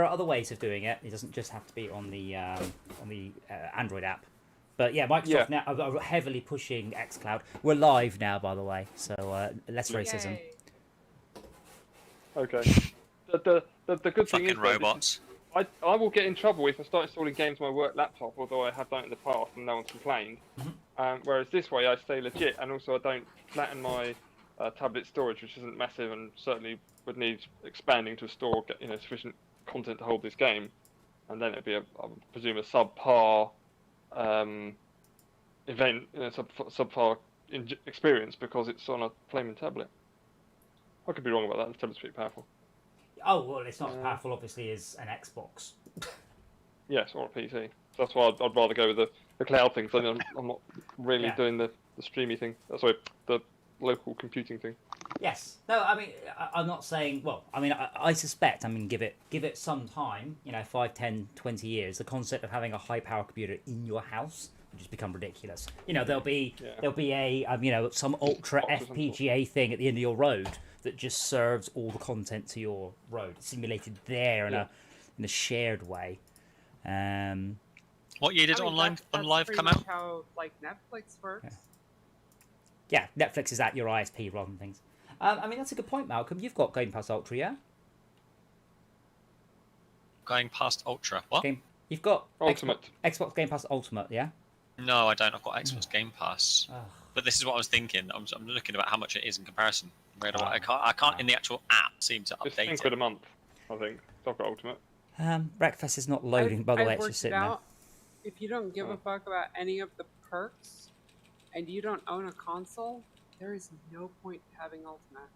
are other ways of doing it. It doesn't just have to be on the Android app. But yeah, Microsoft now are heavily pushing xCloud. We're live now, by the way, so less racism. Yay. Okay. The good thing is, Fucking robots. I will get in trouble if I start installing games on my work laptop, although I have done it in the past and no one's complained. Whereas this way I stay legit, and also I don't flatten my tablet storage, which isn't massive and certainly would need expanding to store sufficient content to hold this game. And then it'd be, I would presume, a subpar event, subpar experience because it's on a flaming tablet. I could be wrong about that. The tablet's pretty powerful. Oh, well, it's not as powerful, obviously, as an Xbox. Yes, or a PC. That's why I'd rather go with the cloud thing, so I'm not really doing the streamy thing. Sorry, the local computing thing. Yes. No, I mean, I'm not saying... Well, I mean, I suspect, give it some time, 5, 10, 20 years, the concept of having a high-power computer in your house will just become ridiculous. There'll be a some ultra FPGA thing at the end of your road that just serves all the content to your road, simulated there in a shared way. What year did online on live come out? How Netflix works. Yeah, Netflix is at your ISP rather than things. That's a good point, Malcolm. You've got Game Pass Ultra, yeah? Going past Ultra. What? You've got Ultimate. Xbox Game Pass Ultimate, yeah? No, I don't. I've got Xbox Game Pass. But this is what I was thinking. I'm looking about how much it is in comparison. I can't in the actual app seem to update it's £10 a month, I think. I've got Ultimate. WRECKFEST is not loading, by the way. It's just sitting there. If you don't give a fuck about any of the perks, and you don't own a console, there is no point having Ultimate.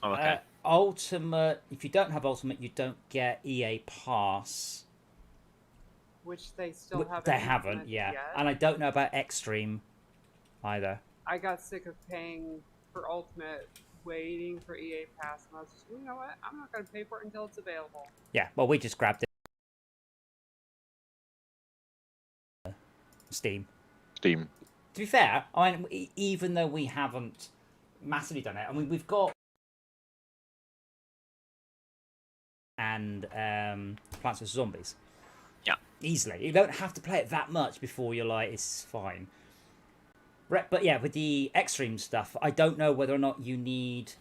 Oh, okay. Ultimate. If you don't have Ultimate, you don't get EA Pass. Which they still haven't. They haven't, yet. And I don't know about Extreme either. I got sick of paying for Ultimate, waiting for EA Pass, and I was just, you know what? I'm not going to pay for it until it's available. Yeah, well, we just grabbed it. Steam. To be fair, even though we haven't massively done it, we've got and Plants vs Zombies. Yeah, easily. You don't have to play it that much before you're like, it's fine. But yeah, with the Extreme stuff, I don't know whether or not you need.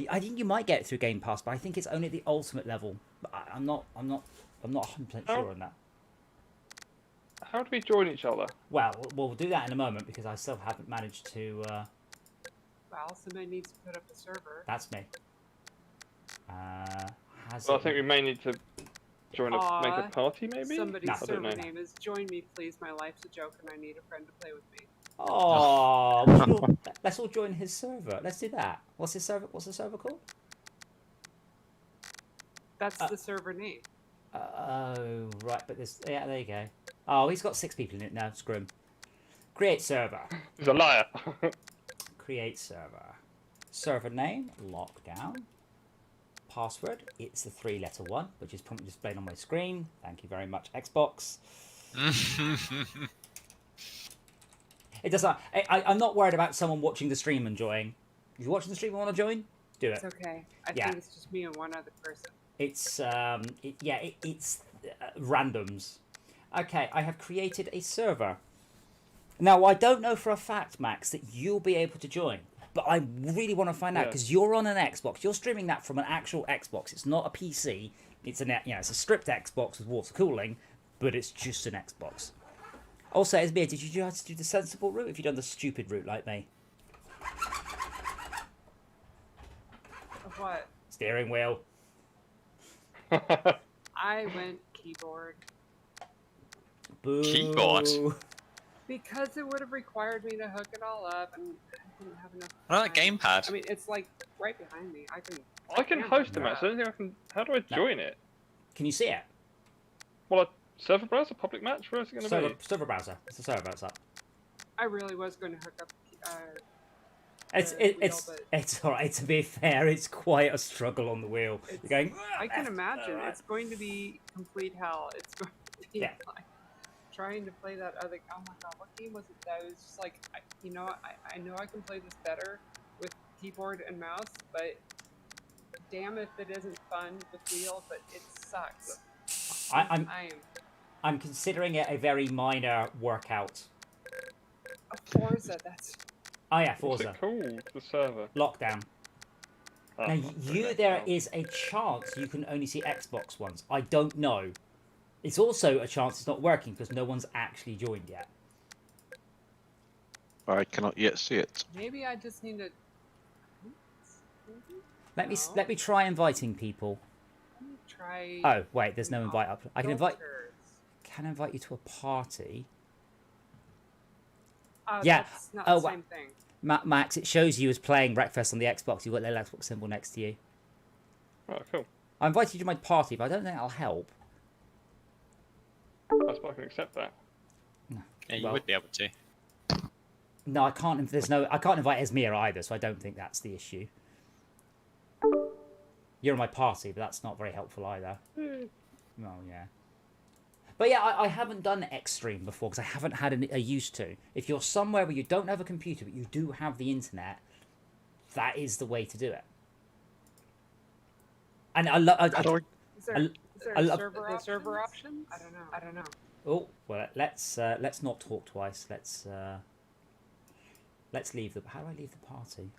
I think you might get it through Game Pass, but I think it's only at the Ultimate level. But I'm not 100% sure on that. How do we join each other? Well, we'll do that in a moment because I still haven't managed to. Well, somebody needs to put up a server. That's me. I think we may need to join make a party, maybe? Somebody's server name is "Join Me, Please. My Life's a Joke, and I Need a Friend to Play with Me." Oh, let's all join his server. Let's do that. What's the server called? That's the server name. Oh, right, but there you go. Oh, he's got 6 people in it now. Screw him. Create server. He's a liar. Create server. Server name, LockDown. Password, it's the 3-letter one, which is promptly displayed on my screen. Thank you very much, Xbox. It doesn't. I'm not worried about someone watching the stream enjoying. If you're watching the stream and want to join, do it. It's okay. I think it's just me and one other person. It's it's randoms. Okay, I have created a server. Now I don't know for a fact, Max, that you'll be able to join, but I really want to find out because you're on an Xbox. You're streaming that from an actual Xbox. It's not a PC. It's it's a stripped Xbox with water cooling, but it's just an Xbox. Also, Esmir, did you try to do the sensible route? If you've done the stupid route like me? Of what? Steering wheel. I went keyboard. Boo. Keyboard? Because it would have required me to hook it all up, and I didn't have enough time. What about a gamepad? I mean, it's like right behind me. I can host a match. I don't think I can. How do I join it? Can you see it? Well, a server browser, public match. Where's it going to be? Server browser. It's a server browser. I really was going to hook up. It's alright. To be fair, it's quite a struggle on the wheel. You're going. I can imagine it's going to be complete hell. It's going to be like trying to play that other. Oh my god, what game was it? That was just like, I know I can play this better with keyboard and mouse, but damn if it isn't fun with wheel. But it sucks. I'm considering it a very minor workout. Forza, that's... Oh yeah, What's Forza. it called? The server. LockDown. Oh, Now, there is a chance you can only see Xbox ones. I don't know. It's also a chance it's not working because no one's actually joined yet. I cannot yet see it. Maybe I just need to... Let me try inviting people. Let me try... Oh wait, there's no invite up. I can invite. filters. Can I invite you to a party? Yeah. That's not the same thing. Max, it shows you as playing WRECKFEST on the Xbox. You've got the Xbox symbol next to you. Oh, cool. I invited you to my party, but I don't think that'll help. I suppose I can accept that. No. Yeah, you would be able to. No, I can't. I can't invite Esmir either, so I don't think that's the issue. You're in my party, but that's not very helpful either. Oh yeah. But yeah, I haven't done Xstream before because I haven't had a use to. If you're somewhere where you don't have a computer but you do have the internet, that is the way to do it. And I love. Is there a server option? I don't know. Oh well, let's not talk twice. Let's leave the. How do I leave the party?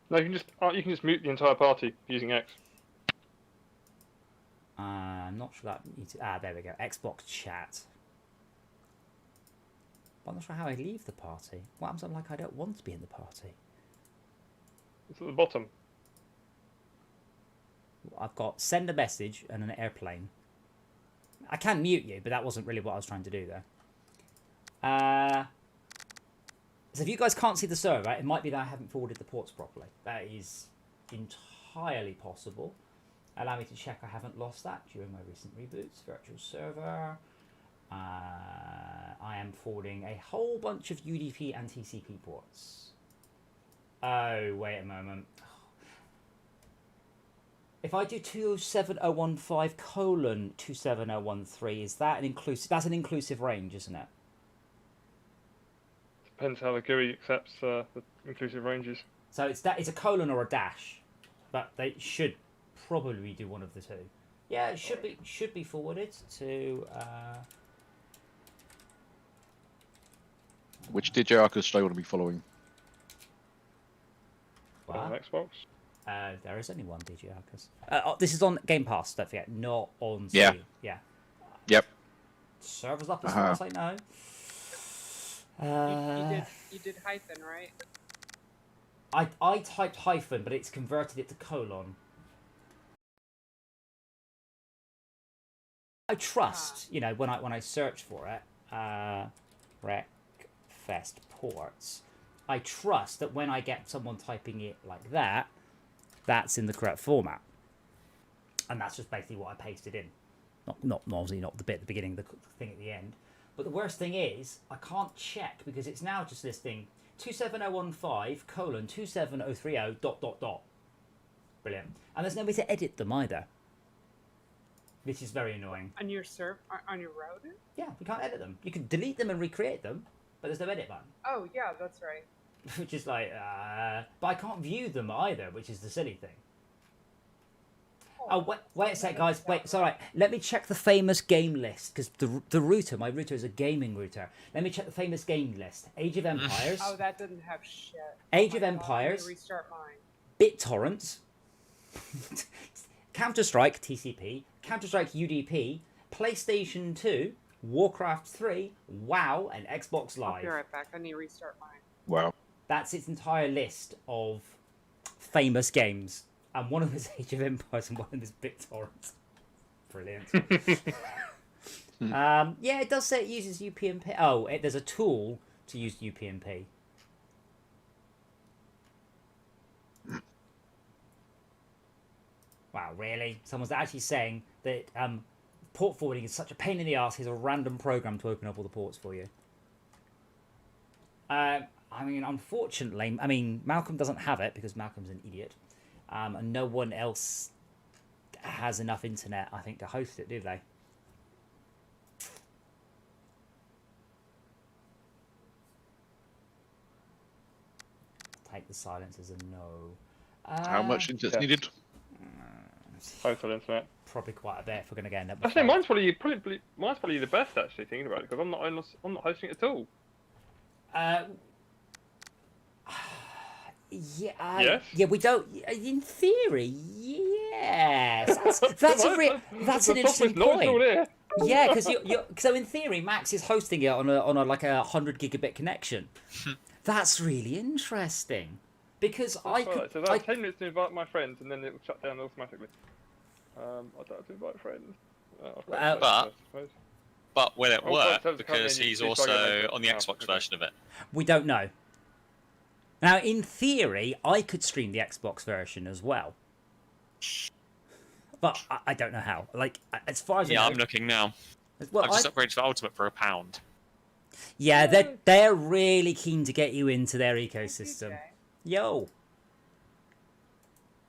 No, you can just mute the entire party using X. I'm not sure that needs to... there we go. Xbox chat. But I'm not sure how I leave the party. What happens if I'm like I don't want to be in the party? It's at the bottom. I've got send a message and an airplane. I can mute you, but that wasn't really what I was trying to do there. So if you guys can't see the server, it might be that I haven't forwarded the ports properly. That is entirely possible. Allow me to check I haven't lost that during my recent reboots. Virtual server. I am forwarding a whole bunch of UDP and TCP ports. Oh, wait a moment. If I do 27015:27013, is that an inclusive? That's an inclusive range, isn't it? Depends how the GUI accepts the inclusive ranges. So it's a colon or a dash, but they should probably do one of the two. Yeah, it should be forwarded to. Which DJ Arcus do I want to be following? On Xbox. There is only one DJ Arcus. This is on Game Pass. Don't forget, not on Steam. Yeah. Yep. Servers up as far as I know. You did hyphen, right? I typed hyphen, but it's converted it to colon. I trust, when I search for it, WRECKFEST ports, I trust that when I get someone typing it like that, that's in the correct format. And that's just basically what I pasted in. Not obviously not the bit at the beginning, the thing at the end. But the worst thing is, I can't check because it's now just listing 27015:27030 ... Brilliant. And there's no way to edit them either. Which is very annoying. On your on your router? Yeah, you can't edit them. You can delete them and recreate them, but there's no edit button. Oh, yeah, that's right. Which is like, but I can't view them either, which is the silly thing. Oh, wait a sec, guys. Wait, it's all right. Let me check the famous game list, because my router is a gaming router. Let me check the famous game list. Age of Empires. Oh, that didn't have shit. Age of Empires. Restart mine. BitTorrent. Counter-Strike TCP. Counter-Strike UDP. PlayStation 2. Warcraft 3. WoW, and Xbox Live. I'll be right back. I need to restart mine. Wow. That's its entire list of famous games. And one of them is Age of Empires and one of them is BitTorrent. Brilliant. Yeah, it does say it uses UPnP. Oh, there's a tool to use UPnP. Wow, really? Someone's actually saying that port forwarding is such a pain in the ass. Here's a random program to open up all the ports for you. I mean, unfortunately, Malcolm doesn't have it because Malcolm's an idiot. And no one else has enough internet, I think, to host it, do they? Take the silence as a no. How much internet's needed? Total internet. Probably quite a bit if we're going to get end up. Actually, mine's probably the best. Actually, thinking about it, because I'm not hosting it at all. Yeah. Yes? Yeah, we don't. In theory, yes. That's an interesting point. Yeah, because so in theory, Max is hosting it on a like 100 gigabit connection. That's really interesting. Because I could. So that's 10 minutes to invite my friends, and then it will shut down automatically. I don't have to invite friends. But will it work? Because he's also on the Xbox version of it. We don't know. Now, in theory, I could stream the Xbox version as well. But I don't know how. Like, as far as I know, I'm looking now. Well, I've just upgraded to Ultimate for £1. Yeah, they're really keen to get you into their ecosystem. Yo.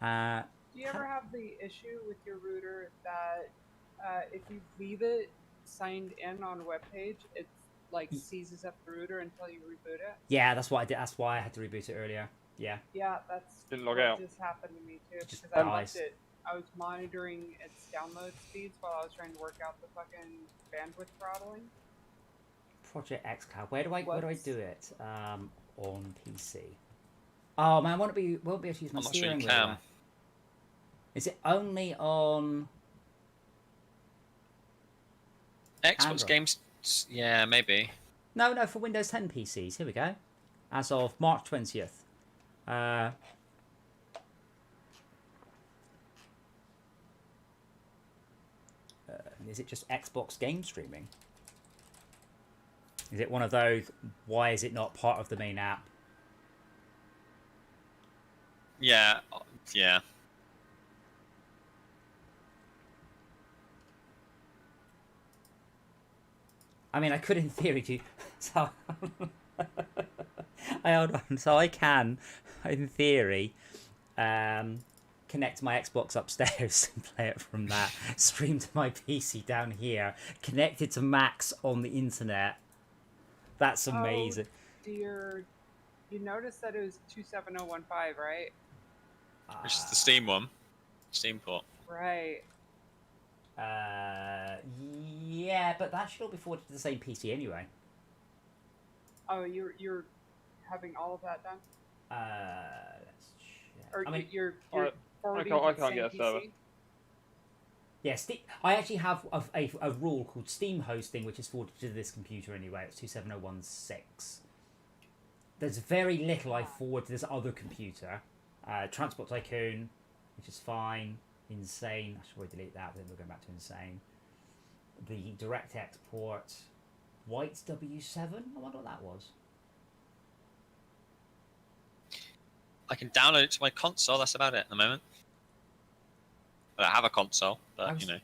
Do you ever have the issue with your router that if you leave it signed in on a web page, it like seizes up the router until you reboot it? Yeah, that's what I did. That's why I had to reboot it earlier. Yeah. Yeah, that's didn't log out. Just happened to me too. Just because I left it. I was monitoring its download speeds while I was trying to work out the fucking bandwidth throttling. Project xCloud. Where do I do it? On PC. Oh man, won't be able to use my steering wheel. Is it only on Xbox Android? games? Yeah, maybe. No, for Windows 10 PCs. Here we go. As of March 20th. Is it just Xbox game streaming? Is it one of those, why is it not part of the main app? Yeah. I mean, I could in theory do... So... Hold on. So I can, in theory, connect my Xbox upstairs and play it from that. Stream to my PC down here. Connect it to Max on the internet. That's amazing. Oh, dear. You noticed that it was 27015, right? Which is the Steam one. Steam port. Right. Yeah, but that should all be forwarded to the same PC anyway. Oh, you're having all of that done? Let's check. Or I mean, you're I can't get a server. Yeah, I actually have a rule called Steam hosting, which is forwarded to this computer anyway. It's 27016. There's very little I forward to this other computer. Transport Tycoon, which is fine. Insane. I should probably delete that, then we're going back to Insane. The direct export. White's W7? I wonder what that was. I can download it to my console, that's about it at the moment. I have a console, but you know.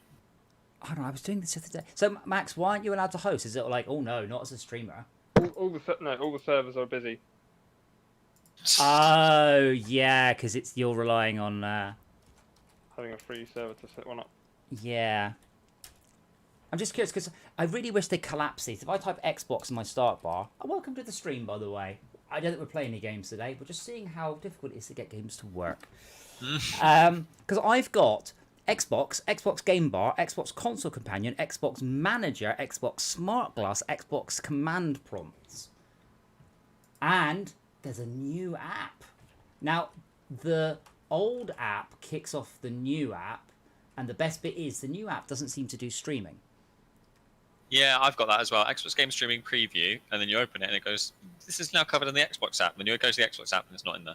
I don't know, I was doing this the other day. So, Max, why aren't you allowed to host? Is it like, oh no, not as a streamer? All the servers are busy. Oh, yeah, because you're relying on... having a free server to set one up. Yeah. I'm just curious, because I really wish they'd collapse these. If I type Xbox in my start bar... welcome to the stream, by the way. I don't think we're playing any games today. We're just seeing how difficult it is to get games to work. Because I've got Xbox, Xbox Game Bar, Xbox Console Companion, Xbox Manager, Xbox Smart Glass, Xbox Command Prompts. And there's a new app. Now, the old app kicks off the new app, and the best bit is the new app doesn't seem to do streaming. Yeah, I've got that as well. Xbox Game Streaming Preview, and then you open it and it goes, this is now covered in the Xbox app. And then you go to the Xbox app and it's not in there.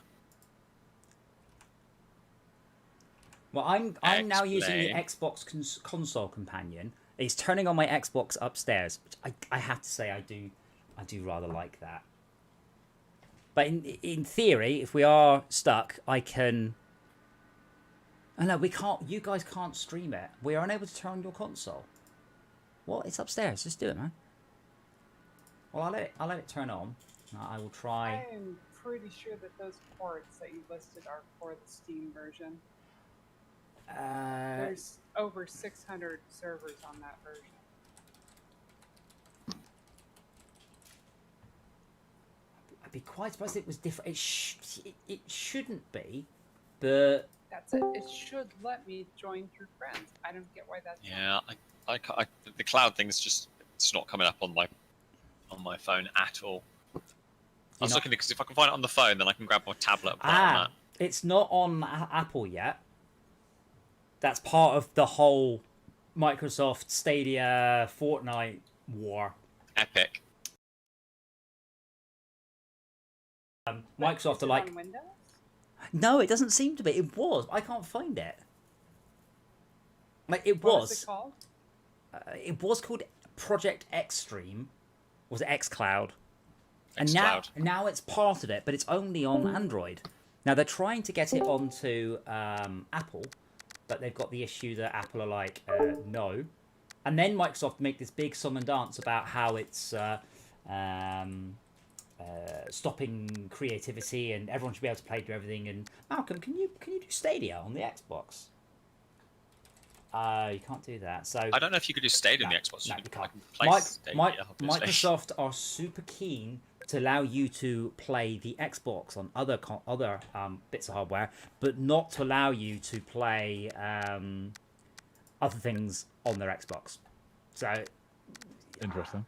Well, I'm now using the Xbox Console Companion. It's turning on my Xbox upstairs, which I have to say I do rather like that. But in theory, if we are stuck, I can... Oh no, we can't. You guys can't stream it. We are unable to turn on your console. What? It's upstairs. Just do it, man. Well, I'll let it turn on. I will try. I am pretty sure that those ports that you listed are for the Steam version. There's over 600 servers on that version. I'd be quite surprised if it was different. It shouldn't be, but That's it. It should let me join through friends. I don't get why that's. Yeah, the cloud thing's just it's not coming up on my phone at all. I was looking because if I can find it on the phone, then I can grab my tablet and put it on that. It's not on Apple yet. That's part of the whole Microsoft Stadia Fortnite war. Epic. Microsoft are like, on Windows? no, it doesn't seem to be. It was. I can't find it. Like it What was. is it called? It was called Project Xstream. Was it xCloud? And xCloud. now it's part of it, but it's only on Android. Now they're trying to get it onto Apple, but they've got the issue that Apple are like, no. And then Microsoft make this big song and dance about how it's stopping creativity and everyone should be able to play through everything. And Malcolm, can you do Stadia on the Xbox? You can't do that. So I don't know if you could do Stadia on the Xbox. No, You you can can't. play Stadia, obviously. Microsoft are super keen to allow you to play the Xbox on other bits of hardware, but not to allow you to play other things on their Xbox. So Interesting.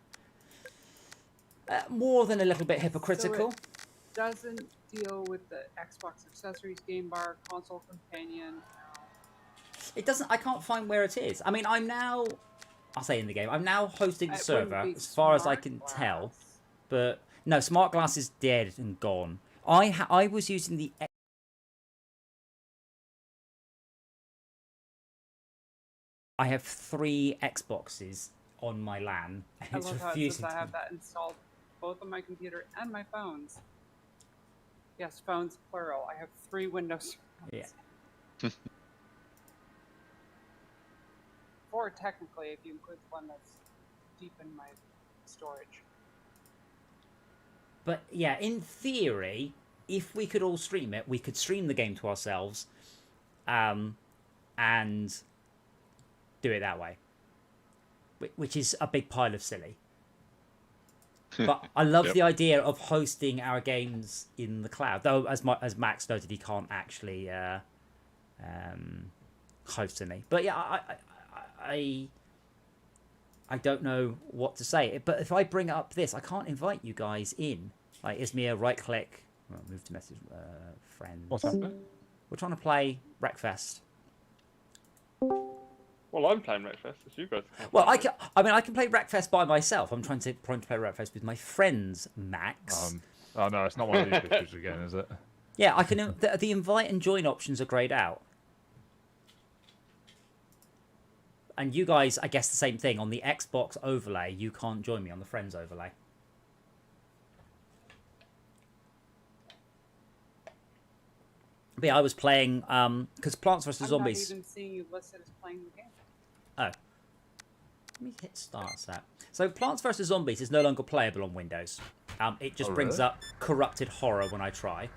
More than a little bit hypocritical. So it doesn't deal with the Xbox accessories, game bar, console companion. It doesn't. I can't find where it is. I mean, I'll say in the game. I'm now hosting the It server, wouldn't be as far as I Smart can Glass. tell. But no, Smart Glass is dead and gone. I was using the. I have 3 Xboxes on my LAN, and I it's love how it says refusing I to. have that installed both on my computer and my phones. Yes, phones plural. I have 3 Windows phones. Yeah. 4 technically, if you include the one that's deep in my storage. But yeah, in theory, if we could all stream it, we could stream the game to ourselves, and do it that way, which is a big pile of silly. But I love the idea of hosting our games in the cloud. Though, as Max noted, he can't actually host any. But yeah, I don't know what to say. But if I bring up this, I can't invite you guys in. Like, Ismir, right click, move to message friends. What's happening? We're trying to play WRECKFEST. Well, I'm playing WRECKFEST. It's you guys. Well, I can play WRECKFEST by myself. I'm trying to play WRECKFEST with my friends, Max. Oh no, it's not one of these pictures again, is it? Yeah, I can. The invite and join options are grayed out. And you guys, I guess the same thing. On the Xbox overlay, you can't join me on the friends overlay. But yeah, I was playing because Plants vs Zombies. I'm not even seeing you listed as playing the game. Oh, let me hit start that. So Plants vs Zombies is no longer playable on Windows. It just brings up corrupted horror when I try.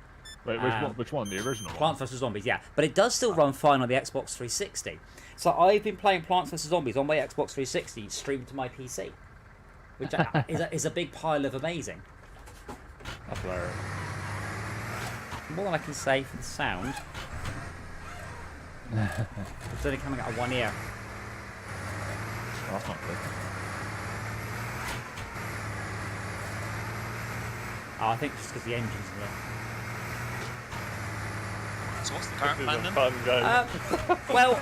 Wait, which one? The original one? Plants vs Zombies, yeah. But it does still run fine on the Xbox 360. So I've been playing Plants vs Zombies on my Xbox 360 streamed to my PC, which is a big pile of amazing. That's hilarious. More than I can say for the sound. It's only coming out of one ear. Oh, that's not good. Oh, I think just because the engine's there. So what's the current plan then? Fun game. Well,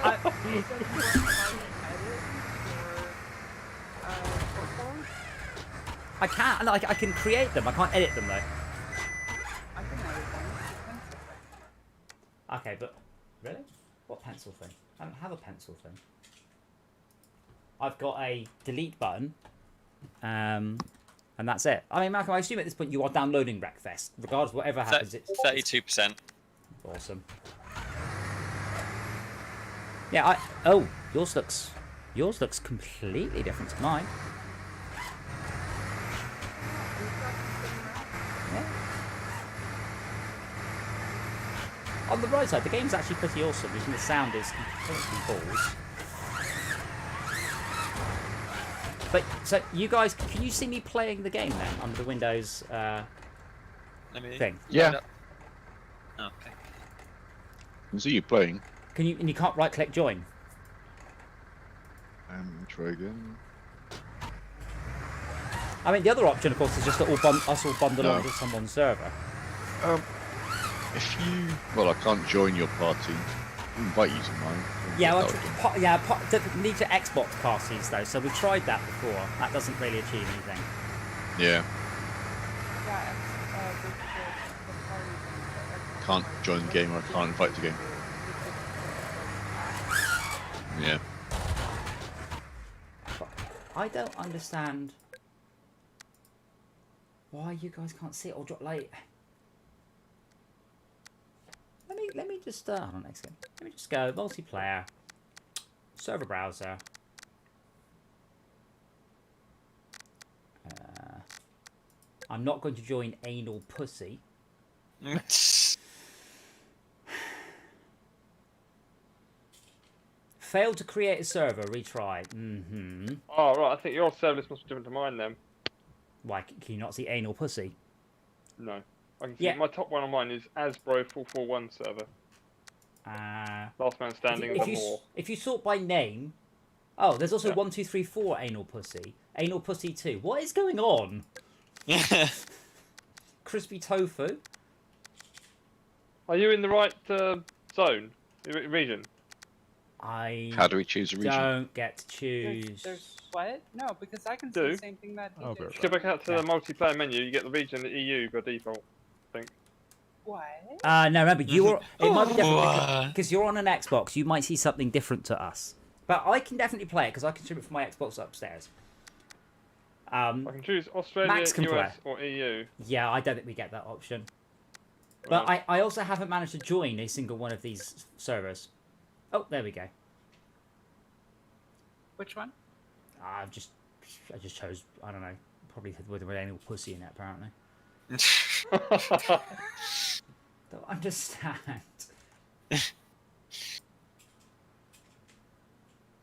I can't. No, I can create them. I can't edit them though. I can edit them. Okay, but really, what pencil thing? I don't have a pencil thing. I've got a delete button, and that's it. I mean, Malcolm, I assume at this point you are downloading WRECKFEST, regardless of whatever happens. It's 32%. awesome. Yeah, oh, yours looks completely different to mine. Yeah. On the right side, the game's actually pretty awesome, even the sound is completely balls. But, so, you guys, can you see me playing the game then, under the Windows Let me thing? Yeah. Oh, okay. can see you playing. Can you? And you can't right-click join. Try again. I mean, the other option, of course, is just to us all bundle No. onto someone's server. If you... Well, I can't join your party. I'll invite you to mine. Yeah, well, That would do. need to Xbox parties though, so we tried that before. That doesn't really achieve anything. Yeah, Yeah, the can't join the game or I can't invite the game. Yeah. But I don't understand why you guys can't see it or drop like. Let me just hold on next game. Let me just go multiplayer, server browser. I'm not going to join anal pussy. Failed to create a server. Retry. Oh, right. I think your service must be different to mine then. Why can you not see anal pussy? No. I can see Yeah. my top one on mine is Asbro 441 server. Last man standing if or you more. if you sort by name, oh, there's also Yeah. 1, 2, 3, 4 anal pussy. Anal pussy 2. What is going on? Crispy tofu. Are you in the right zone? Region? I How do we choose a region? don't get to choose. There's what? No, because I can see Do? the same thing that he Oh, did. but- Go back out to Yeah. the multiplayer menu, you get the region the EU by default, I think. What? No, remember you're. It might be different What? because you're on an Xbox. You might see something different to us. But I can definitely play it because I can stream it from my Xbox upstairs. I can choose Australia, Max can US, or E EU. Yeah, I don't think we get that option. But Right. I also haven't managed to join a single one of these servers. Oh, there we go. Which one? I just chose, I don't know, probably with anal pussy in it, apparently. Don't understand.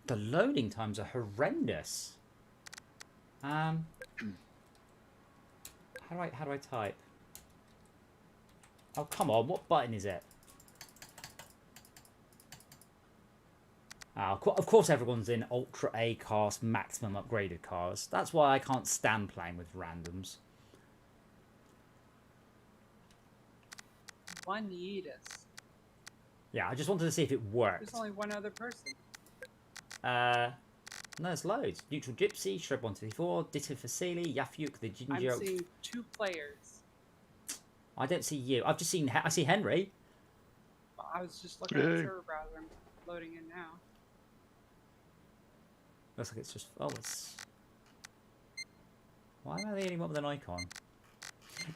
The loading times are horrendous. How do I type? Oh, come on, what button is it? Of course everyone's in Ultra A cars, maximum upgraded cars. That's why I can't stand playing with randoms. One Yeetus. Yeah, I just wanted to see if it worked. There's only one other person. No, there's loads. Neutral Gypsy, Shred134, Ditto Facili, Yafuk, the I'm Ginger. seeing 2 players. I don't see you. I've just seen. I see Henry. I was just looking at the Hey. server browser. I'm loading in now. Looks like it's just. Oh, it's. Why am I the only one with an icon?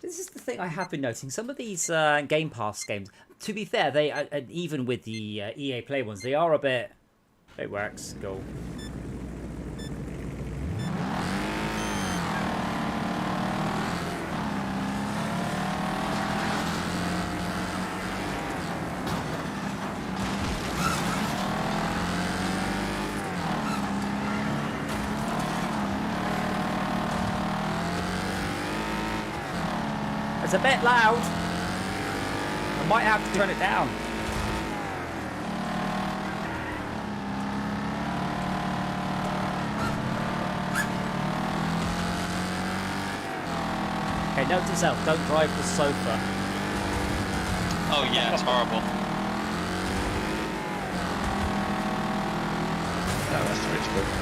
This is the thing I have been noticing. Some of these Game Pass games, to be fair, they even with the EA Play ones, they are a bit. It works. Go. It's a bit loud. I might have to turn it down. Okay, note to self, don't drive the sofa. Oh yeah, it's horrible. No, that's the way to go.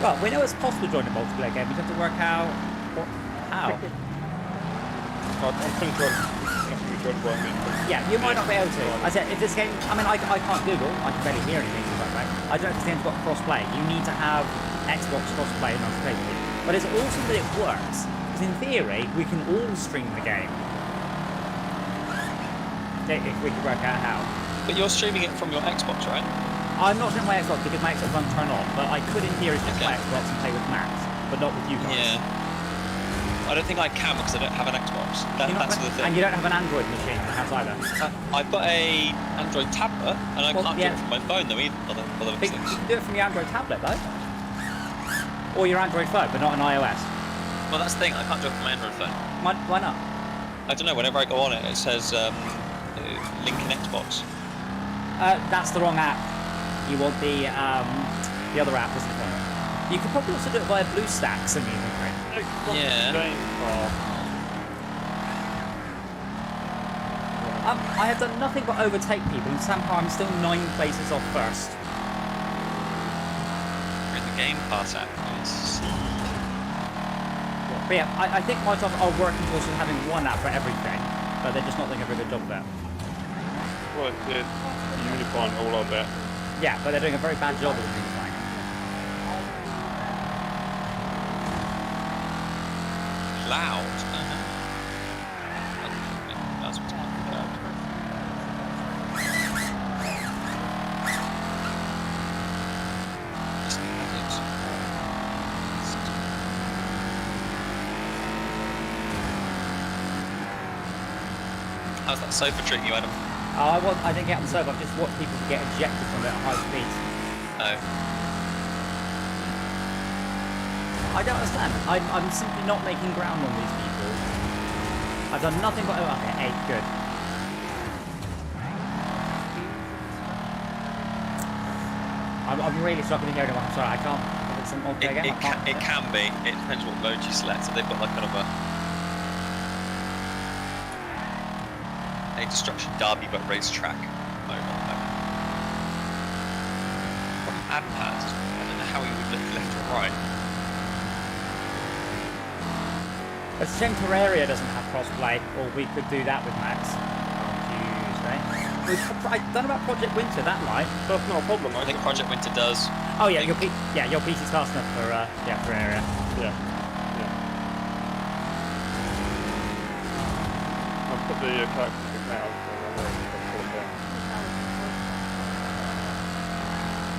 Well, we know it's possible to join a multiplayer game. We just have to work out how. I'm pretty sure it's joined by me. Yeah, you might not be able to. I said, if this game, I mean, I can't Google. I can barely hear anything. Right? I don't know if this game's got cross-play. You need to have Xbox cross-play in order to play with it. But it's awesome that it works. Because in theory, we can all stream the game. If we can work out how. But you're streaming it from your Xbox, right? I'm not streaming my Xbox because my Xbox won't turn on. But I could, in theory, just Okay. play Xbox and play with Max. But not with you guys. Yeah. I don't think I can because I don't have an Xbox. You're not That's play- the thing. And you don't have an Android machine in the house either. I've got a Android tablet, and I Well, can't yeah. do it from my phone though either. By the But looks you of things. can do it from your Android tablet, though. Or your Android phone, but not an iOS. Well, that's the thing. I can't do it from my Android phone. Why not? I don't know. Whenever I go on it, it says link in Xbox. That's the wrong app. You want the other app, isn't it? You could probably also do it via BlueStacks immediately. Yeah. I have done nothing but overtake people, and somehow I'm still 9 places off first. We're in the Game Pass app. But yeah, I think Microsoft are working towards having one app for everything, but they're just not doing a very good job of that. Well, it's unifying all of that. Yeah, but they're doing a very bad job of unifying it. Cloud. That's what's called cloud. How's that sofa treating you, Adam? I didn't get on the server. I've just watched people get ejected from it at high speeds. Oh. I don't understand. I'm simply not making ground on these people. I've done nothing but... Oh, okay, 8, good. I'm really struggling here anymore. I'm sorry, I can't... It can be. It depends what mode you select. So they've got like kind of a Destruction Derby but racetrack mode on the moment. From ad pads, I don't know how you would look left or right. It's a shame Terraria doesn't have crossplay, or we could do that with Max on Tuesday. I don't know about Project Winter, that might. That's not a problem. I think Project Winter does. Oh yeah, your PC's fast enough for Terraria. Yeah. I'll put the characteristic now, so I'll put it down.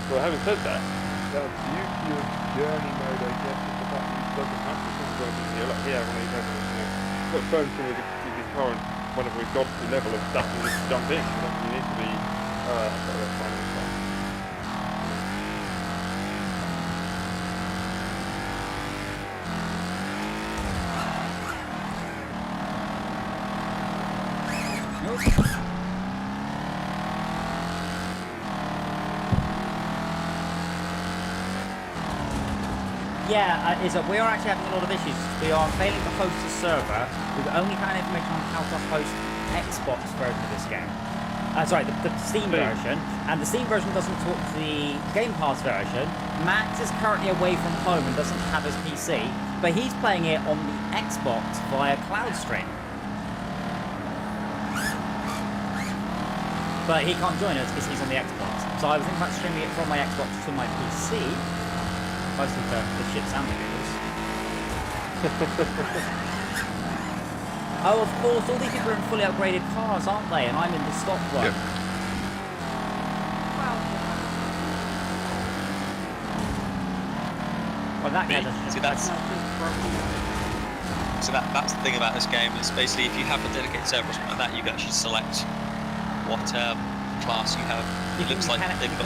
Well, having said that, the beauty of journey mode, I guess, is the fact that it doesn't have to go in here. Like here, when he's having, got phone through with the current, whatever we've got to level of stuff, and just jump in. You need to be, that's fine. Yeah, we are actually having a lot of issues. We are failing to host a server. We've only found information on how to host Xbox version of this game. Sorry, the Steam version. And the Steam version doesn't talk to the Game Pass version. Max is currently away from home and doesn't have his PC, but he's playing it on the Xbox via cloud stream. But he can't join us because he's on the Xbox. So I was thinking about streaming it from my Xbox to my PC. Mostly for the shit sound videos. Oh, of course, all these people are in fully upgraded cars, aren't they? And I'm in the stock one. Yep. Well, that guy See, that's the thing about this game. Is basically if you have a dedicated server or something like that, you can actually select what class you have. You can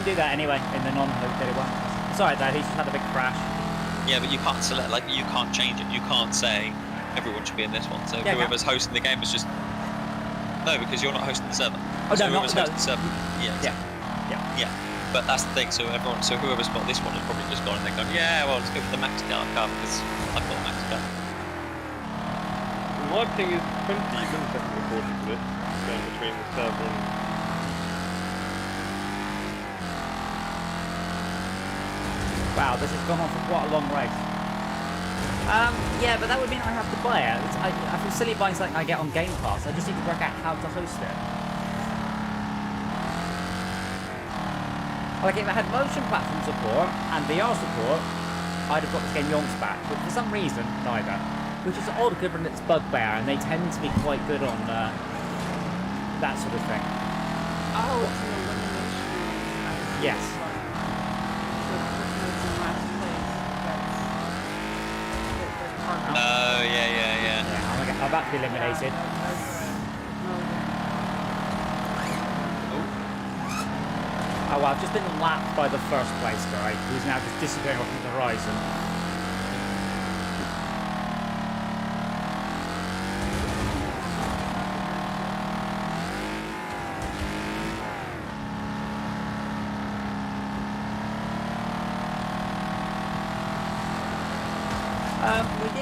do that anyway in the non-dedicated one. Sorry, Dad, he's just had a big crash. Yeah, but you can't select, like, you can't change it. You can't say everyone should be in this one. So yeah, whoever's hosting the game is just... No, because you're not hosting the server. Oh, so no, whoever's hosting the server... Yeah. But that's the thing. So whoever's got this one has probably just gone and they're going, yeah, well, let's go for the max car because I've got a max car. My thing is 20 milliseconds according to this, going between the server and... Wow, this has gone on for quite a long race. Yeah, but that would mean I have to buy it. I feel silly buying something I get on Game Pass. I just need to work out how to host it. Like, if I had motion platform support and VR support, I'd have got this game yonks back. But for some reason, neither. Which is odd given it's bugbear, and they tend to be quite good on that sort of thing. Oh, it's an elimination. Yes. Oh, yeah. I'm about to be eliminated. Oh well, I've just been lapped by the first place guy, who's now just disappearing off the horizon.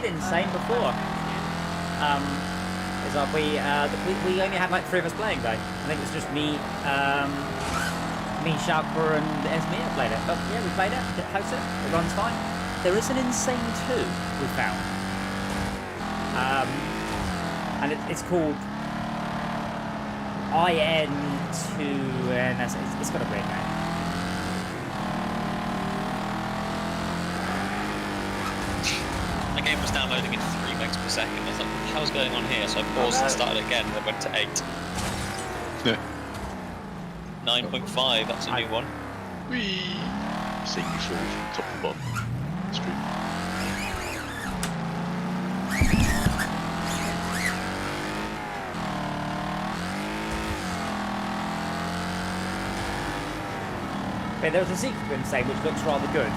played Insane before. We only had like 3 of us playing though. I think it was just me, Sharper, and Esme that played it. But yeah, we played it, hosted it, it runs fine. There is an Insane 2 we found. And it's called IN2, and it's got a great name. The game was downloading at 3 megs per second. I was like, what the hell's going on here? So I paused and started again, and then went to 8. 9.5, that's a new one. Whee! Seeing you fall from top to bottom. Street. But there's a secret in Insane which looks rather good.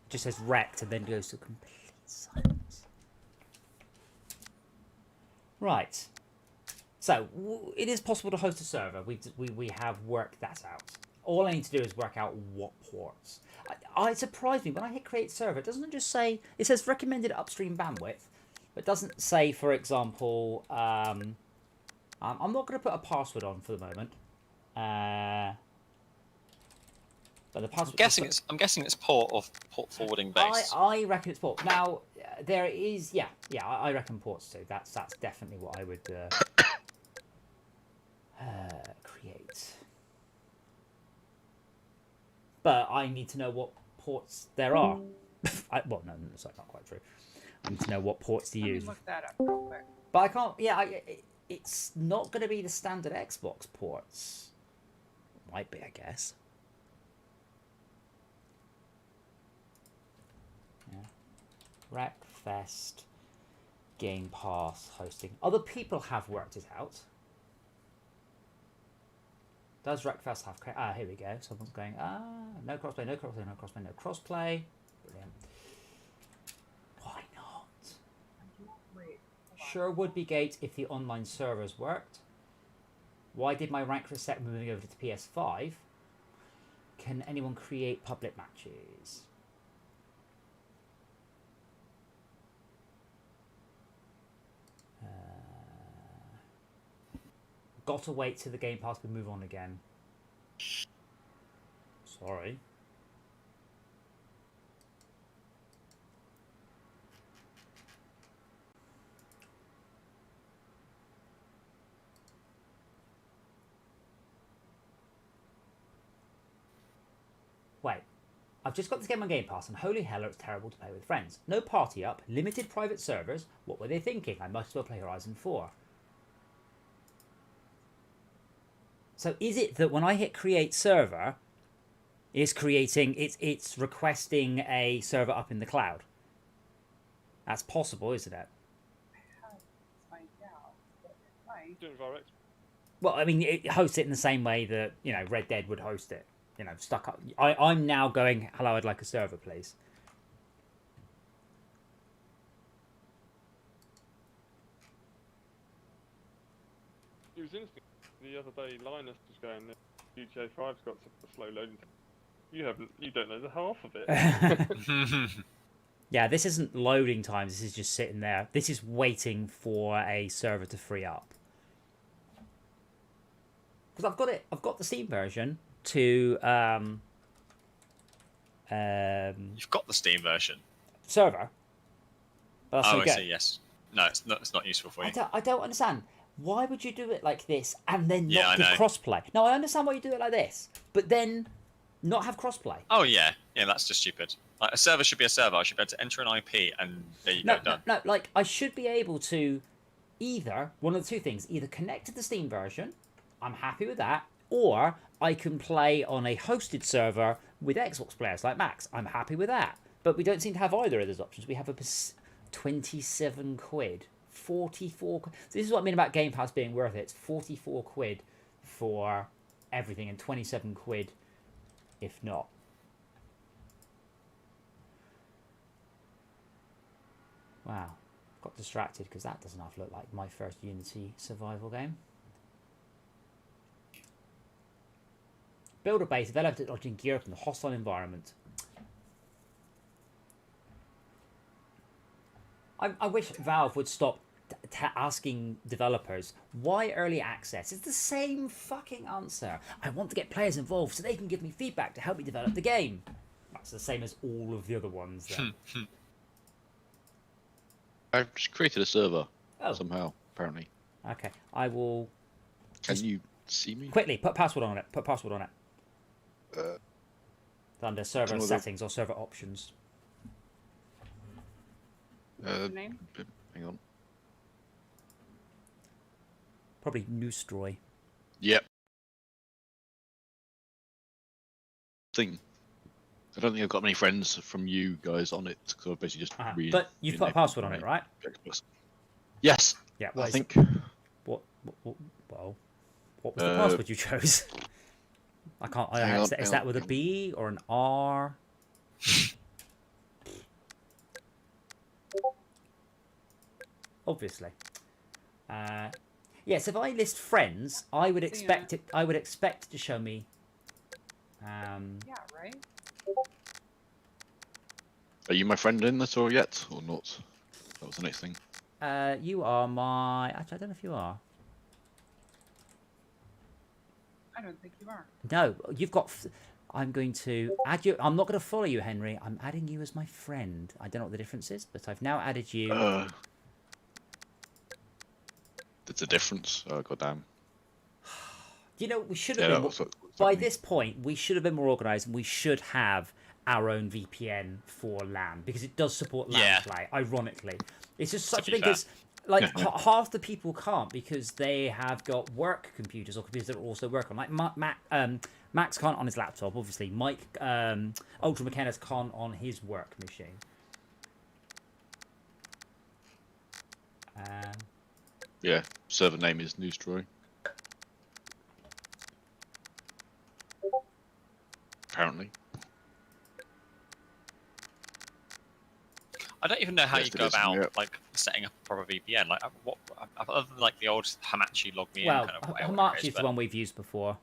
Just says wrecked and then goes to complete silence. Right. So it is possible to host a server. We have worked that out. All I need to do is work out what ports. It surprised me when I hit create server. It doesn't just say, it says recommended upstream bandwidth, but it doesn't say, for example, I'm not going to put a password on for the moment. But the password. I'm guessing it's port forwarding base. I reckon it's port. Now there is I reckon ports too. That's definitely what I would create. But I need to know what ports there are. Well, no, that's not quite true. I need to know what ports to use. Let me look that up real quick. But I can't. Yeah, it's not going to be the standard Xbox ports. Might be, I guess. Yeah. WRECKFEST, Game Pass, hosting. Other people have worked it out. Does WRECKFEST have... here we go. Someone's going, no crossplay, no crossplay, no crossplay, no crossplay. Brilliant. Why not? Sure would be gate if the online servers worked. Why did my rank reset moving over to PS5? Can anyone create public matches? Got to wait till the Game Pass we move on again. Sorry. Wait. I've just got this game on Game Pass and holy hell it's terrible to play with friends. No party up, limited private servers. What were they thinking? I might as well play Horizon 4. So is it that when I hit create server, it's requesting a server up in the cloud? That's possible, isn't it? Well, I mean, it hosts it in the same way that, you know, Red Dead would host it. You know, stuck up. I'm now going, hello, I'd like a server, please. It was interesting. The other day, Linus was going, GTA 5's got a slow loading time. You don't know the half of it. Yeah, this isn't loading time. This is just sitting there. This is waiting for a server to free up. Because I've got the Steam version to You've got the Steam version. server. But that's Oh, no I good. see. Yes. No, it's not useful for you. I don't understand. Why would you do it like this and then Yeah, not I give know. crossplay? No, I understand why you do it like this, but then not have crossplay. Oh yeah, that's just stupid. Like, a server should be a server. I should be able to enter an IP and there you go, done. No, like I should be able to either, one of the two things, either connect to the Steam version, I'm happy with that, or I can play on a hosted server with Xbox players like Max. I'm happy with that. But we don't seem to have either of those options. We have 27 quid. 44 quid. So this is what I mean about Game Pass being worth it. It's 44 quid for everything and 27 quid if not. Wow. got distracted because that doesn't half look like my first Unity survival game. Build a base, develop technology, and gear up in the hostile environment. I wish Valve would stop asking developers why early access. It's the same fucking answer. I want to get players involved so they can give me feedback to help me develop the game. That's the same as all of the other ones then. I've just created a server somehow, apparently. Okay, I will... Can you see me? Quickly, put password on it. Put password on it. Under server settings or server options. What's the name? Hang on. Probably Noostroy. Yep. I don't think I've got many friends from you guys on it, so I've basically just But you've put a password on it, right? Yes. Yeah. I think. What was the password you chose? I can't. Is that with a B or an R? Obviously. Yes. If I list friends, I would expect it. I would expect it to show me. Yeah. Right. Are you my friend in this or yet, or not? That was the next thing. You are my. Actually, I don't know if you are. I don't think you are. No, you've got. I'm going to add you. I'm not going to follow you, Henry. I'm adding you as my friend. I don't know what the difference is, but I've now added you. There's a difference. Oh, goddamn. You know, we should have been. By this point, we should have been more organised, and we should have our own VPN for LAN because it does support LAN play. Ironically, it's just such a thing because like half the people can't because they have got work computers or computers that also work on. Like Max can't on his laptop, obviously. Mike Ultra McKenna's can't on his work machine. Yeah, server name is Newstroy. Apparently. I don't even know how you go about like setting up a proper VPN. Like, what other than like the old Hamachi log me in kind of way. Hamachi is the one we've used before.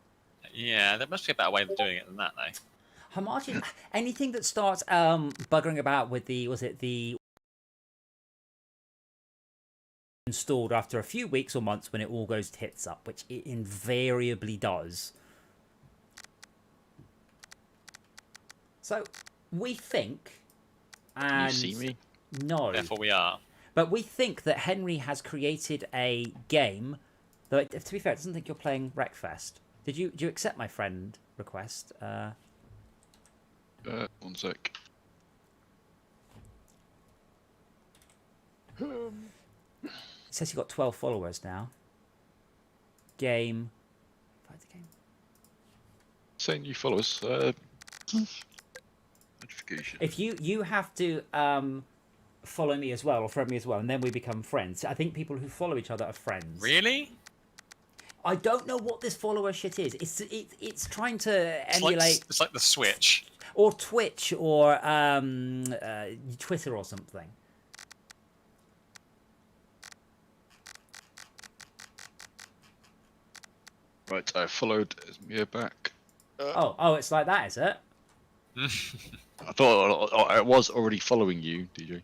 Yeah, there must be a better way of doing it than that, though. Hamachi, anything that starts buggering about with the installed after a few weeks or months when it all goes tits up, which it invariably does. So we think. And can you see me? No. Therefore we are. But we think that Henry has created a game. Though, to be fair, it doesn't think you're playing WRECKFEST. Did you accept my friend request? 1 sec. It says you've got 12 followers now. Game. Find the game. Saying you followers. Notification. If you have to follow me as well or friend me as well, and then we become friends. I think people who follow each other are friends. Really? I don't know what this follower shit is. It's trying to emulate. It's like the Switch. Or Twitch or Twitter or something. Right, I followed Mia back. Oh, it's like that, is it? I thought I was already following you, DJ.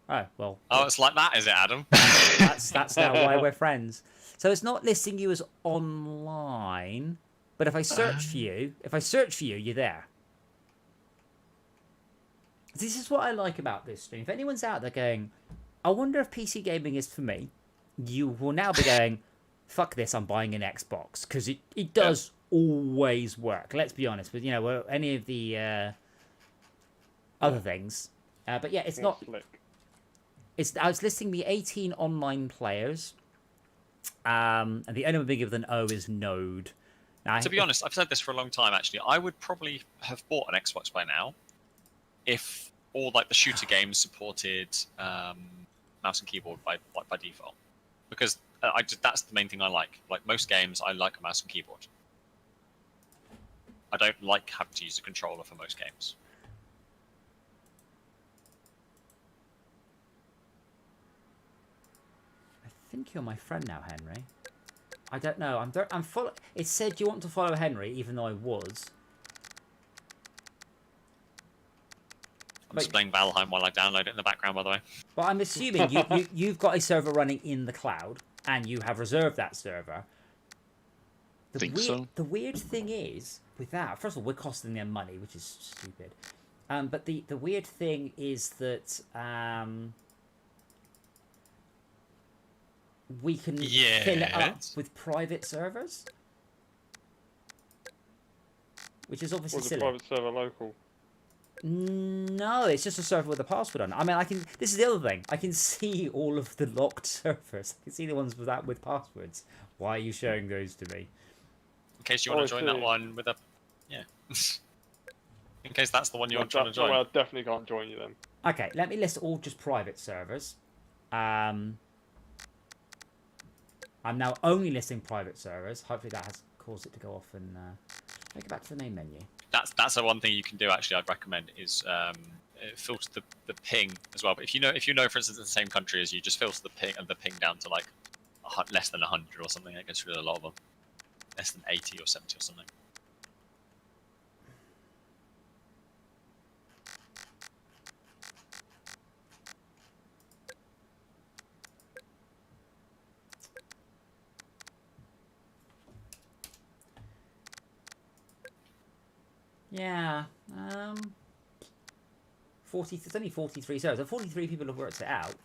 Oh, well. Oh, it's like that, is it, Adam? That's now why we're friends. So it's not listing you as online, but if I search for you, you're there. This is what I like about this stream. If anyone's out there going, I wonder if PC gaming is for me, you will now be going, fuck this, I'm buying an Xbox. Because it does always work. Let's be honest with, any of the other things. But yeah, it's not... I was listing the 18 online players. And the only one bigger than O is Node. Now, to be honest, I've said this for a long time, actually. I would probably have bought an Xbox by now if all like the shooter games supported mouse and keyboard by default. Because that's the main thing I like. Like most games, I like a mouse and keyboard. I don't like having to use a controller for most games. think you're my friend now, Henry. I don't know. I'm follow. It said you want to follow Henry, even though I was. I'm just playing Valheim while I download it in the background, by the way. But I'm assuming you've got a server running in the cloud, and you have reserved that server. The weird thing is, with that, first of all, we're costing them money, which is stupid. But the weird thing is that we can fill it up with private servers, which is obviously silly. Was a private server local? No, it's just a server with a password on it. I mean, this is the other thing. I can see all of the locked servers. I can see the ones with passwords. Why are you showing those to me? In case you want to join that one with a... Yeah. In case that's the one you want to join. Well, I definitely can't join you then. Okay, let me list all just private servers. I'm now only listing private servers. Hopefully that has caused it to go off and take it back to the main menu. That's the one thing you can do. Actually, I'd recommend is filter the ping as well. But if you know, for instance, in the same country as you, just filter the ping down to like less than 100 or something. It gets rid of a lot of them. Less than 80 or 70 or something. Yeah, 40. It's only 43 servers. So 43 people have worked it out.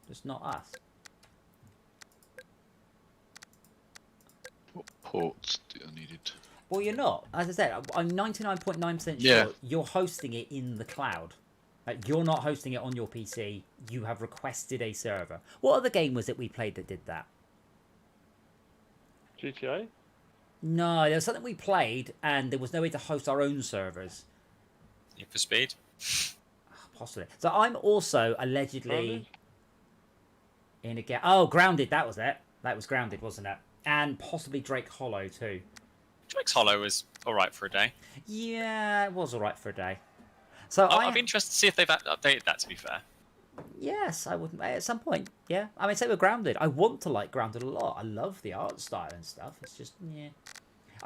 Just not us. What ports are needed? Well, you're not. As I said, I'm 99.9% sure you're hosting it in the cloud. Like, you're not hosting it on your PC. You have requested a server. What other game was it we played that did that? GTA? No, there was something we played, and there was no way to host our own servers. Need for Speed? Possibly. So I'm also allegedly in a game. Oh, Grounded. That was it. That was Grounded, wasn't it? And possibly Drake Hollow too. Drake's Hollow was all right for a day. Yeah, it was all right for a day. So I'd be interested to see if they've updated that. To be fair. Yes, I would at some point. Yeah, I mean, say we're Grounded. I want to like Grounded a lot. I love the art style and stuff. It's just yeah.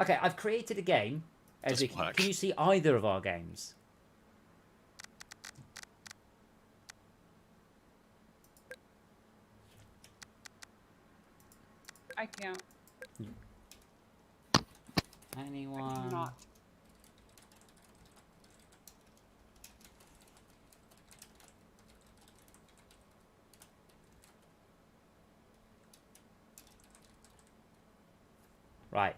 Okay, I've created a game. Can you see either of our games? I can't. Anyone? I cannot. Right.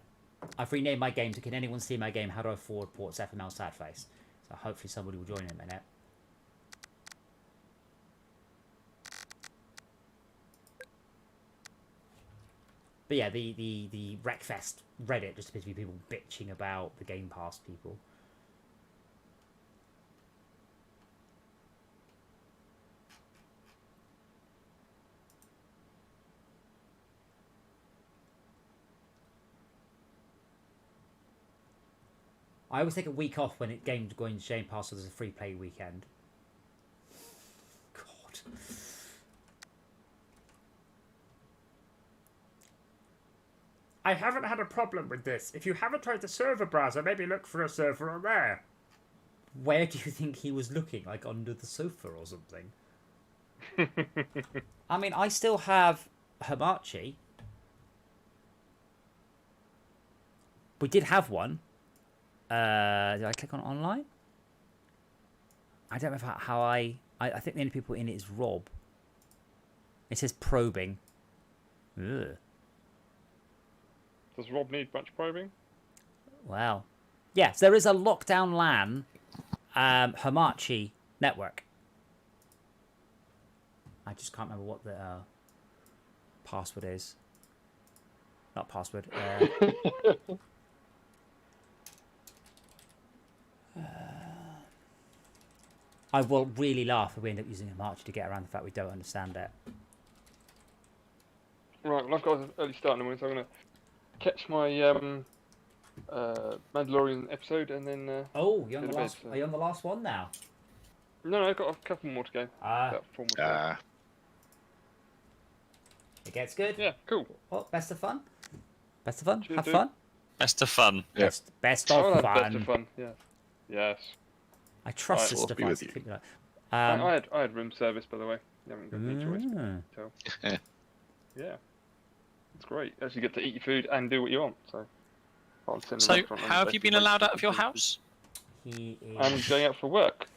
I've renamed my game to Can Anyone See My Game? How do I forward ports FML sad face? So hopefully somebody will join in a minute. But yeah, the WRECKFEST Reddit just appears to be people bitching about the Game Pass people. I always take a week off when games go into Game Pass, so there's a free play weekend. God. I haven't had a problem with this. If you haven't tried the server browser, maybe look for a server on there. Where do you think he was looking? Like under the sofa or something? I mean, I still have Hamachi. We did have one. Did I click on online? I don't know how I think the only people in it is Rob. It says probing. Ugh. Does Rob need much probing? Wow. Yes, there is a LockDown LAN Hamachi network. I just can't remember what the password is. Not password. I will really laugh if we end up using Hamachi to get around the fact we don't understand it. Right, well I've got an early start in the morning, so I'm going to catch my Mandalorian episode and then... oh, you're on the last one now? No, I've got a couple more to go. Ah. About 4 more to go. It gets good. Yeah, cool. Well, best of fun. Best of fun. Cheers, Have dude. fun. Best of fun. Yeah. Best I'll of have fun. best of fun. Yeah. Yes. I trust Alright, this we'll be device. with to keep it up. I had room service, by the way. You haven't got any choice. Mm. So, Yeah. yeah. It's great. You actually get to eat your food and do what you want. So, I'll sit in the So, restaurant and how have you basically been wait allowed for out of your people. house? He is. I'm going out for work.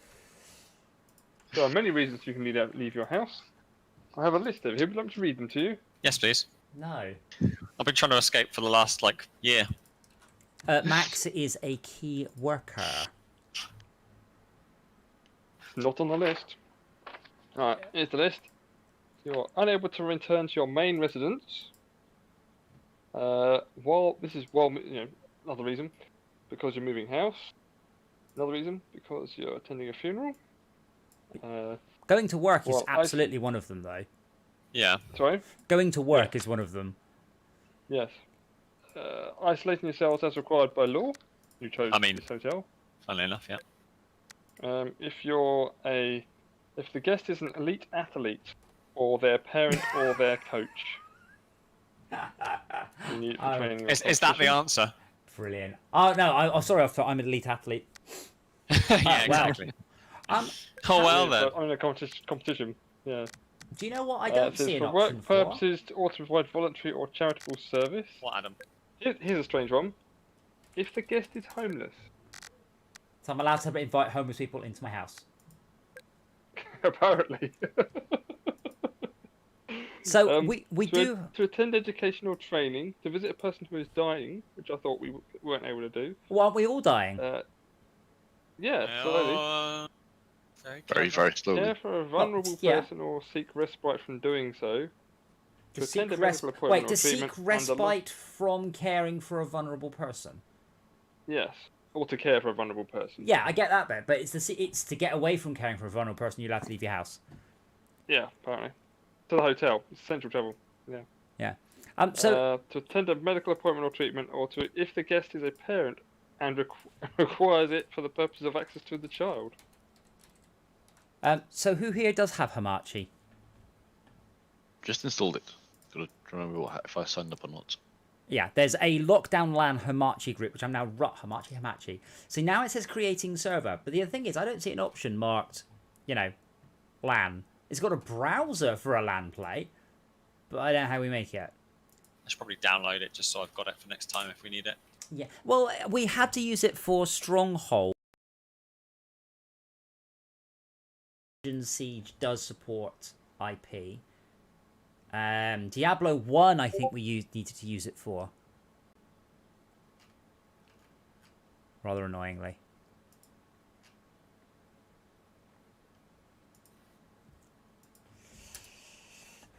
There are many reasons you can leave your house. I have a list over here. Would you like me to read them to you? Yes, please. No. I've been trying to escape for the last year. Max is a key worker. Not on the list. Alright, here's the list. You're unable to return to your main residence. Another reason, because you're moving house. Another reason, because you're attending a funeral. Going to work is Well, absolutely one of them, though. Yeah. Sorry? Going to work is one of them. Yes. Isolating yourselves as required by law. You chose this hotel. Funnily enough, yeah. If the guest is an elite athlete, or their parent, or their coach. You need for training or Is that the competition. answer? Brilliant. Oh no, I'm sorry. I'm an elite athlete. Yeah, well. exactly. Um, Oh well Yeah, then. but I'm in a competition. Yeah. do you know what I don't It says see an for option work for? purposes or to provide voluntary or charitable service. What, Adam? Here's a strange one. If the guest is homeless. So I'm allowed to invite homeless people into my house. Apparently. So we to, do. to attend educational training, to visit a person who is dying, which I thought we weren't able to do. Well, aren't we all dying? Yeah, slowly. Very, very slowly. Care for a vulnerable yeah. person or seek respite from doing so. To To seek attend a medical appointment Wait, or to seek treatment under respite from caring for a vulnerable person. Yes, or to care for a vulnerable person. Yeah, I get that bit, but it's to get away from caring for a vulnerable person. You're allowed to leave your house. Yeah, apparently. To the hotel. It's essential travel. Yeah. Yeah. So to attend a medical appointment or treatment, or to if the guest is a parent and requires it for the purpose of access to the child. so who here does have Hamachi? Just installed it. Gotta remember if I signed up or not. Yeah, there's a LockDown LAN Hamachi group, which I'm now Hamachi. So now it says creating server, but the other thing is I don't see an option marked, LAN. It's got a browser for a LAN play, but I don't know how we make it. I should probably download it just so I've got it for next time if we need it. Yeah, well, we had to use it for Stronghold. Siege does support IP. Diablo 1, I think we needed to use it for. Rather annoyingly.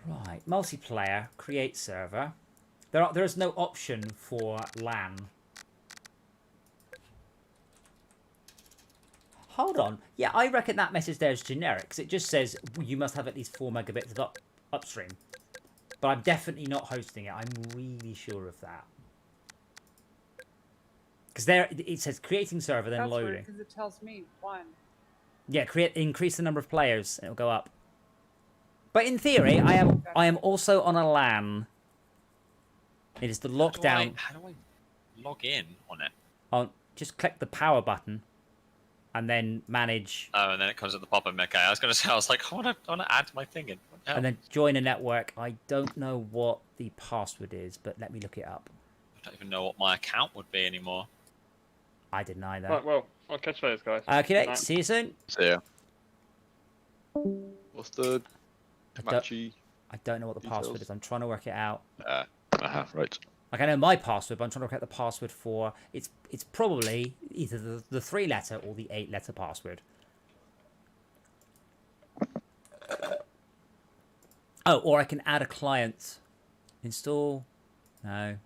Right, multiplayer, create server. There is no option for LAN. Hold on. Yeah, I reckon that message there is generic, because it just says you must have at least 4 megabits of upstream. But I'm definitely not hosting it. I'm really sure of that. Because there it says creating server, then That's loading. because it tells me 1. Yeah, increase the number of players, and it'll go up. But in theory, I am also on a LAN. It is the LockDown. How do I log in on it? Just click the power button, and then manage. Oh, and then it comes at the bottom. Okay, I was going to say, I was like, I want to add my thing in. And then join a network. I don't know what the password is, but let me look it up. I don't even know what my account would be anymore. I didn't either. Right, well, I'll catch you later, guys. Okay, Night. see you soon. So yeah. What's the matchy? I don't know what the Details. password is. I'm trying to work it out. Right. Like I know my password, but I'm trying to work out the password for it's probably either the 3-letter or the 8-letter password. Oh, or I can add a client. Install. No.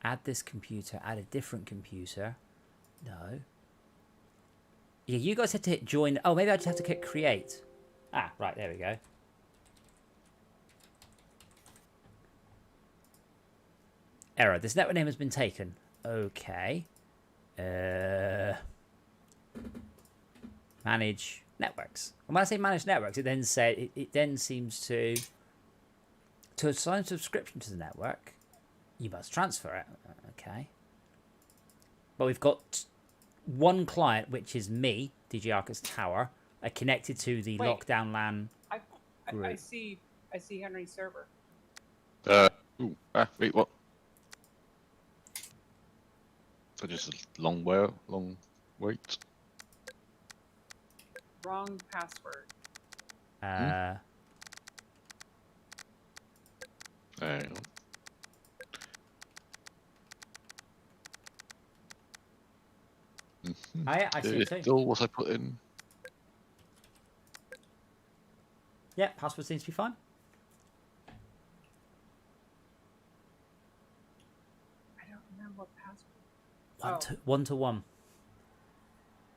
Add this computer, add a different computer. No. Yeah, you guys had to hit join. Oh, maybe I just have to click create. Ah, right, there we go. Error. This network name has been taken. Okay. Manage networks. And when I say manage networks, it then seems to assign subscription to the network, you must transfer it. Okay. But we've got one client, which is me, DJ Arcus Tower, connected to the Wait. LockDown LAN I group. see Henry's server. Wait, what? So just a long wait. Wrong password. Hang on. I see it too. Still, what I put in? Yeah, password seems to be fine. I don't remember what password. 1-1.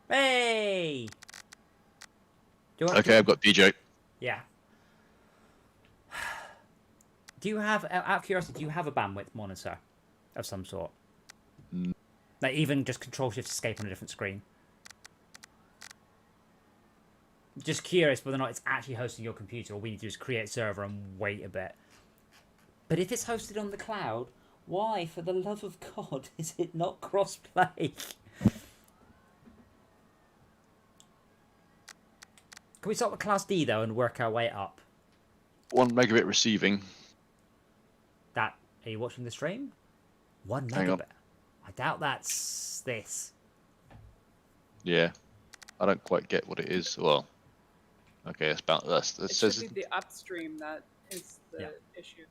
Hey! Do you want Okay, I've got DJ. Yeah. Do you have, out of curiosity, do you have a bandwidth monitor of some sort? Like even just Control-Shift-Escape on a different screen? Just curious whether or not it's actually hosting your computer, or we need to just create a server and wait a bit. But if it's hosted on the cloud, why, for the love of God, is it not cross-play? Can we start with Class D, though, and work our way up? 1 megabit receiving. Are you watching the stream? 1 Hang on. megabit. I doubt that's this. Yeah. I don't quite get what it is. Well, okay, it's about this. It It says should be the upstream that is the issue.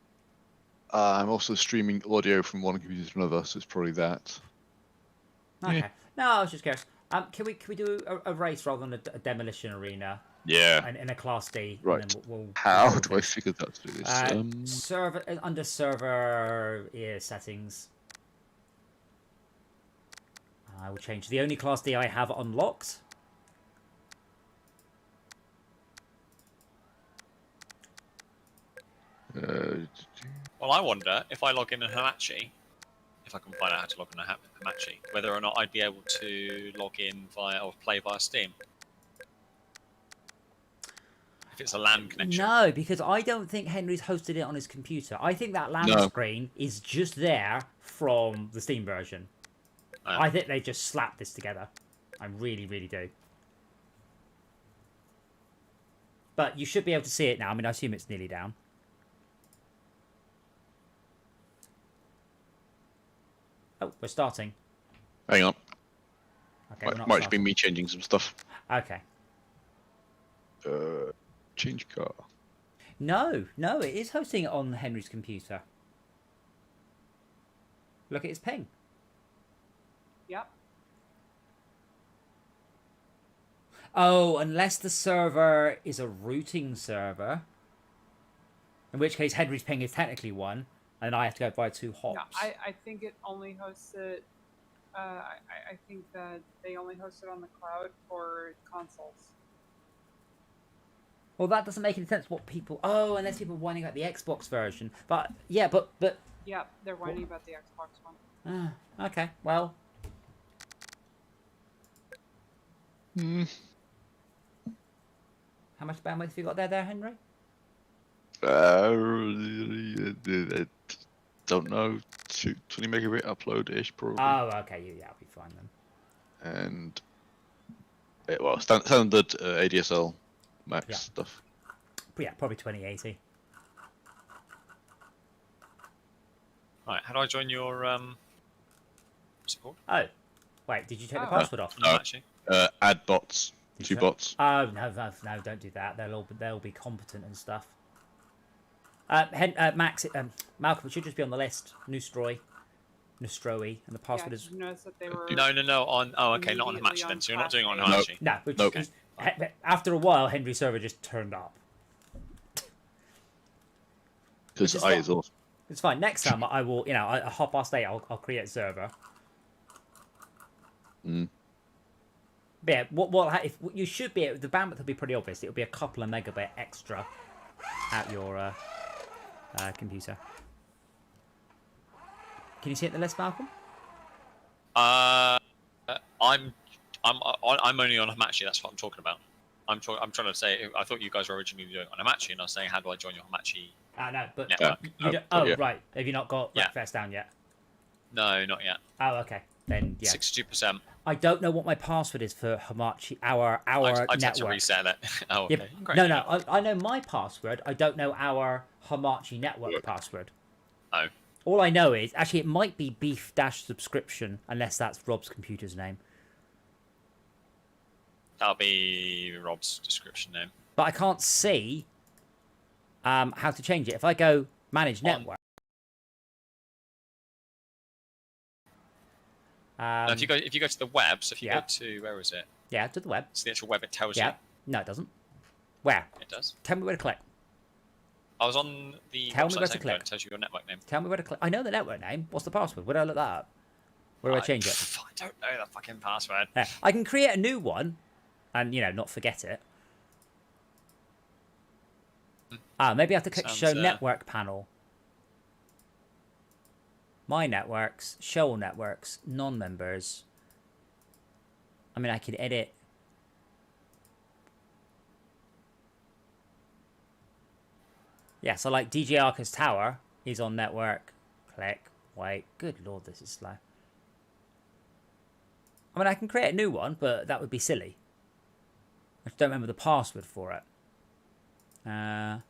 I'm also streaming audio from one computer to another, so it's probably that. Okay. Yeah. No, I was just curious. Can we do a race rather than a demolition arena? Yeah. And in a Class D. Right. And then we'll How do I figure out to do this? server under server settings. I will change the only Class D I have unlocked. Well, I wonder if I log in Hamachi, if I can find out how to log in Hamachi, whether or not I'd be able to log in via or play via Steam. If it's a LAN connection. No, because I don't think Henry's hosted it on his computer. I think that LAN screen is just there from the Steam version. I think they just slapped this together. I really, really do. But you should be able to see it now. I mean, I assume it's nearly down. Oh, we're starting. Hang on. Okay, we're not Might just be starting. me changing some stuff. Okay. Change car. No, it is hosting it on Henry's computer. Look at his ping. Yep. Oh, unless the server is a routing server. In which case, Henry's ping is technically 1, and I have to go via 2 hops. No, I think it only hosts it. I think that they only host it on the cloud for consoles. Well, that doesn't make any sense. What people? Oh, unless people are whining about the Xbox version. But yeah, but Yeah, they're whining about the Xbox one. okay. Well, how much bandwidth have you got there, Henry? Don't know. 20 megabit upload-ish, probably. Oh, okay. Yeah, I'll be fine then. And well, standard ADSL max stuff. But yeah, probably 2080. Right, how do I join your what's it called? Oh, wait. Did you take the Oh. password off? No. Actually. Add bots. Did 2 you- bots. Oh no, don't do that. They'll be competent and stuff. Max, Malcolm, it should just be on the list. Nostroy, and the password Yeah, is did you notice that they were No. On okay, not on immediately Hamachi then. on So you're not doing it on Class Hamachi. no. Which, Nope. is- after a while, Henry's server just turned up. Because is I fine. is awesome. It's fine. Next time I will, at 8:30, I'll create a server. Mm. But yeah, what if you should be the bandwidth will be pretty obvious. It'll be a couple of megabit extra at your computer. Can you see it in the list, Malcolm? I'm only on Hamachi. That's what I'm talking about. I'm trying to say. I thought you guys were originally doing it on Hamachi, and I was saying, how do I join your Hamachi? No, but network? you don't, yeah. right. Have you not got Yeah. WRECKFEST down yet? No, not yet. Oh, okay. Then yeah. 62%. I don't know what my password is for Hamachi, our I just had to network. reset it. Oh, Yeah, okay. Great. no, I know my password. I don't know our Hamachi network password. Oh. All I know is, actually, it might be beef-subscription, unless that's Rob's computer's name. That'll be Rob's description name. But I can't see how to change it. If I go manage network. No, if you go to the web, so if you yeah. go to, where is it? Yeah, to the web. It's the actual web. It tells Yeah. you. No, it doesn't. Where? It does. Tell me where to click. I was on the Tell me website where to saying, click. It tells you your network name. Tell me where to click. I know the network name. What's the password? Where do I look that up? Where do I change it? I don't know the fucking password. Yeah, I can create a new one and, not forget it. Maybe I have to click Sounds, show network panel. My networks, show all networks, non-members. I mean, I could edit. Yeah, so like DJ Arca's Tower is on network. Click, wait. Good lord, this is slow. I mean, I can create a new one, but that would be silly. I just don't remember the password for it. Well,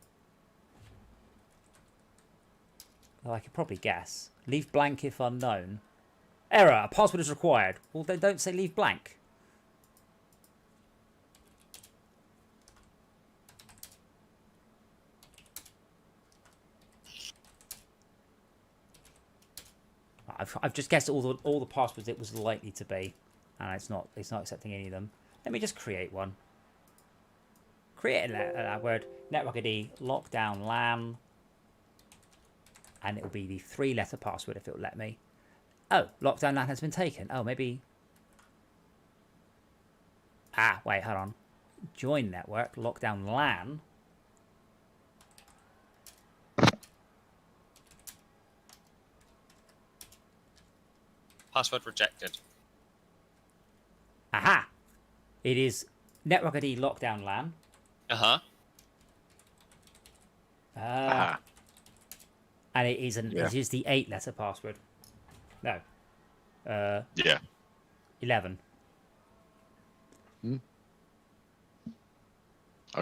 I could probably guess. Leave blank if unknown. Error, a password is required. Well, then don't say leave blank. I've just guessed all the passwords it was likely to be, and it's not accepting any of them. Let me just create one. Create a word, network ID, LockDown LAN, and it will be the 3-letter password if it will let me. Oh, LockDown LAN has been taken. Oh, maybe. Wait, hold on. Join network, LockDown LAN. Password rejected. Aha! It is network ID LockDown LAN. Uh-huh. And it is it is the 8-letter password. No. Yeah. 11. I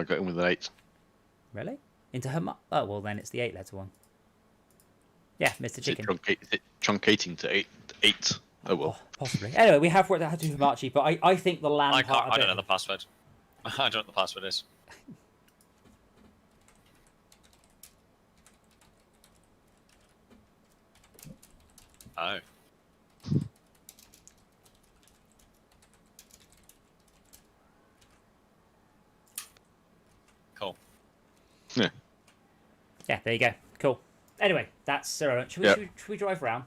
got in with an 8. Really? Into her oh, well then it's the 8-letter one. Yeah, Mr. Chicken. Is it truncating to 8? Oh well. Possibly. Anyway, we have worked out how to do Hamachi, but I think the LAN I part don't know the password. I don't know what the password is. Oh. Cool. Yeah. Yeah, there you go. Cool. Anyway, that's should we drive around?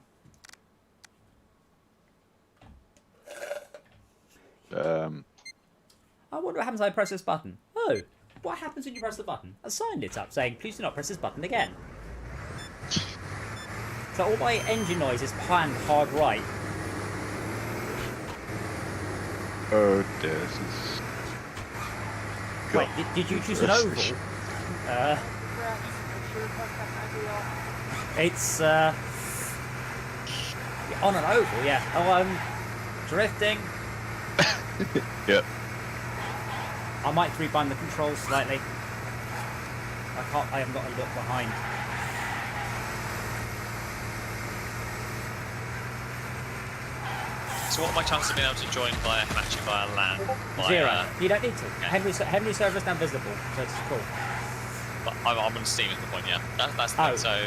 I wonder what happens when I press this button. Oh, what happens when you press the button? A sign lit up saying, please do not press this button again. So all my engine noise is planned hard right. Oh dear, this is... Wait, did you choose an oval? It's on an oval, yeah. Oh, I'm drifting. Yep. I might rebind the controls slightly. I haven't got a look behind. So what are my chances of being able to join via Hamachi via LAN? Zero. You don't need to. Okay. Henry server's now visible, so it's cool. But I'm on Steam is the point, yeah. That's the Oh. thing, so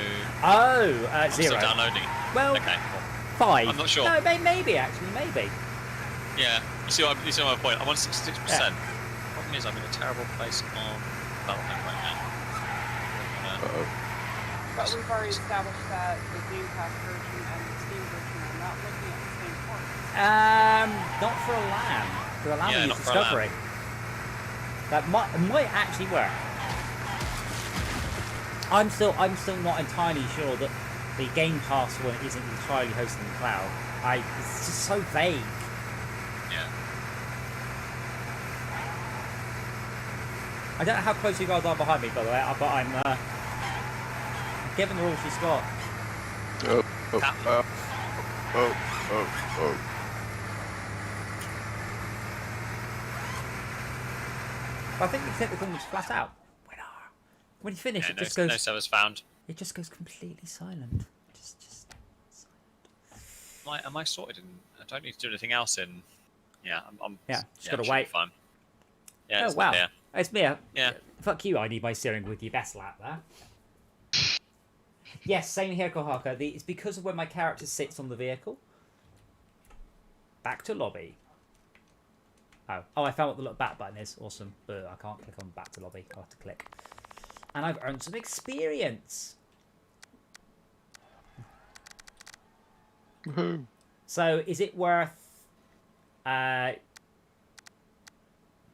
Oh, I'm still zero. downloading. Well, Okay, cool. 5. I'm not sure. No, maybe actually, maybe. Yeah, you see my point. I'm on 66%. Problem is, I'm in a terrible place on development right now. Uh-oh. But we've already established that the Game Pass version and the Steam version are not looking at the same point. Not for a LAN. For a LAN, Yeah, we not use for a LAN. Discovery. That might actually work. I'm still not entirely sure that the Game Pass one isn't entirely hosted in the cloud. It's just so vague. Yeah. I don't know how close you guys are behind me, by the way, but I'm giving her all she's got. Oh. But I think you can take the corners flat out. When you finish, Yeah, it just goes. No servers found. It just goes completely silent. Just silent. Am I sorted? I don't need to do anything else in. Yeah, I'm just gotta should be wait. Fine. Yeah, Oh it's wow, Here. it's me. Yeah. Fuck you. I need my steering with your best lap there. Yes, same here, Kohaka. It's because of where my character sits on the vehicle. Back to lobby. Oh, I found what the look back button is. Awesome. But I can't click on back to lobby. I'll have to click. And I've earned some experience. Woohoo. So, is it worth... where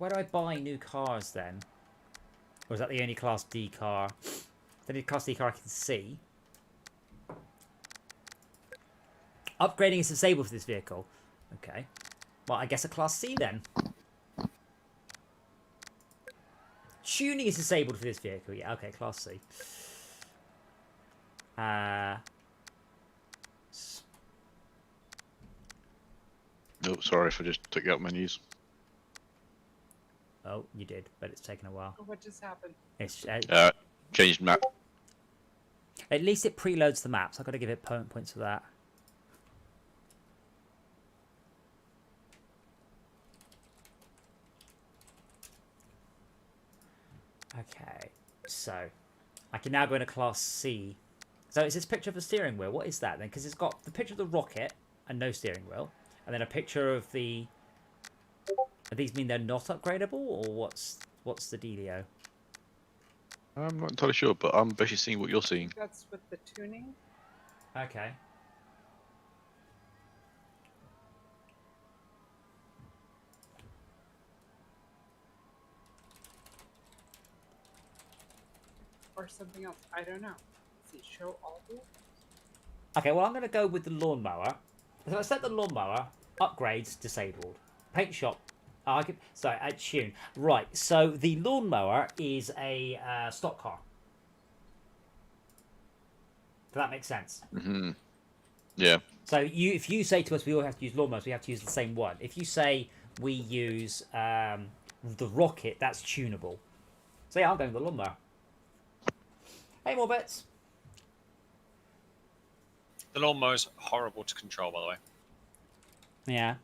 do I buy new cars, then? Or is that the only Class D car? The only Class D car I can see. Upgrading is disabled for this vehicle. Okay. Well, I guess a Class C, then. Tuning is disabled for this vehicle. Yeah, okay, Class C. Oh, sorry if I just took you out menus. Oh, you did, but it's taken a while. What just happened? It's Changed map. at least it preloads the maps. I've got to give it points for that. Okay, so I can now go into Class C. So is this picture of the steering wheel? What is that then? Because it's got the picture of the rocket and no steering wheel, and then a picture of the. Do these mean they're not upgradable, or what's the dealio? I'm not entirely sure, but I'm basically seeing what you're seeing. That's with the tuning. Okay. Or something else. I don't know. Does it show all the? Okay, well, I'm going to go with the lawnmower. So I set the lawnmower, upgrades, disabled. Paint shop, tune. Right, so the lawnmower is a stock car. Does that make sense? Mm-hmm. Yeah. So if you say to us we all have to use lawnmowers, we have to use the same one. If you say we use the rocket, that's tunable. So yeah, I'm going with the lawnmower. Hey, more bets. The lawnmower's horrible to control, by the way. Yeah.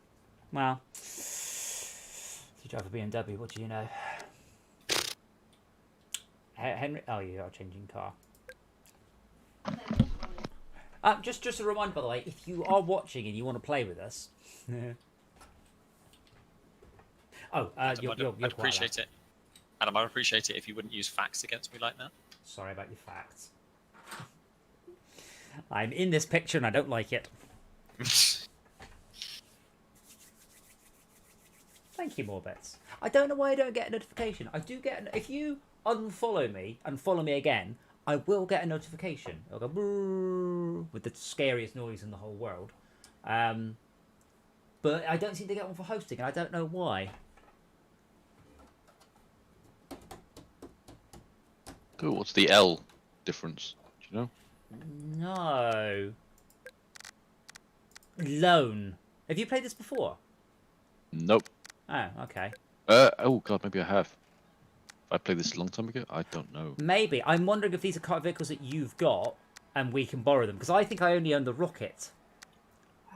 Well, if you drive a BMW, what do you know? Henry, oh, you are changing car. Just a reminder, by the way, if you are watching and you want to play with us. I'd appreciate it. Adam, I'd appreciate it if you wouldn't use facts against me like that. Sorry about your facts. I'm in this picture and I don't like it. Thank you, Morbets. I don't know why I don't get a notification. I do get if you unfollow me and follow me again, I will get a notification. I'll go brrr, with the scariest noise in the whole world. But I don't seem to get one for hosting, and I don't know why. Cool. What's the L difference? Do you know? No. Loan. Have you played this before? Nope. Oh, okay. Oh god, maybe I have. I played this a long time ago. I don't know. Maybe. I'm wondering if these are car vehicles that you've got and we can borrow them. Because I think I only own the rocket. Oh.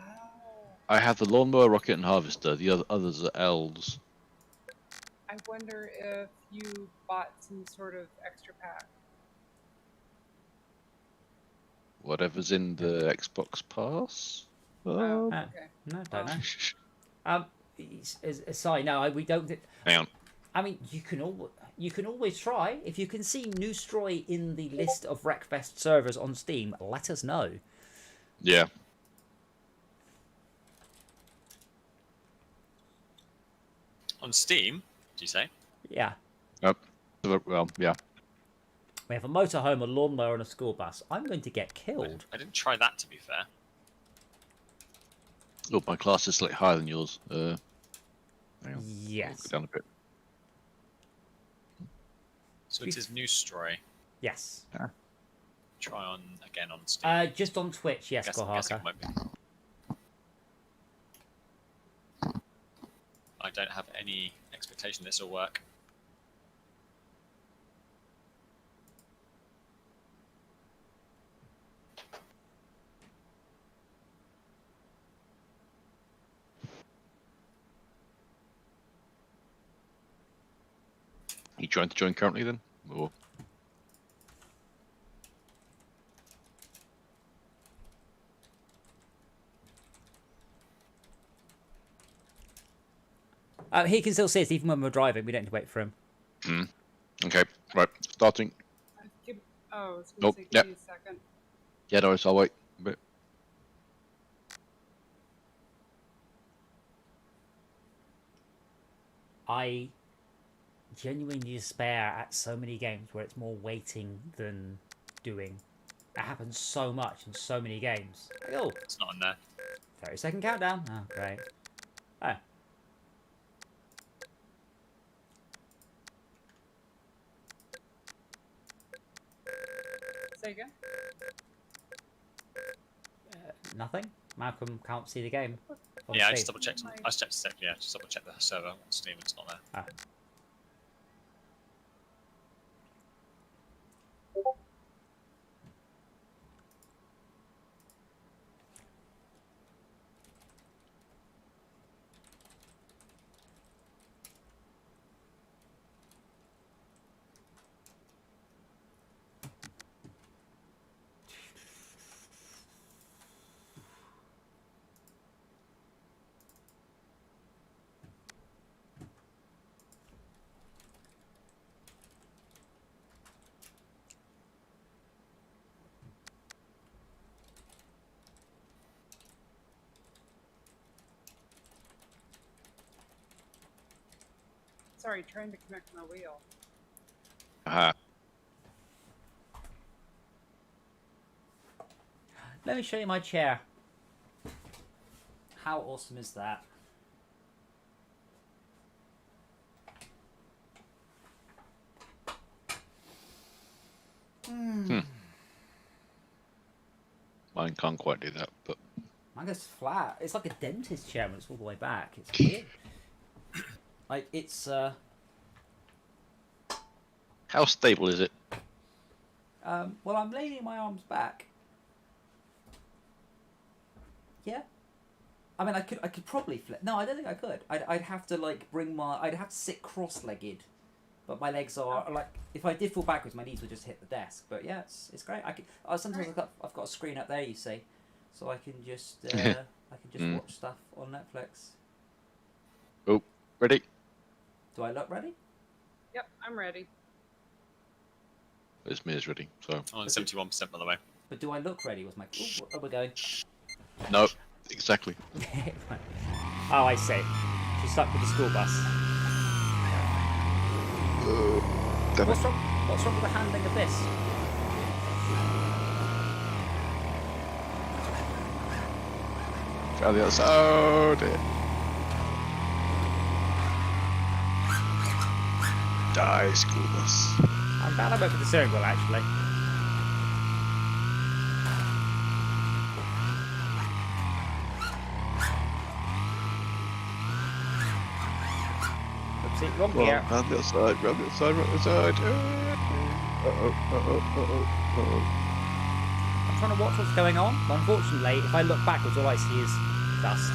I have the lawnmower, rocket, and harvester. The others are L's. I wonder if you bought some sort of extra pack. Whatever's in the Xbox Pass. Oh, Uh, okay. No, don't know. Sorry, no, we don't. Hang on. I mean, you can always try. If you can see New Stroy in the list of WRECKFEST servers on Steam, let us know. Yeah. On Steam, do you say? Yeah. Well, yeah. We have a motorhome, a lawnmower, and a school bus. I'm going to get killed. I didn't try that, to be fair. Oh, my class is slightly higher than yours. Hang on. Yes. Go down a bit. So it is New Story. Yes. Try on again on Steam. Just on Twitch, yes, Guessing Gohaka. it might be. I don't have any expectation this will work. You trying to join currently then? Or He can still see us even when we're driving. We don't need to wait for him. okay, right, starting. Oh, it's Nope, going to yep. take me a second. Yeah, no, I'll wait a bit. I genuinely despair at so many games where it's more waiting than doing. It happens so much in so many games. Oh, It's not on there. 30-second countdown. Oh, great. Oh. Say again? Nothing? Malcolm can't see the game. on Yeah, I Steam. just double checked. I just checked. Yeah, just double checked the server on Steam. It's not there. Ah. Sorry, trying to connect my wheel. Aha. Let me show you my chair. How awesome is that? Mine can't quite do that, but Mine goes flat. It's like a dentist chair when it's all the way back. It's weird. Like, it's, how stable is it? well, I'm leaning my arms back. Yeah. I mean, I could probably flip. No, I don't think I could. I'd have to, like, I'd have to sit cross-legged. But my legs are, like, if I did fall backwards, my knees would just hit the desk. But yeah, it's great. I could, sometimes I've got a screen up there, you see. So I can just, watch stuff on Netflix. Oh, ready? Do I look ready? Yep, I'm ready. It's me is ready, so. I'm on 71% by the way. But do I look ready? Was my... Ooh, where are we going? No, exactly. Oh, I see. She's stuck with the school bus. Damn it. What's wrong with the handling of this? Try the other side. Oh dear. Die, school bus. I'm glad I went with the steering wheel, actually. Oopsie, wrong Well, gear. round the other side, round the other side, round the other side. I'm trying to watch what's going on, but unfortunately, if I look backwards, all I see is dust.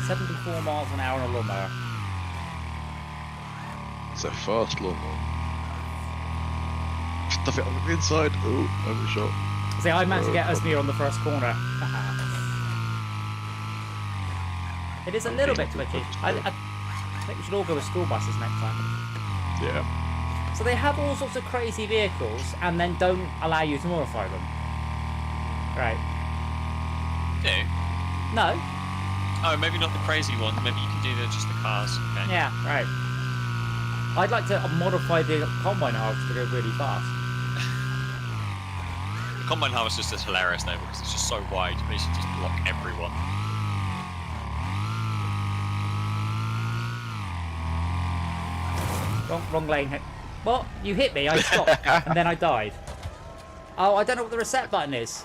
74 miles an hour on a lawnmower. It's a fast lawnmower. Stuff it on the inside. Oh, overshot. See, I managed to get Usmir on the first corner. It is a little bit twitchy. I think we should all go with school buses next time. Yeah. So they have all sorts of crazy vehicles and then don't allow you to modify them. Right. Do? No. Oh, maybe not the crazy one. Maybe you can do just the cars. Okay. Yeah, right. I'd like to modify the combine harvester to go really fast. The combine harvester is just hilarious though because it's just so wide. You basically just block everyone. Wrong lane. What? You hit me, I stopped, and then I died. Oh, I don't know what the reset button is.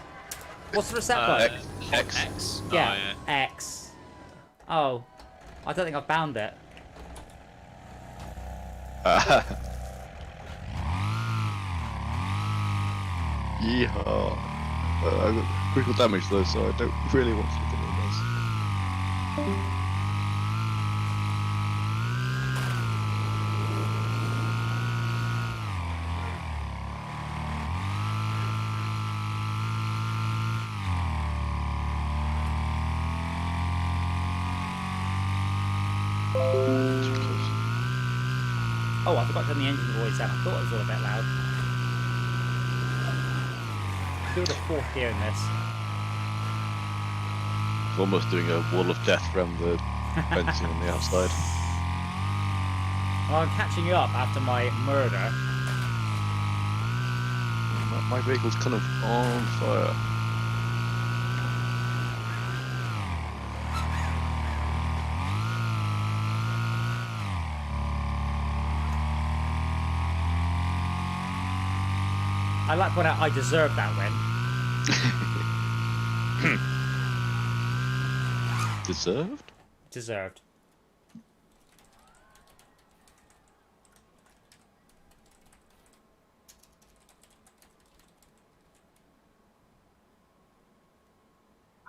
What's the reset button? X. Yeah, Oh, yeah. X. Oh, I don't think I've bound it. Yeehaw. I got critical damage though, so I don't really want to look at all this. Oh, I forgot to turn the engine voice down. I thought it was all a bit loud. Do the fourth gear in this. It's almost doing a wall of death around the fencing on the outside. Well, I'm catching you up after my murder. My vehicle's kind of on fire. I like to point out I deserve that win. Deserved? Deserved.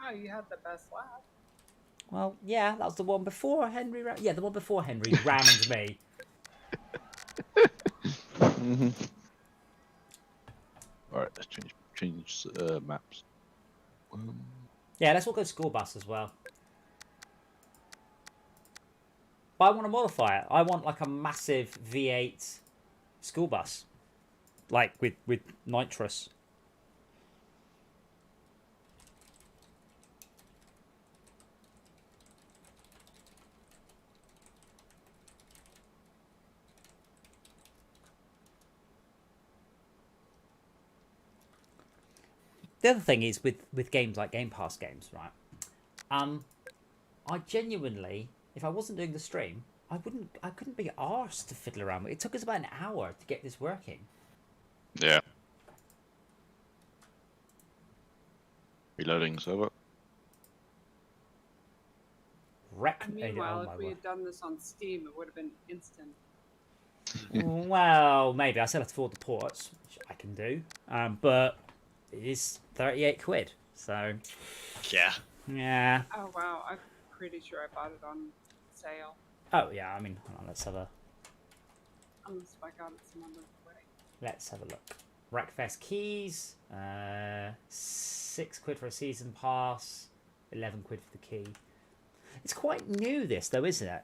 Oh, you had the best lap. Well, yeah, that was the one before Henry. Yeah, the one before Henry rammed me. Alright, let's change maps. Yeah, let's all go school bus as well. But I want to modify it. I want like a massive V8 school bus, like with nitrous. The other thing is with games like Game Pass games, right? I genuinely, if I wasn't doing the stream, I couldn't be arsed to fiddle around with it. It took us about an hour to get this working. Yeah. Reloading server. And meanwhile, if we had done this on Steam, it would have been instant. Well, maybe. I still have to afford the ports, which I can do. But it is 38 quid, so... Yeah. Yeah. Oh, wow. I'm pretty sure I bought it on sale. Oh, yeah, I mean, hold on, let's have a... Unless I got it some other way. Let's have a look. WRECKFEST keys, 6 quid for a season pass, 11 quid for the key. It's quite new, this, though, isn't it?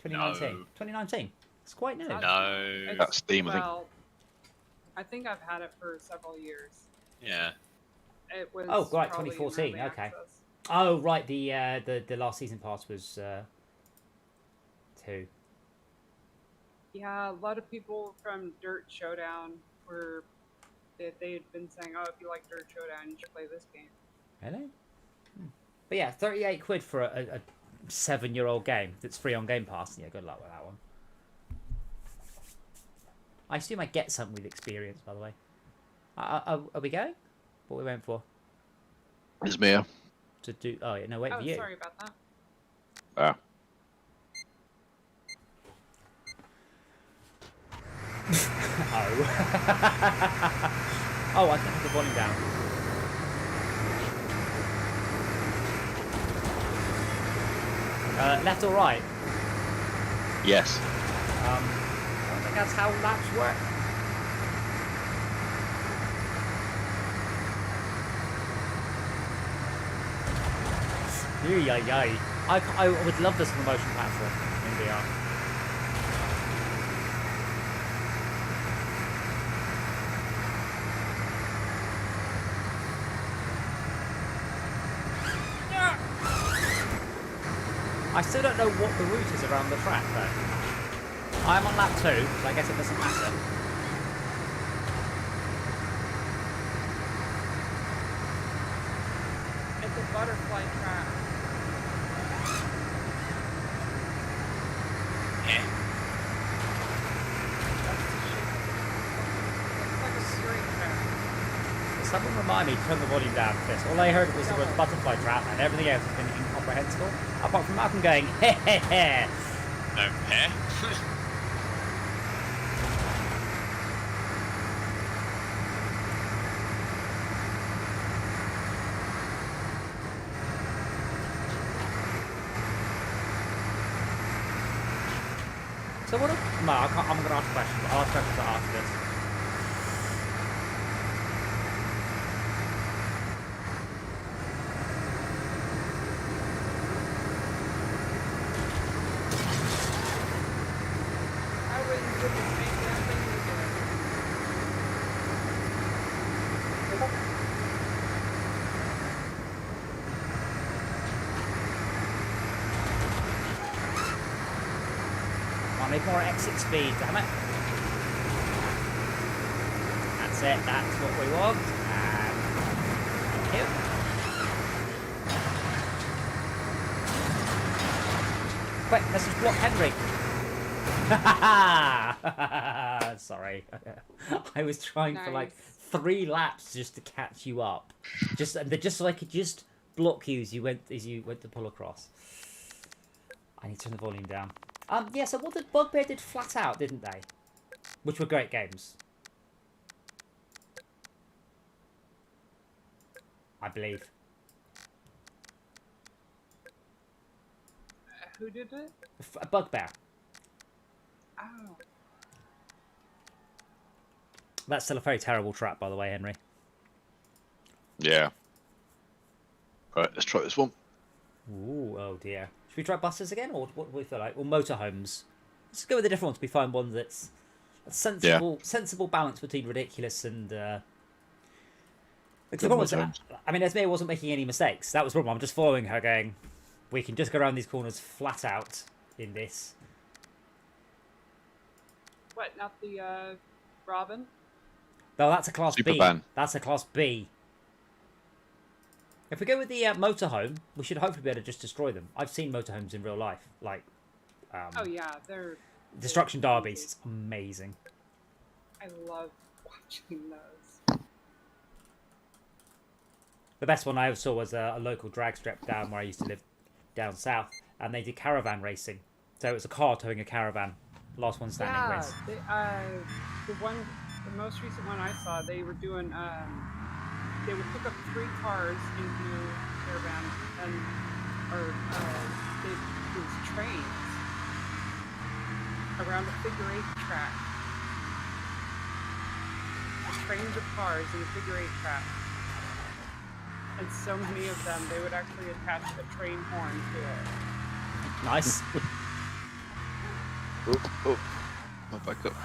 2019. No. 2019. It's quite new. No. That's Steam, I think. Well, I think I've had it for several years. Yeah. It was Oh, right, probably in 2014, early okay. access. Oh, right, the last season pass was 2. Yeah, a lot of people from Dirt Showdown were... They had been saying, oh, if you like Dirt Showdown, you should play this game. Really? But yeah, 38 quid for a 7-year-old game that's free on Game Pass. Yeah, good luck with that one. I assume I get something with experience, by the way. Are we going? What we went for? It's Mia. To do... Oh, yeah, no, wait Oh, for you. sorry about that. Ah. Oh. Oh, I think I have the volume down. Left or right? Yes. I don't think that's how laps work. Yay. I would love this on the motion platform in VR. I still don't know what the route is around the track, though. I'm on lap 2, so I guess it doesn't matter. It's a butterfly trap. Yeah. That's the shape of it. It's like a straight trap. Someone remind me to turn the volume down for this. All I heard was the word butterfly trap, and everything else has been incomprehensible. Apart from Malcolm going, heh heh heh. No, hair. So what? Mark, I'm going to ask a question, but I'll ask questions after this. I wouldn't do the same damn thing you did. I need more exit speed, damn it. That's it, that's what we want. And thank you. Quick, let's just block Henry. Sorry. I was trying for like 3 laps just to catch you up. Just so I could just block you as you went to pull across. I need to turn the volume down. Yeah, so what did Bugbear did Flat Out, didn't they? Which were great games. I believe. Who did it? Bugbear. Oh. That's still a very terrible trap, by the way, Henry. Yeah. Right, let's try this one. Ooh, oh dear. Should we try buses again, or what do we feel like? Or motorhomes? Let's go with a different one. We find one that's a sensible balance between ridiculous and. The problem was, I mean, Esme wasn't making any mistakes. That was the problem. I'm just following her, going, we can just go around these corners flat out in this. What? Not the Robin? No, that's a class B. Supervan. That's a class B. If we go with the motorhome, we should hopefully be able to just destroy them. I've seen motorhomes in real life, like. Oh yeah, they're. Destruction derbies. It's amazing. I love watching those. The best one I ever saw was a local drag strip down where I used to live down south, and they did caravan racing. So it was a car towing a caravan. Last one standing wins. The most recent one I saw, they were doing. They would hook up 3 cars into a caravan, and it was trains around a figure-8 track. Trains of cars in a figure-8 track. And so many of them, they would actually attach a train horn to it. Nice. Oh, back up.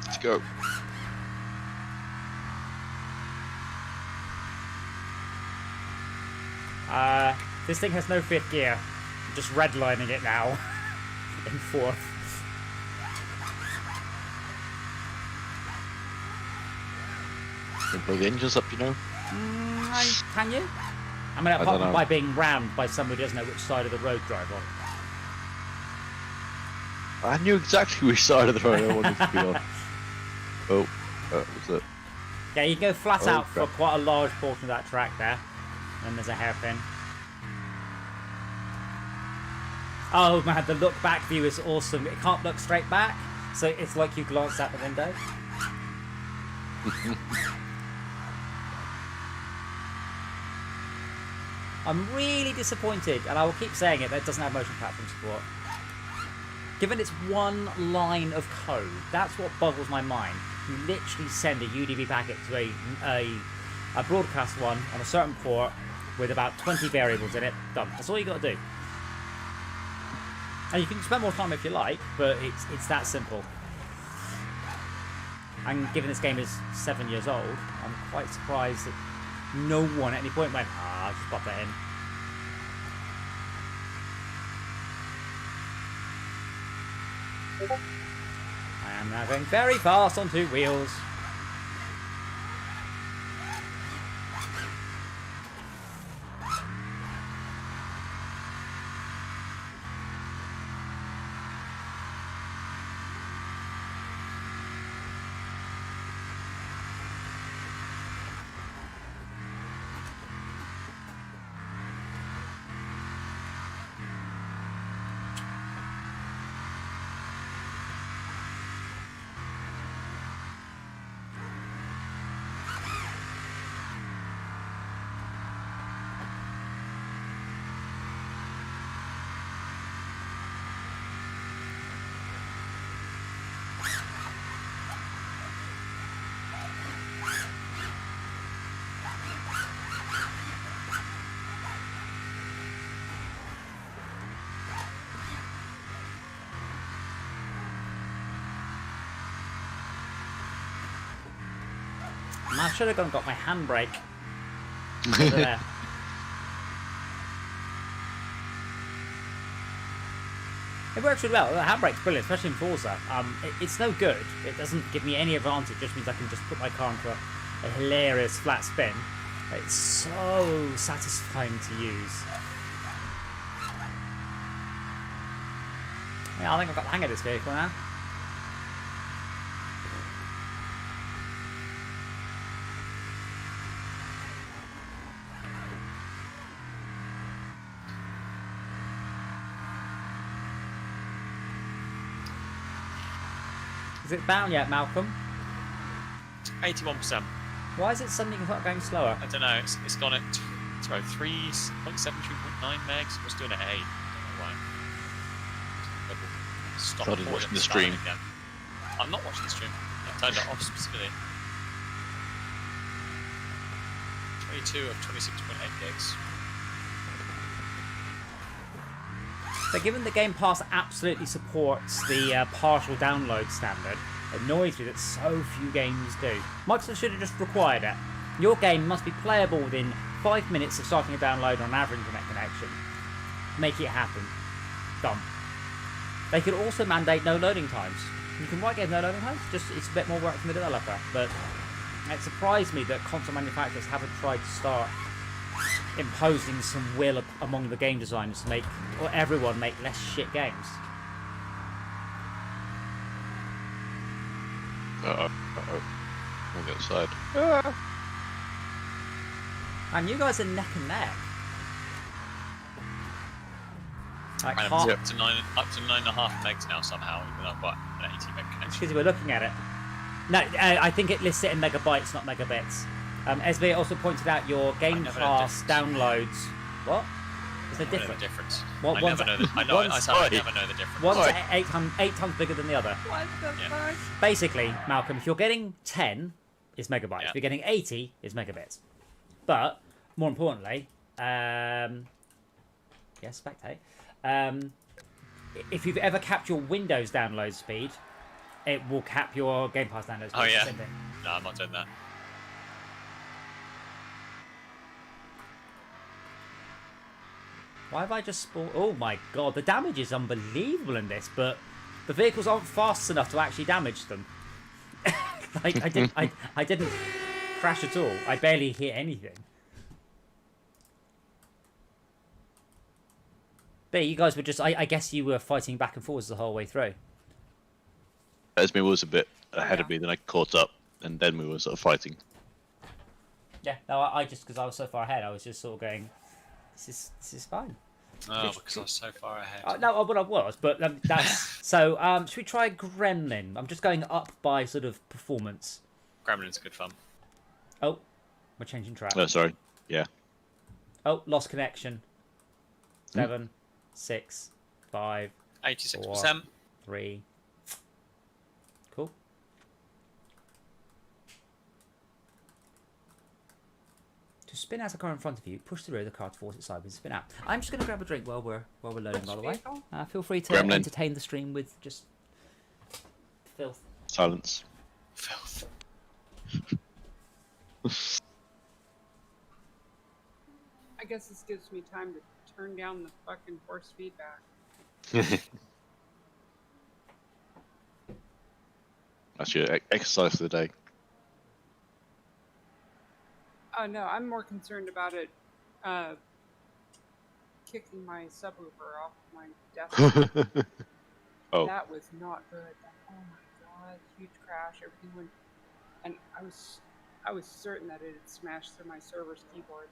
Let's go. This thing has no 5th gear. I'm just redlining it now. In 4th. Can blow the engines up, you know? Can you? I mean, apart from by being rammed by somebody who doesn't know which side of the road drive on. I knew exactly which side of the road I wanted to be on. Oh, that was it. Yeah, you go flat out crap. for quite a large portion of that track there. And there's a hairpin. Oh man, the look back view is awesome. It can't look straight back, so it's like you glanced out the window. I'm really disappointed, and I will keep saying it, that it doesn't have motion platform support. Given it's one line of code, that's what boggles my mind. You literally send a UDP packet to a broadcast one on a certain port with about 20 variables in it. Done. That's all you got to do. And you can spend more time if you like, but it's that simple. And given this game is 7 years old, I'm quite surprised that no one at any point went, I'll just pop that in. I am now going very fast on 2 wheels. I should have gone and got my handbrake. Over there. It works really well. The handbrake's brilliant, especially in Forza. It's no good. It doesn't give me any advantage. It just means I can just put my car into a hilarious flat spin. It's so satisfying to use. Yeah, I think I've got the hang of this vehicle now. Is it bound yet, Malcolm? 81%. Why is it suddenly going slower? I don't know. It's gone at 3.7, 3.9 megs. It was doing it at 8. I don't know why. Stop Started recording watching and the start stream. again. I'm not watching the stream. I turned it off specifically. 22 of 26.8 gigs. So given the Game Pass absolutely supports the partial download standard, it annoys me that so few games do. Microsoft should have just required it. Your game must be playable within 5 minutes of starting a download on an average internet connection. Make it happen. Done. They could also mandate no loading times. You can write games no loading times, just it's a bit more work from the developer. But it surprised me that console manufacturers haven't tried to start imposing some will among the game designers to make, or everyone make less shit games. On the other side. And you guys are neck and neck. Like And half, it's up to 9.5 megs now somehow, even though I've got an 80 meg connection. because we're looking at it. No, I think it lists it in megabytes, not megabits. SB also pointed out your Game never know the Pass difference. downloads. What? Is there I never know the difference? difference. What- I one's- never know the. I know. I one's- said I never know the difference. One's Right. eight times bigger than the other. What the Yeah. fuck? Basically, Malcolm, if you're getting 10, it's megabytes. Yeah. If you're getting 80, it's megabits. But more importantly, yes, spectate. If you've ever capped your Windows download speed, it will cap your Game Pass download speed. Oh, It's the yeah. same thing. No, I'm not doing that. Why have I just spawned? Oh my god, the damage is unbelievable in this, but the vehicles aren't fast enough to actually damage them. Like I didn't crash at all. I barely hit anything. But you guys were just, I guess you were fighting back and forwards the whole way through. Esme was a bit ahead of me, then I caught up, and then we were sort of fighting. Yeah, no, I just, because I was so far ahead, I was just sort of going, this is fine. Oh, because I was so far ahead. No, well, I was, but that's... So, should we try Gremlin? I'm just going up by sort of performance. Gremlin's good fun. Oh, we're changing track. Oh, sorry. Yeah. Oh, lost connection. 7, 6, 5, 86%. 3. Cool. To spin out a car in front of you, push the rear of the car to force it sideways and spin out. I'm just going to grab a drink while we're loading, by the way. Vehicle? Feel free to Gremlin. entertain the stream with just filth. Silence. Filth. I guess this gives me time to turn down the fucking force feedback. That's your exercise for the day. Oh no, I'm more concerned about it kicking my subwoofer off my desk. Oh. That was not good. Oh my god, huge crash. Everything went, and I was certain that it had smashed through my server's keyboard.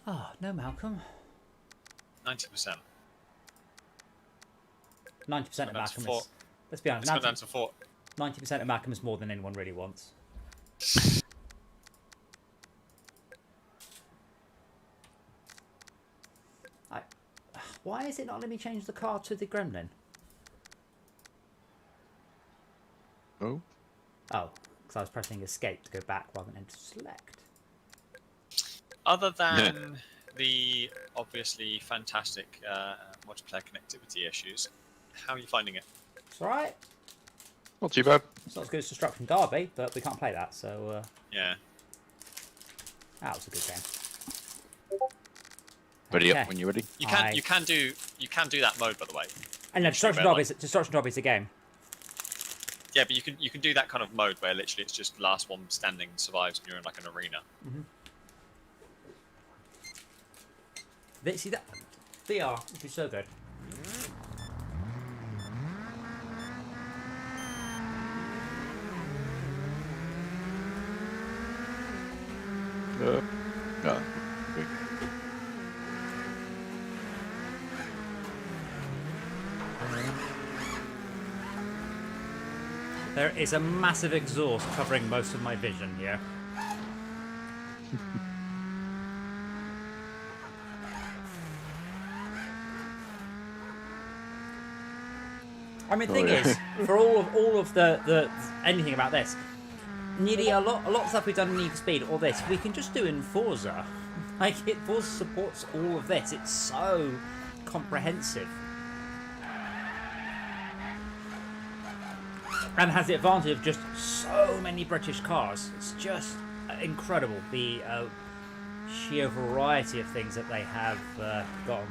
Oh, no, Malcolm. 90%. 90% of Malcolm four. is... Let's be honest, Let's go down to 4. 90% of Malcolm is more than anyone really wants. Why is it not letting me change the car to the Gremlin? Oh? Oh, because I was pressing escape to go back rather than enter select. Other than the obviously fantastic multiplayer connectivity issues, how are you finding it? It's alright. Not too bad. It's not as good as Destruction Derby, but we can't play that, so... Yeah. That was a good game. Ready Okay. up when you're ready. You can do that mode, by the way. And no, Destruction Derby is a game. Yeah, but you can do that kind of mode where literally it's just last one standing survives and you're in like an arena. See that VR would be so good. No. There is a massive exhaust covering most of my vision here. I mean, the thing is, for all of the anything about this, nearly a lot of stuff we've done in Need for Speed, all this, we can just do in Forza. Like, Forza supports all of this. It's so comprehensive. And has the advantage of just so many British cars. It's just incredible, the sheer variety of things that they have got.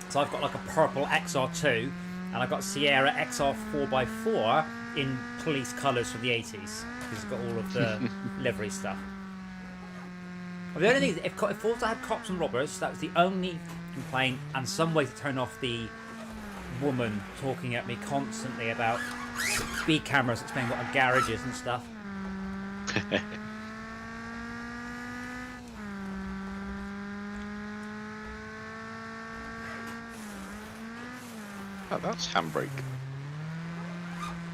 So I've got like a purple XR2, and I've got Sierra XR 4x4 in police colours from the 80s. Because it's got all of the livery stuff. But the only thing is, if Forza had cops and robbers, that was the only complaint, and some way to turn off the woman talking at me constantly about speed cameras, explaining what a garage is and stuff. Oh, that's handbrake.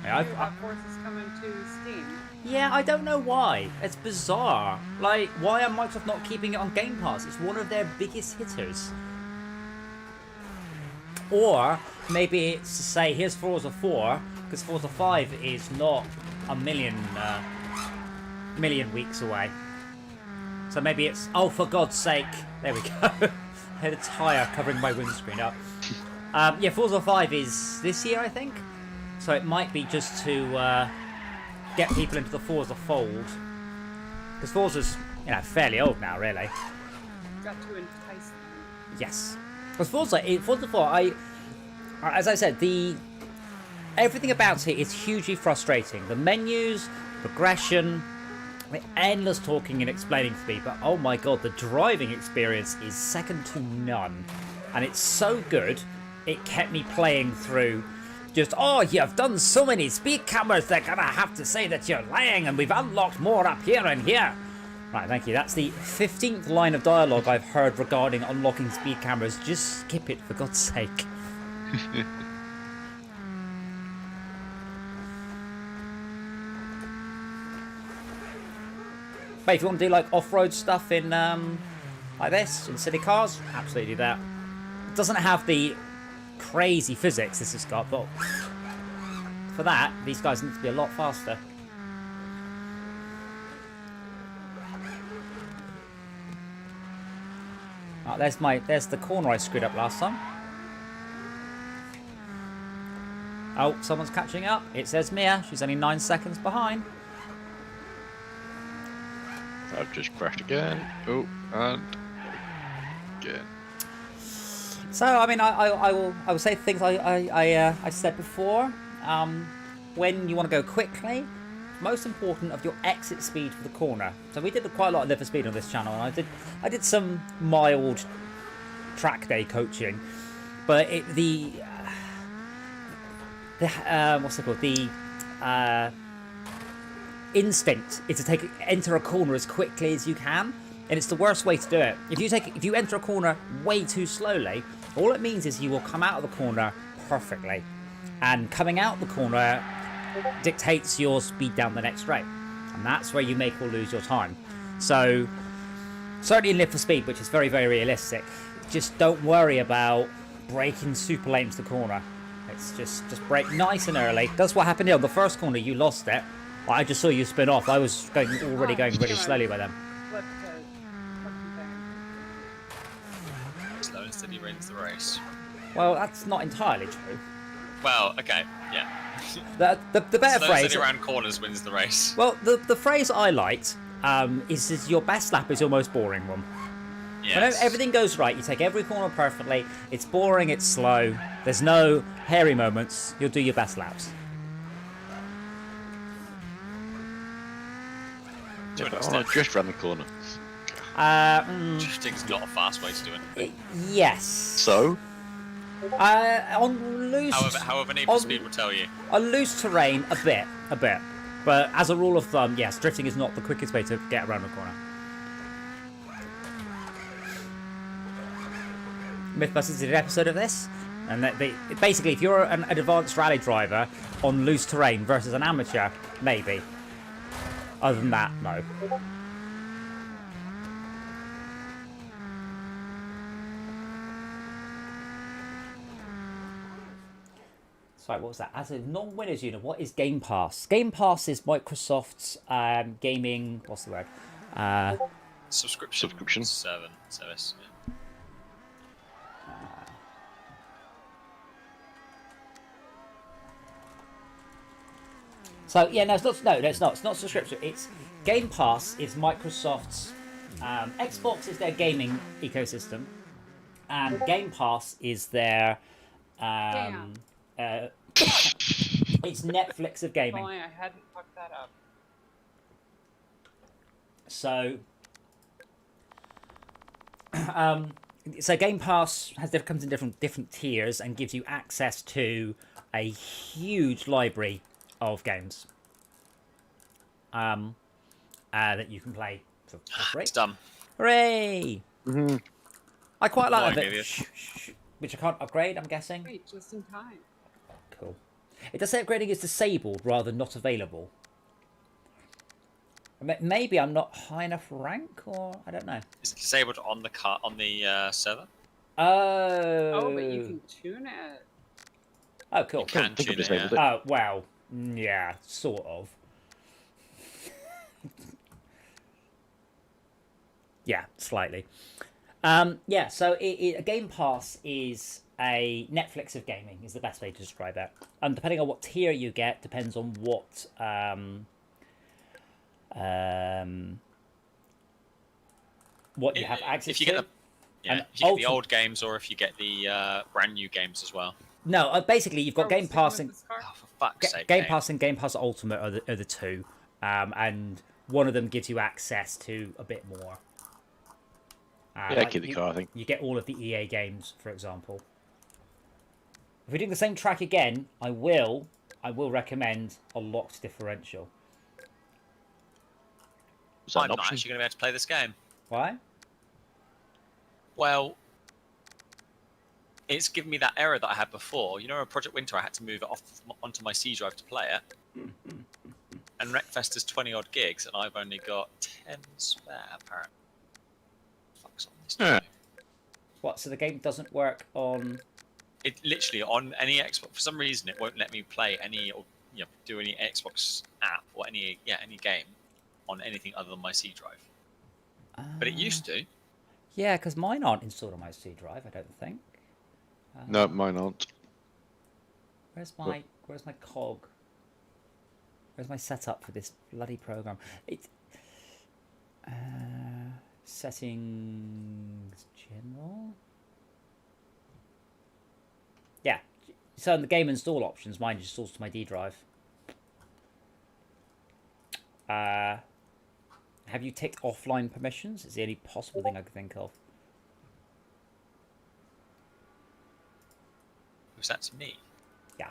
Yeah, That Force is coming to Steam. yeah, I don't know why. It's bizarre. Like, why are Microsoft not keeping it on Game Pass? It's one of their biggest hitters. Or maybe it's to say, here's Forza 4, because Forza 5 is not a million weeks away. So maybe it's, oh, for God's sake. There we go. I had a tyre covering my windscreen up. Yeah, Forza 5 is this year, I think. So it might be just to get people into the Forza fold. Because Forza's, fairly old now, really. Got to entice them. Yes. Because Forza 4, as I said, everything about it is hugely frustrating. The menus, progression, the endless talking and explaining to me, but oh my god, the driving experience is second to none. And it's so good, it kept me playing through just, oh, you've done so many speed cameras, they're gonna have to say that you're lying, and we've unlocked more up here and here. Right, thank you. That's the 15th line of dialogue I've heard regarding unlocking speed cameras. Just skip it, for God's sake. But if you want to do like off-road stuff in like this, in city cars, absolutely do that. It doesn't have the crazy physics this has got, but for that, these guys need to be a lot faster. Oh, there's the corner I screwed up last time. Oh, someone's catching up. It says Mia. She's only 9 seconds behind. I've just crashed again. Oh, and again. So, I mean, I will say things I said before. When you want to go quickly, most important of your exit speed for the corner. So we did quite a lot of live for speed on this channel, and I did some mild track day coaching, but what's it called? The instinct is to enter a corner as quickly as you can, and it's the worst way to do it. If you enter a corner way too slowly, all it means is you will come out of the corner perfectly, and coming out the corner dictates your speed down the next straight, and that's where you make or lose your time. So certainly in Live for Speed, which is very, very realistic, just don't worry about braking super late into the corner. It's just brake nice and early. That's what happened here on the first corner. You lost it. I just saw you spin off. I was already going really slowly by then. Slow and steady wins the race. Well, that's not entirely true. Well, okay, yeah. The better Slow phrase. and steady around corners wins the race. Well, the phrase I liked is your best lap is your most boring one. Yes. When everything goes right, you take every corner perfectly. It's boring. It's slow. There's no hairy moments. You'll do your best laps. To an I extent. just ran the corner. Drifting's not a fast way to do it. Yes. So? On loose. However, Need for Speed will tell you. On loose terrain, a bit. But as a rule of thumb, yes, drifting is not the quickest way to get around a corner. Mythbusters did an episode of this, and basically, if you're an advanced rally driver on loose terrain versus an amateur, maybe. Other than that, no. Sorry, what was that? As a non-winners unit, what is Game Pass? Game Pass is Microsoft's gaming. What's the word? Subscription. Service. Yeah. So yeah, no, it's not. No, it's not. It's not subscription. It's Game Pass is Microsoft's. Xbox is their gaming ecosystem, and Game Pass is their. It's Netflix of gaming. If only I hadn't fucked that up. So. So Game Pass comes in different tiers and gives you access to a huge library of games that you can play for free. It's done. Hooray! Mm-hmm. I quite like Annoying, it. Which I can't upgrade, I'm guessing. Wait, just in time. Cool. It does say upgrading is disabled rather than not available. Maybe I'm not high enough rank, or I don't know. Is it disabled on the server? Oh, but you can tune it. Oh, cool. You can think of tune it, disabled yeah. it. Well, yeah, sort of. Yeah, slightly. Yeah, so Game Pass is a Netflix of gaming, is the best way to describe it. And depending on what tier you get, depends on what what you have access If you to. get the And if you get the ulti- old games or if you get the brand new games as well. No, basically you've got Are we Game sticking Pass with and this car? Oh, for fuck's sake! Game Pass and Game Pass Ultimate are the two, and one of them gives you access to a bit more. Yeah, keep the car, I think. You get all of the EA games, for example. If we're doing the same track again, I will recommend a locked differential. Is that I'm an not option? actually going to be able to play this game. Why? Well, it's given me that error that I had before. You know, in Project Winter, I had to move it off onto my C drive to play it. And WRECKFEST is 20 odd gigs, and I've only got 10 spare, apparently. Fuck's on this. Yeah. What? So the game doesn't work on? It literally on any Xbox. For some reason, it won't let me play any or do any Xbox app or any game on anything other than my C drive. But it used to. Yeah, because mine aren't installed on my C drive. I don't think. No, mine aren't. Where's my cog? Where's my setup for this bloody program? It's settings general. Yeah. So in the game install options, mine just installs to my D drive. Have you ticked offline permissions? It's the only possible thing I could think of. Was that to me? Yeah.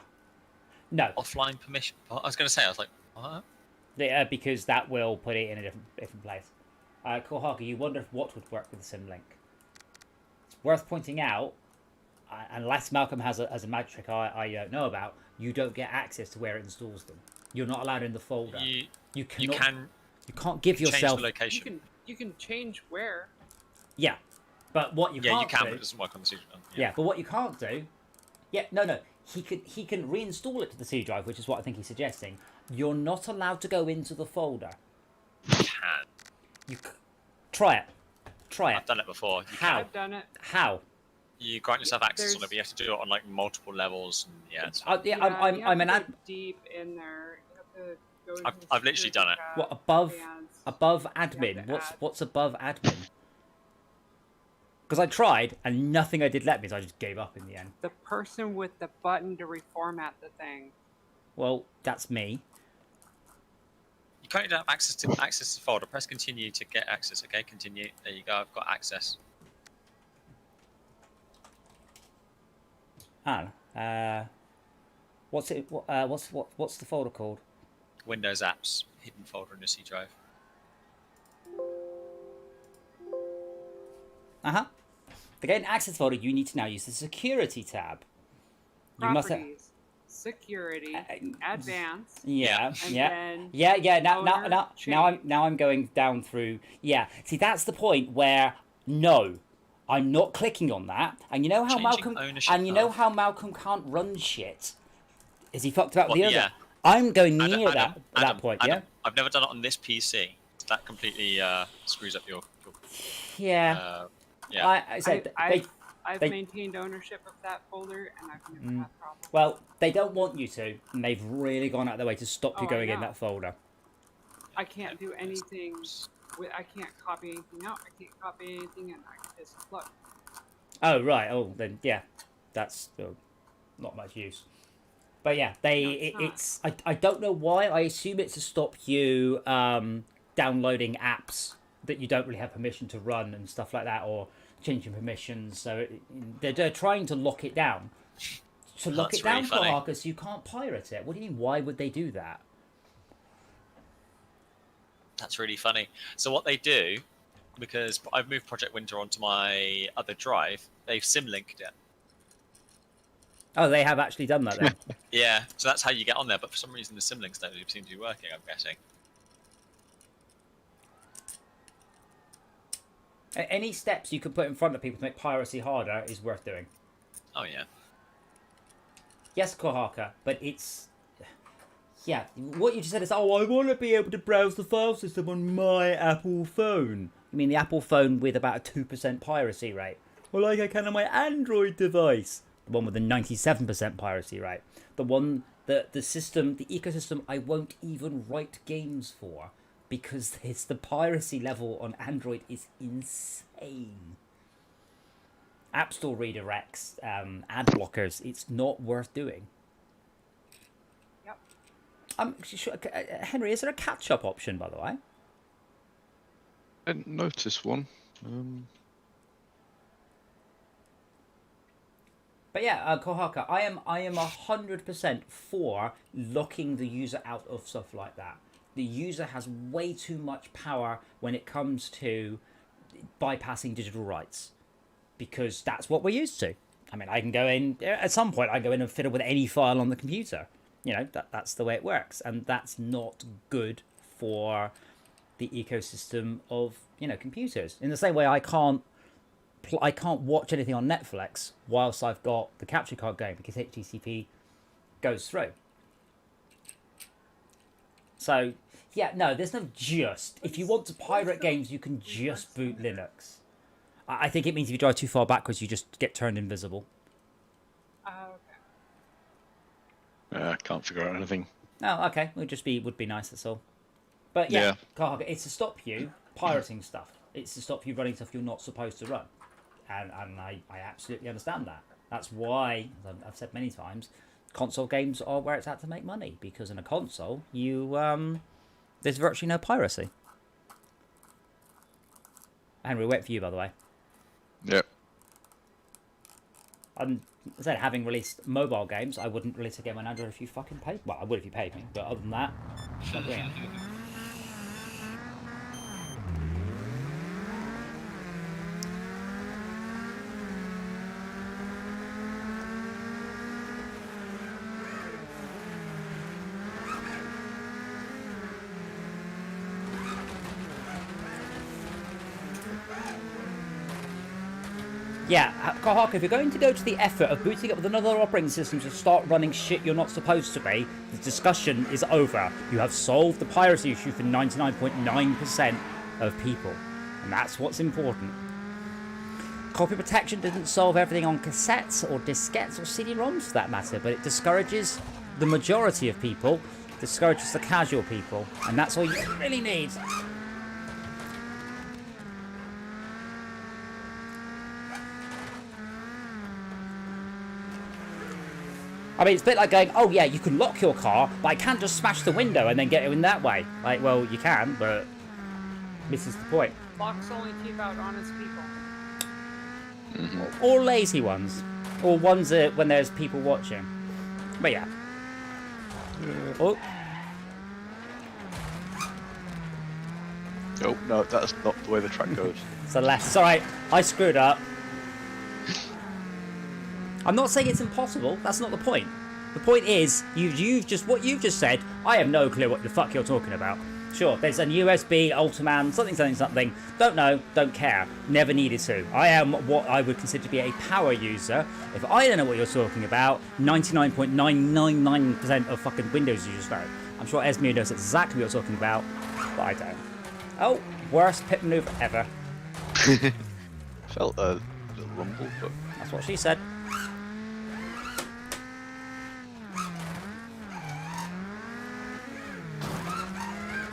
No. Offline permission. I was going to say. I was like, what? Yeah, because that will put it in a different place. Kohaka, you wonder if what would work with the symlink. It's worth pointing out, unless Malcolm has a magic trick I don't know about, you don't get access to where it installs them. You're not allowed in the folder. You can't give yourself change the location. You can change where. Yeah, but what you can't you can, do, but it doesn't work on the C drive. yeah, but what you can't do. Yeah, no. He can reinstall it to the C drive, which is what I think he's suggesting. You're not allowed to go into the folder. You can. Try it. I've done it before. How? I've done it. How? You grant yourself access on There's- it, but you have to do it on like multiple levels. And, yeah, it's, Yeah, you have I'm to an go ad. deep in there. You have to go into the I've literally done it. tab What above and admin? to add. What's above admin? Because I tried and nothing I did let me, so I just gave up in the end. The person with the button to reformat the thing. Well, that's me. you currently don't have access to the folder. Press continue to get access. Okay, continue. There you go. I've got access. What's the folder called? Windows apps, hidden folder in your C drive. To get an access folder, you need to now use the security tab. You must have. Properties, security, advanced. Yeah, And yeah, then yeah. owner Now I'm going down through. Yeah, see, that's the point where no, I'm not clicking on that. And you know how Changing Malcolm ownership and you know of- how Malcolm can't run shit. Is he fucked about Well, the other? yeah. I'm going Adam, near Adam, that Adam, point. Adam, Yeah. I've never done it on this PC. That completely screws up your Yeah. yeah. I said I've they- maintained ownership of that folder, and I've never had problems. well, they don't want you to, and they've really gone out of their way to stop you Oh, I going in know. that folder. I can't do anything. I can't copy anything out. I can't copy anything, and I can just look. Oh right. Oh then yeah, that's not much use. But yeah, it's I don't know why. I assume it's to stop you downloading apps that you don't really have permission to run and stuff like that, or changing permissions. So they're trying to lock it down. To lock That's it down, really funny. Caracas, you can't pirate it. What do you mean? Why would they do that? That's really funny. So what they do, because I've moved Project Winter onto my other drive, they've sim linked it. Oh, they have actually done that then. Yeah, so that's how you get on there. But for some reason, the sim links don't seem to be working. I'm guessing. Any steps you can put in front of people to make piracy harder is worth doing. Oh yeah. Yes, Kohaka, but it's... Yeah, what you just said is, oh, I want to be able to browse the file system on my Apple phone. You mean the Apple phone with about a 2% piracy rate? Or like I can on my Android device. The one with a 97% piracy rate. The one, the system, the ecosystem I won't even write games for. Because the piracy level on Android is insane. App Store redirects, ad blockers, it's not worth doing. Yep. Henry, is there a catch-up option, by the way? I didn't notice one. But yeah, Kohaka, I am 100% for locking the user out of stuff like that. The user has way too much power when it comes to bypassing digital rights. Because that's what we're used to. I mean, I can go in, at some point, I go in and fiddle with any file on the computer. You know, that's the way it works. And that's not good for the ecosystem of, you know, computers. In the same way, I can't watch anything on Netflix whilst I've got the capture card going because HTTP goes through. So, yeah, no, there's no just. If you want to pirate games, you can just boot Linux. I think it means if you drive too far backwards, you just get turned invisible. Okay. I can't figure out anything. Oh, okay. Would be nice, that's all. But yeah, Kohaka, it's to stop you pirating stuff. It's to stop you running stuff you're not supposed to run. And I absolutely understand that. That's why, as I've said many times, console games are where it's at to make money. Because in a console, there's virtually no piracy. Henry, wait for you, by the way. Yep. As I said, having released mobile games, I wouldn't release a game on Android if you fucking paid. Well, I would if you paid me, but other than that, not doing it. Yeah, Kohaka, if you're going to go to the effort of booting up with another operating system to start running shit you're not supposed to be, the discussion is over. You have solved the piracy issue for 99.9% of people. And that's what's important. Copy protection doesn't solve everything on cassettes or diskettes or CD-ROMs for that matter, but it discourages the majority of people, discourages the casual people, and that's all you really need. I mean, it's a bit like going, oh yeah, you can lock your car, but I can't just smash the window and then get in that way. Like, well, you can, but misses the point. Locks only keep out honest people. Or lazy ones. Or ones that when there's people watching. But yeah. Oh. Oh, no, that's not the way the track goes. So left. Sorry, I screwed up. I'm not saying it's impossible. That's not the point. The point is, you've just said. I have no clue what the fuck you're talking about. Sure, there's a USB, Ultraman, something. Don't know, don't care. Never needed to. I am what I would consider to be a power user. If I don't know what you're talking about, 99.999% of fucking Windows users know. I'm sure Esmir knows exactly what you're talking about, but I don't. Oh, worst pit maneuver ever. Felt a little rumble, but That's what she said.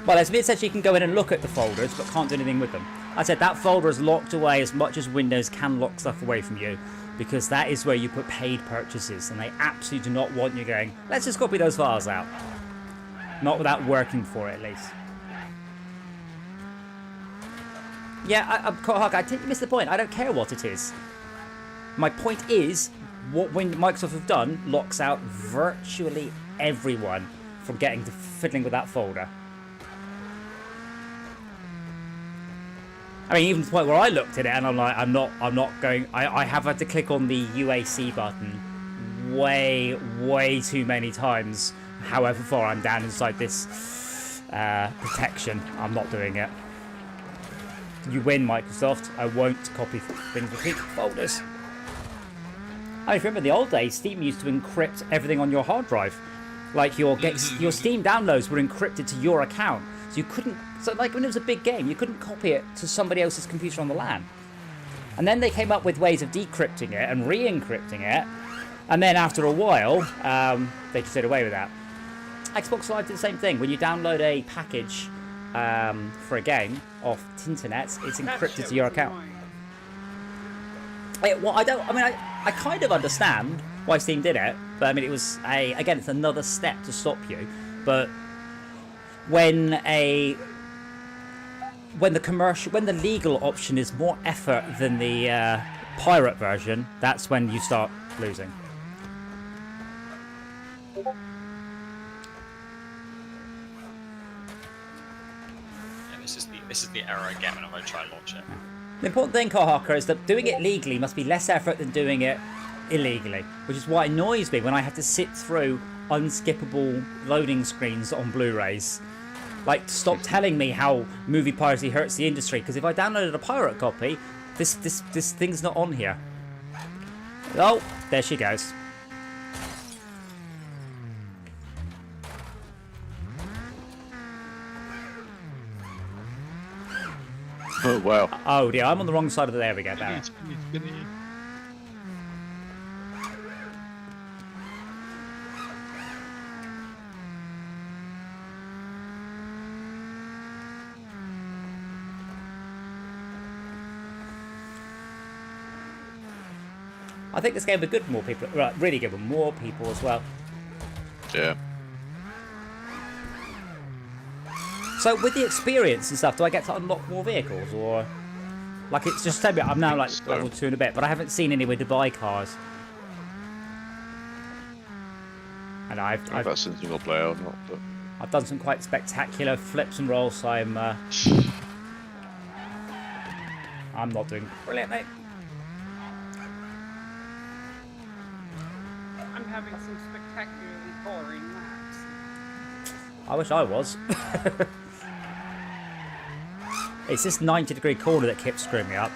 Well, Esmir said she can go in and look at the folders, but can't do anything with them. I said that folder is locked away as much as Windows can lock stuff away from you, because that is where you put paid purchases, and they absolutely do not want you going, let's just copy those files out. Not without working for it, at least. Yeah, I think you missed the point. I don't care what it is. My point is, what Microsoft have done locks out virtually everyone from getting to fiddling with that folder. I mean, even to the point where I looked at it and I'm like, I'm not going. I have had to click on the UAC button way too many times. However far I'm down inside this protection, I'm not doing it. You win, Microsoft. I won't copy things between folders. I remember the old days, Steam used to encrypt everything on your hard drive. Like your Steam downloads were encrypted to your account. So you couldn't, so like when it was a big game, you couldn't copy it to somebody else's computer on the LAN. And then they came up with ways of decrypting it and re-encrypting it. And then after a while, they just did away with that. Xbox Live did the same thing. When you download a package for a game off Tinternet, it's encrypted to your account. I kind of understand why Steam did it, but I mean, it was again, it's another step to stop you. But when the legal option is more effort than the pirate version, that's when you start losing. This is the error I get when I'm going to try and launch it. The important thing, Kohaka, is that doing it legally must be less effort than doing it illegally, which is what annoys me when I have to sit through unskippable loading screens on Blu-rays. Like, stop telling me how movie piracy hurts the industry, because if I downloaded a pirate copy, this thing's not on here. Oh, there she goes. Oh, wow. Oh dear, I'm on the wrong side of the... There we go, there. I think this game would be good for more people. Right, really good for more people as well. Yeah. So with the experience and stuff, do I get to unlock more vehicles, or like it's just tell me I'm now like level 2 and a bit, but I haven't seen anywhere to buy cars. And I've that's in single player or not, but I've done some quite spectacular flips and rolls. So I'm not doing brilliant, mate. I'm having some spectacularly boring laps. I wish I was. It's this 90-degree corner that keeps screwing me up.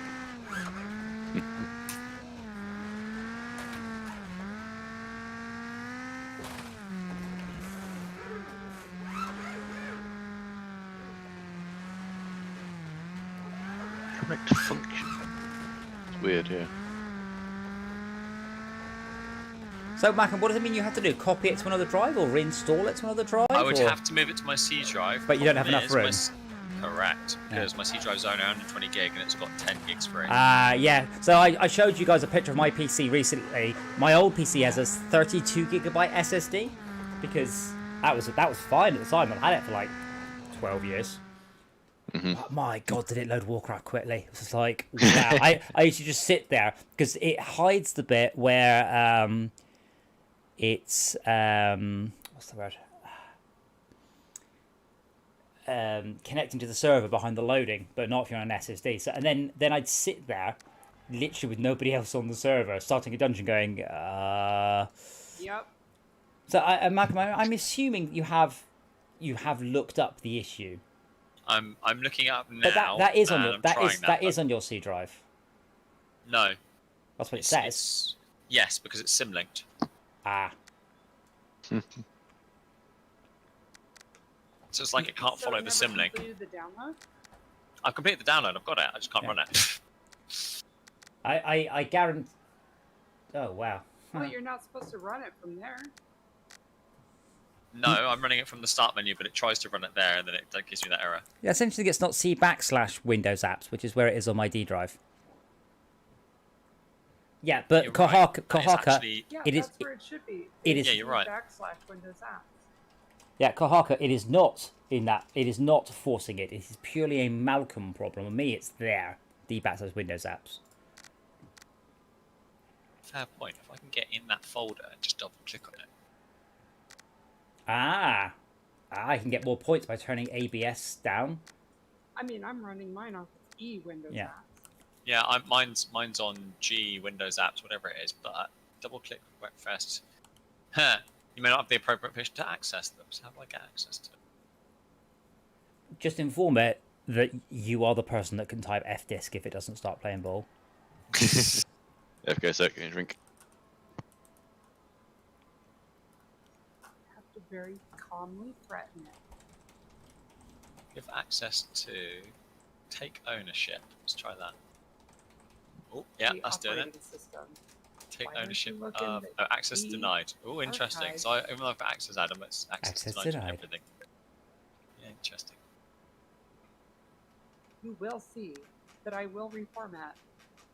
correct function. It's weird, yeah. So, Macam, what does it mean you have to do? Copy it to another drive or reinstall it to another drive? I would or... have to move it to my C drive. But you don't have enough room. Correct, because my C drive's only 120 gig and it's got 10 gigs free. Yeah. So I showed you guys a picture of my PC recently. My old PC has a 32 gigabyte SSD because that was fine at the time. I've had it for like 12 years. Mm-hmm. Oh, my God, did it load Warcraft quickly? It was just like, wow. I used to just sit there because it hides the bit where it's what's the word? Connecting to the server behind the loading, but not if you're on an SSD. So, and then I'd sit there, literally with nobody else on the server, starting a dungeon, going, Yep. So, Malcolm, I'm assuming you have looked up the issue. I'm looking up now. But that is on your that is on your C drive. No. That's what it says. Yes, because it's sim linked. Ah. So it's like it can't follow the sim link. The download? I've completed the download. I've got it. I just can't run it. I guarantee. Oh wow. Well, you're not supposed to run it from there. No, I'm running it from the start menu, but it tries to run it there, and then it gives me that error. Yeah, essentially it's not C/Windows apps, which is where it is on my D drive. Yeah, but Kohaka, actually... Yeah, it is. That's where it should be. It is. Yeah, you're right. /Windows apps. Yeah, Kohaka, it is not in that. It is not forcing it. It is purely a Malcolm problem. For me, it's there. D/Windows apps. Fair point. If I can get in that folder and just double click on it. I can get more points by turning ABS down. I mean, I'm running mine off of Windows apps. Yeah, mine's on G Windows apps, whatever it is. But double click WRECKFEST. Huh. You may not have the appropriate permission to access them. So how do I get access to them? Just inform it that you are the person that can type F disk if it doesn't start playing ball. FK sec, can you drink? Have to very calmly threaten it. Give access to take ownership. Let's try that. Oh, yeah, The that's doing it. operating system. Take Why don't ownership you look in of the access denied. Oh, interesting. archive? So even though I've got access, Adam, it's access denied to denied. everything. Yeah, interesting. You will see that I will reformat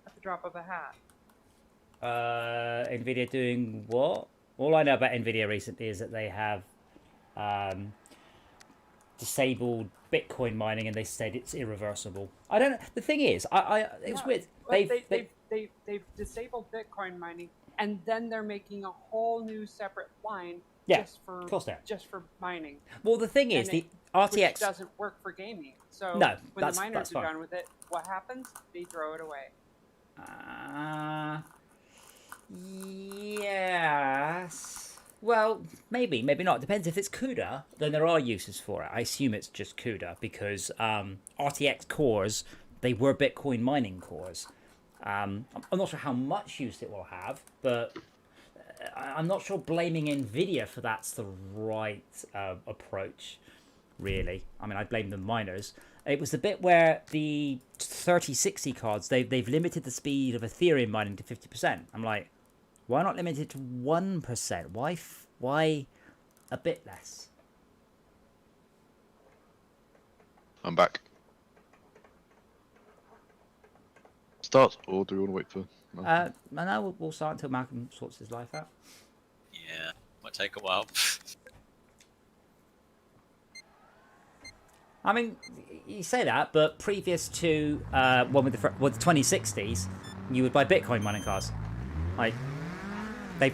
at the drop of a hat. Nvidia doing what? All I know about Nvidia recently is that they have disabled Bitcoin mining, and they said it's irreversible. I don't know. The thing is, it was weird. They've disabled Bitcoin mining, and then they're making a whole new separate line Yeah, just for of course they are. just for mining. Well, the thing is, And the RTX which doesn't work for gaming. So No, when that's the miners are fine. done with it, what happens? They throw it away. Yes. Well, maybe not. Depends. If it's CUDA, then there are uses for it. I assume it's just CUDA because RTX cores, they were Bitcoin mining cores. I'm not sure how much use it will have, but I'm not sure blaming Nvidia for that's the right approach, really. I mean, I blame the miners. It was the bit where the 3060 cards, they've limited the speed of Ethereum mining to 50%. I'm like, why not limit it to 1%? Why a bit less? I'm back. Start, or do we want to wait for Malcolm? And now we'll start until Malcolm sorts his life out. Yeah, might take a while. I mean, you say that, but previous to one with the 2060s, you would buy Bitcoin mining cards. Like,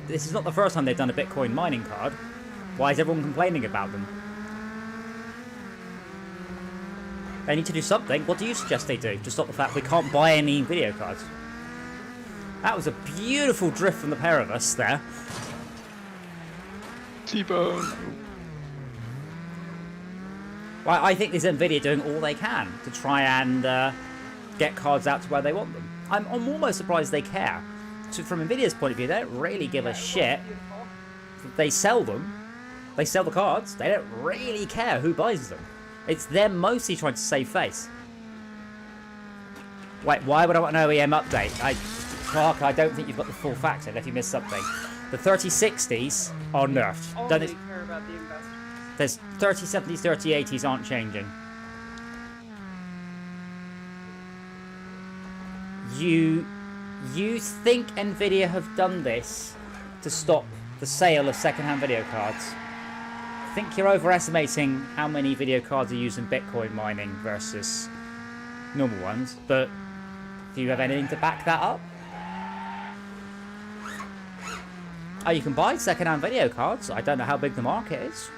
this is not the first time they've done a Bitcoin mining card. Why is everyone complaining about them? They need to do something. What do you suggest they do to stop the fact we can't buy any video cards? That was a beautiful drift from the pair of us there. T-bone! Well, I think there's Nvidia doing all they can to try and get cards out to where they want them. I'm almost surprised they care. So from Nvidia's point of view, they don't really give a shit. They sell them. They sell the cards. They don't really care who buys them. It's them mostly trying to save face. Wait, why would I want an OEM update? Clark, I don't think you've got the full facts unless you missed something. The 3060s are nerfed. Only care about the investors. There's 3070s, 3080s aren't changing. You think Nvidia have done this to stop the sale of second-hand video cards? I think you're overestimating how many video cards are used in Bitcoin mining versus normal ones, but do you have anything to back that up? Oh, you can buy second-hand video cards. I don't know how big the market is.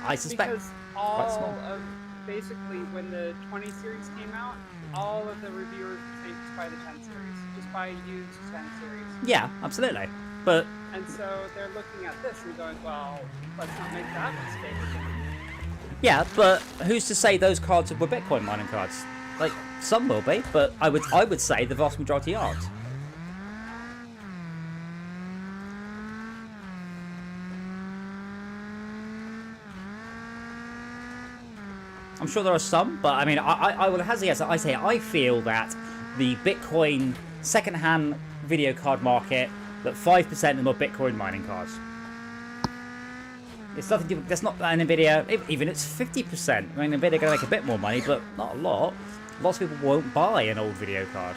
I suspect because quite small. all of basically when the 20 series came out, all of the reviewers were saying just buy the 10 series, just buy used 10 series. Yeah, absolutely. But And so they're looking at this and going, well, let's not make that mistake again. yeah, but who's to say those cards were Bitcoin mining cards? Like, some will be, but I would say the vast majority aren't. I'm sure there are some, but I mean, I will hazard yes. I feel that the Bitcoin second-hand video card market, that 5% of them are Bitcoin mining cards. It's nothing to, that's not an Nvidia, even it's 50%. I mean, Nvidia are going to make a bit more money, but not a lot. Lots of people won't buy an old video card.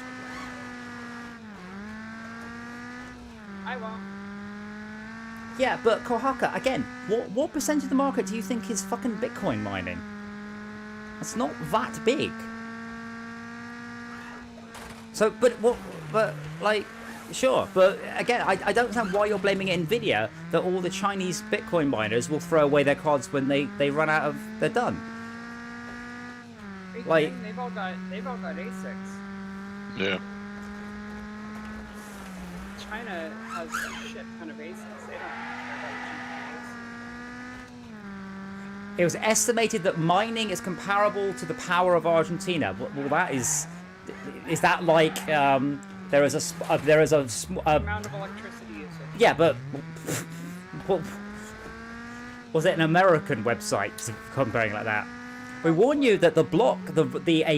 I won't. Yeah, but Kohaka, again, what percentage of the market do you think is fucking Bitcoin mining? It's not that big. So, sure, but again, I don't understand why you're blaming Nvidia that all the Chinese Bitcoin miners will throw away their cards when they run out of, they're done. Like, they've all got ASICs. Yeah. China has a shit ton of ASICs. They don't care about GPUs. It was estimated that mining is comparable to the power of Argentina. Well, that is that like there is The amount of electricity is it? yeah, but what, was it an American website comparing like that? We warn you that a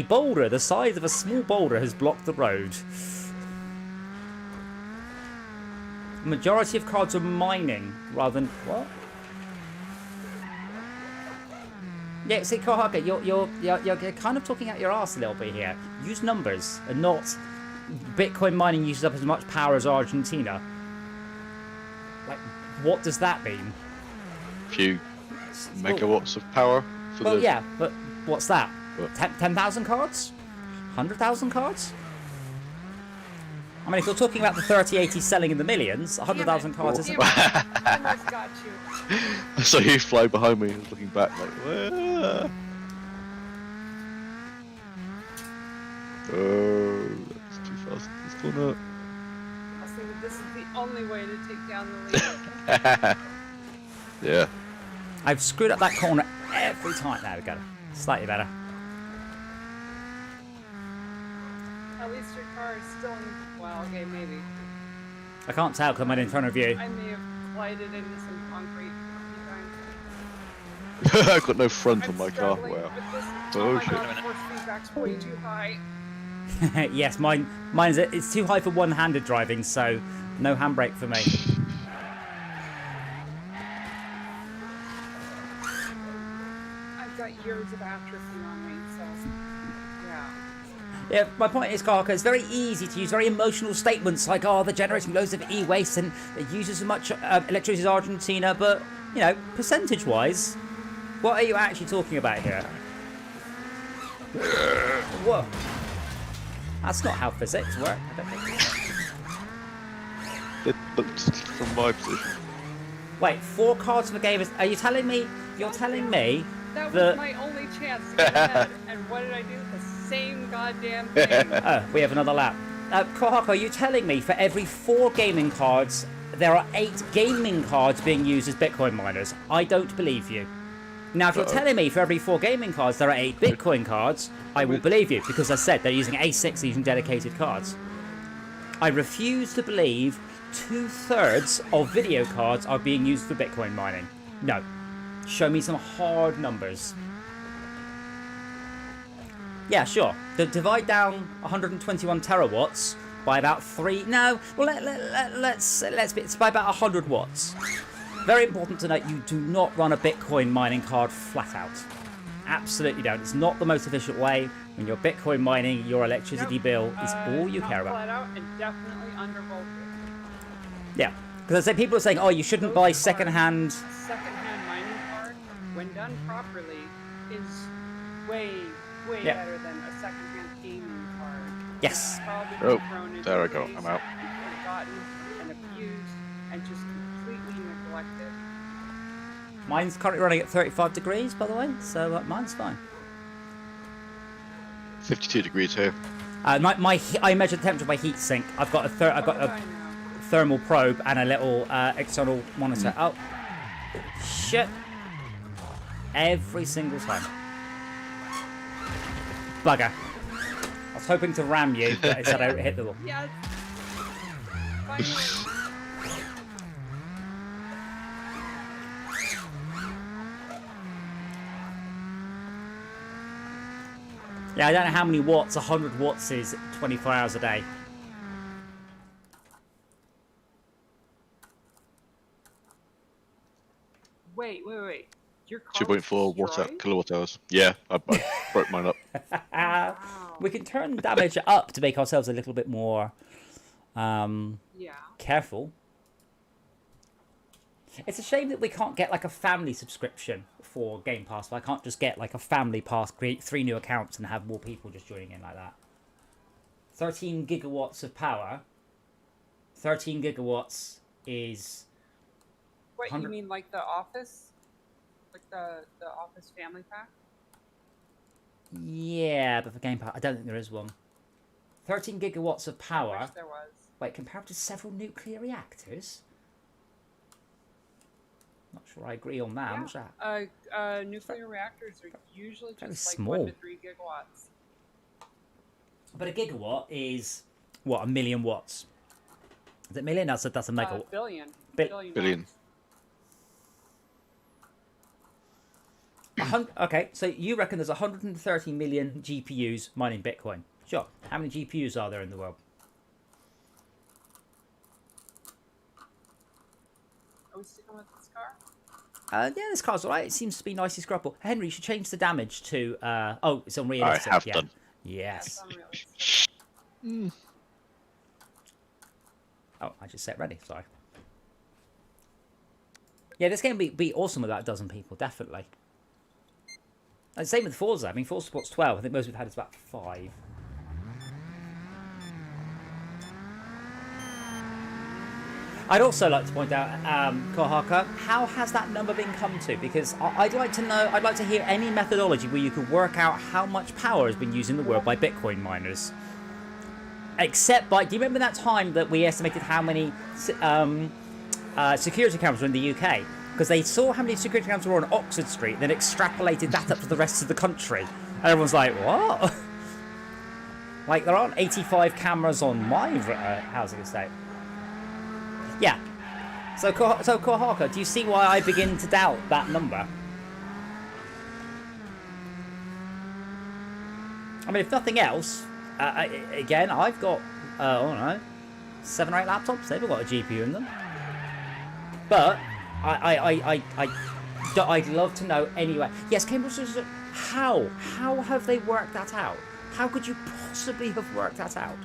boulder the size of a small boulder has blocked the road. The majority of cards are mining rather than what? Yeah, see, Kohaka, you're kind of talking out your arse a little bit here. Use numbers and not Bitcoin mining uses up as much power as Argentina. Like, what does that mean? A few megawatts of power for Well, the. yeah, but what's that? What? 10,000 cards? 100,000 cards? I mean, if you're talking about the 3080 selling in the millions, 100,000 cards isn't. Almost got you. I saw you fly behind me, looking back like, where? Oh, that's too fast. It's gone up. I think that this is the only way to take down the lead. Yeah. I've screwed up that corner every time. There we go. Slightly better. At least your car is still in... Well, okay, maybe. I can't tell because I'm in front of you. I may have collided into some concrete a few times. I've got no front on my car. Struggling Wow. with this. Oh, Oh my shit. god, force feedback's way too high. Yes, mine's it's too high for one-handed driving, so no handbrake for me. I've got years of atrophy on me, so... Yeah. Yeah, my point is, Karka, it's very easy to use very emotional statements like, oh, they're generating loads of e-waste and it uses as much electricity as Argentina, but, you know, percentage-wise, what are you actually talking about here? Whoa. That's not how physics work, I don't think. It looked from my position. Wait, 4 cards for game is... Are you telling me... You're telling me That was that... my only chance to get ahead, and what did I do? The same goddamn thing. Oh, we have another lap. Kohako, are you telling me for every 4 gaming cards, there are 8 gaming cards being used as Bitcoin miners? I don't believe you. Now, if you're telling me for every 4 gaming cards, there are 8 Bitcoin cards, I will believe you, because I said they're using ASICs, using dedicated cards. I refuse to believe 2/3 of video cards are being used for Bitcoin mining. No. Show me some hard numbers. Yeah, sure. Divide down 121 terawatts by about 3... No, well, let's be... It's by about 100 watts. Very important to note, you do not run a Bitcoin mining card flat out. Absolutely don't. It's not the most efficient way. When you're Bitcoin mining, your electricity bill is all you care about. Flat out and definitely undervolted. Yeah. Because I say people are saying, oh, you shouldn't buy secondhand... A secondhand mining card, when done properly, is way better than a secondhand gaming card. Yes. It's probably Oh, been thrown into there I go. waste I'm out. and forgotten and abused and just completely neglected. Mine's currently running at 35 degrees, by the way, so mine's fine. 52 degrees here. I measure the temperature by heat sink. I've got What do I a know? thermal probe and a little external monitor. Oh, shit! Every single time. Bugger. I was hoping to ram you, but instead I hit the wall. Yes. Finally. Yeah, I don't know how many watts 100 watts is 24 hours a day. Wait. Your car 2.4 was destroyed? kilowatt hours. Yeah, I broke mine up. Wow. We can turn damage up to make ourselves a little bit more Yeah. careful. It's a shame that we can't get like a family subscription for Game Pass. I can't just get like a family pass, create 3 new accounts and have more people just joining in like that. 13 gigawatts of power. 13 gigawatts is... What, you 100 mean like the Office? Like the Office Family Pack? Yeah, but for Game Pass, I don't think there is one. 13 gigawatts of I power. wish there was. Wait, compared to several nuclear reactors? Not sure I agree on that. What's that? Nuclear reactors are usually Very just like small. 1 to 3 gigawatts. But a gigawatt is, what, 1 million watts? Is it million? That's a megawatt. Billion. Billion. Okay, so you reckon there's 130 million GPUs mining Bitcoin. Sure. How many GPUs are there in the world? Are we sticking with this car? Yeah, this car's alright. It seems to be nicely scrubble. Henry, you should change the damage to... oh, it's on I realistic. have yeah. done. Yes. Unrealistic. Oh, I just set ready. Sorry. Yeah, this game would be awesome with about a dozen people, definitely. And same with Forza. I mean, Forza supports 12. I think most we've had is about 5. I'd also like to point out, Kohaka, how has that number been come to? Because I'd like to know, I'd like to hear any methodology where you could work out how much power has been used in the world by Bitcoin miners. Except by, do you remember that time that we estimated how many security cameras were in the UK? Because they saw how many security cameras were on Oxford Street, then extrapolated that up to the rest of the country. And everyone's like, what? Like, there aren't 85 cameras on my housing estate. Yeah. So Kohaka, do you see why I begin to doubt that number? I mean, if nothing else, again, I've got, I don't know, 7 or 8 laptops. They've all got a GPU in them. But I'd love to know anyway. Yes, Cambridge. How have they worked that out? How could you possibly have worked that out?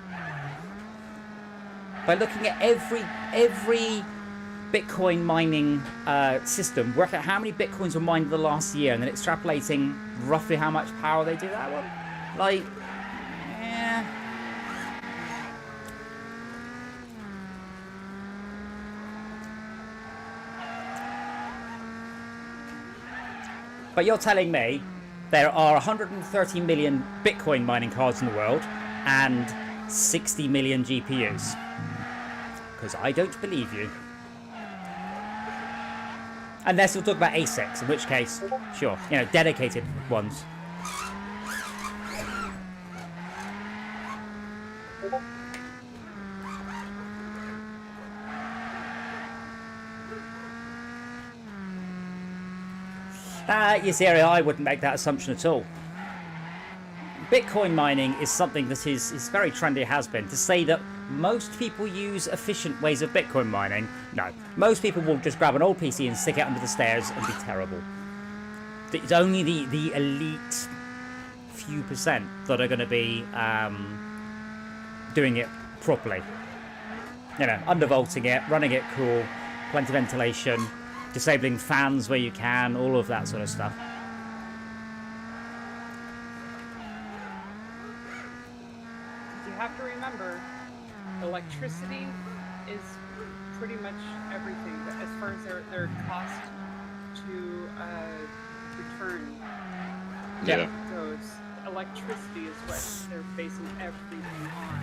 By looking at every Bitcoin mining system, work out how many Bitcoins were mined in the last year, and then extrapolating roughly how much power they do that one. Like, yeah. But you're telling me there are 130 million Bitcoin mining cards in the world and 60 million GPUs. Because I don't believe you. Unless we'll talk about ASICs, in which case, sure, you know, dedicated ones. Yes, area, I wouldn't make that assumption at all. Bitcoin mining is something that is very trendy, has been. To say that most people use efficient ways of Bitcoin mining, no. Most people will just grab an old PC and stick it under the stairs and be terrible. It's only the elite few percent that are going to be doing it properly. You know, undervolting it, running it cool, plenty of ventilation, disabling fans where you can, all of that sort of stuff. You have to remember, electricity is pretty much everything. As far as their cost to return goes, electricity is what they're basing everything on.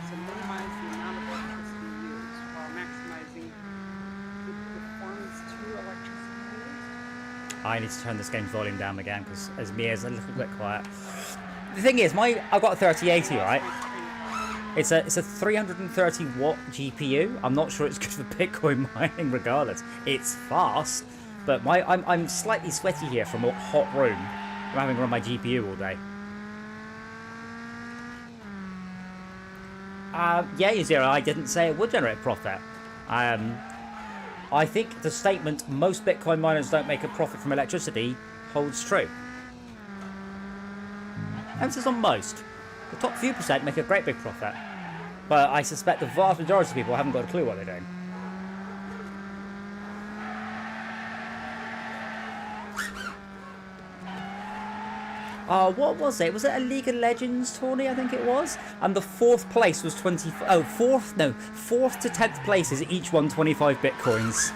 So minimize the amount of electricity used while maximizing the performance to electricity used. I need to turn this game's volume down again because as Mia's a little bit quiet. The thing is, I've got a 3080, right? It's a 330 watt GPU. I'm not sure it's good for Bitcoin mining regardless. It's fast, but I'm slightly sweaty here from a hot room. I'm having run my GPU all day. Yeah, Zero, I didn't say it would generate profit. I think the statement most Bitcoin miners don't make a profit from electricity holds true. Emphasis on most. The top few percent make a great big profit. But I suspect the vast majority of people haven't got a clue what they're doing. What was it? Was it a League of Legends tourney? I think it was. And the 4th place was 4th to 10th places each won 25 Bitcoins.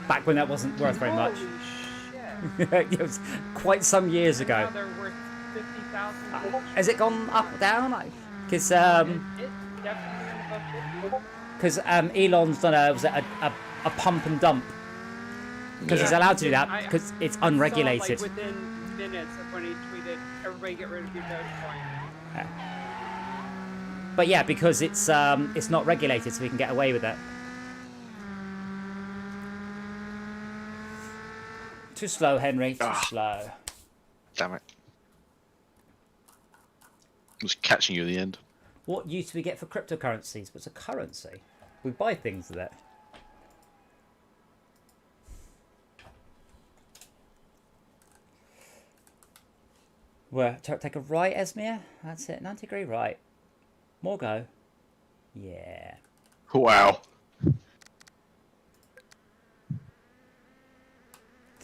Back when that wasn't worth very much. Holy shit. It was quite some years ago. Now they're worth 50,000 each. Has it gone up or down? Because It definitely went above 50. because Elon's done a pump and dump. Because he's allowed to do that because it's unregulated. Saw, like, within minutes of when he tweeted, "Everybody get rid of your Dogecoin." Yeah. But yeah, because it's not regulated, so we can get away with it. Too slow, Henry. Too slow. Damn it. I was catching you at the end. What use do we get for cryptocurrencies? What's a currency? We buy things with it. Well, take a right, Esmir. That's it. 90-degree right. More go. Yeah. Wow. Did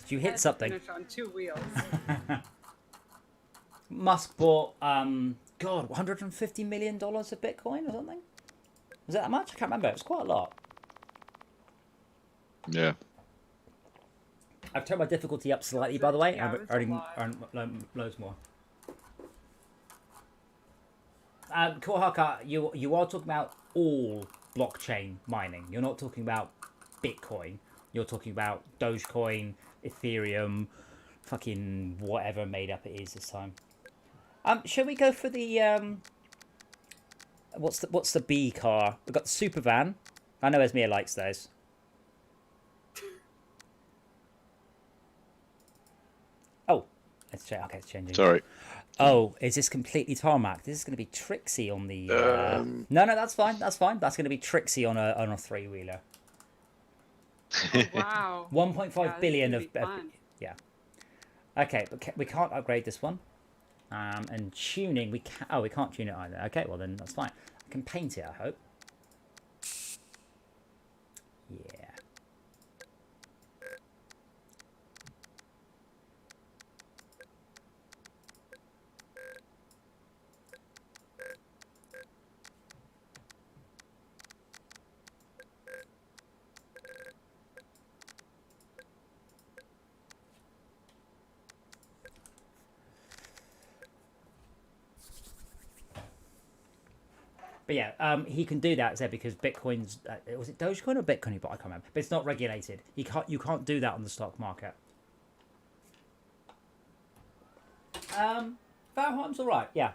you hit something? Finish on 2 wheels. Musk bought, God, $150 million of Bitcoin or something? Was that much? I can't remember. It was quite a lot. Yeah. I've turned my difficulty up slightly, by the way. Yeah, I'm it's a earning loads more. Kohaka, you are talking about all blockchain mining. You're not talking about Bitcoin. You're talking about Dogecoin, Ethereum, fucking whatever made up it is this time. Shall we go for the what's the B car? We've got the super van. I know Esmir likes those. Oh, let's check. Okay, it's changing. Sorry. Oh, is this completely tarmac? This is going to be Trixie on the. No, that's fine. That's fine. That's going to be Trixie on a 3-wheeler. Oh, wow. 1.5 billion of fun. yeah. Okay, but we can't upgrade this one. And tuning, we can. Oh, we can't tune it either. Okay, well then that's fine. I can paint it, I hope. Yeah. But yeah, he can do that, because Bitcoin's was it Dogecoin or Bitcoin? But I can't remember. But it's not regulated. You can't do that on the stock market. Valheim's all right. Yeah,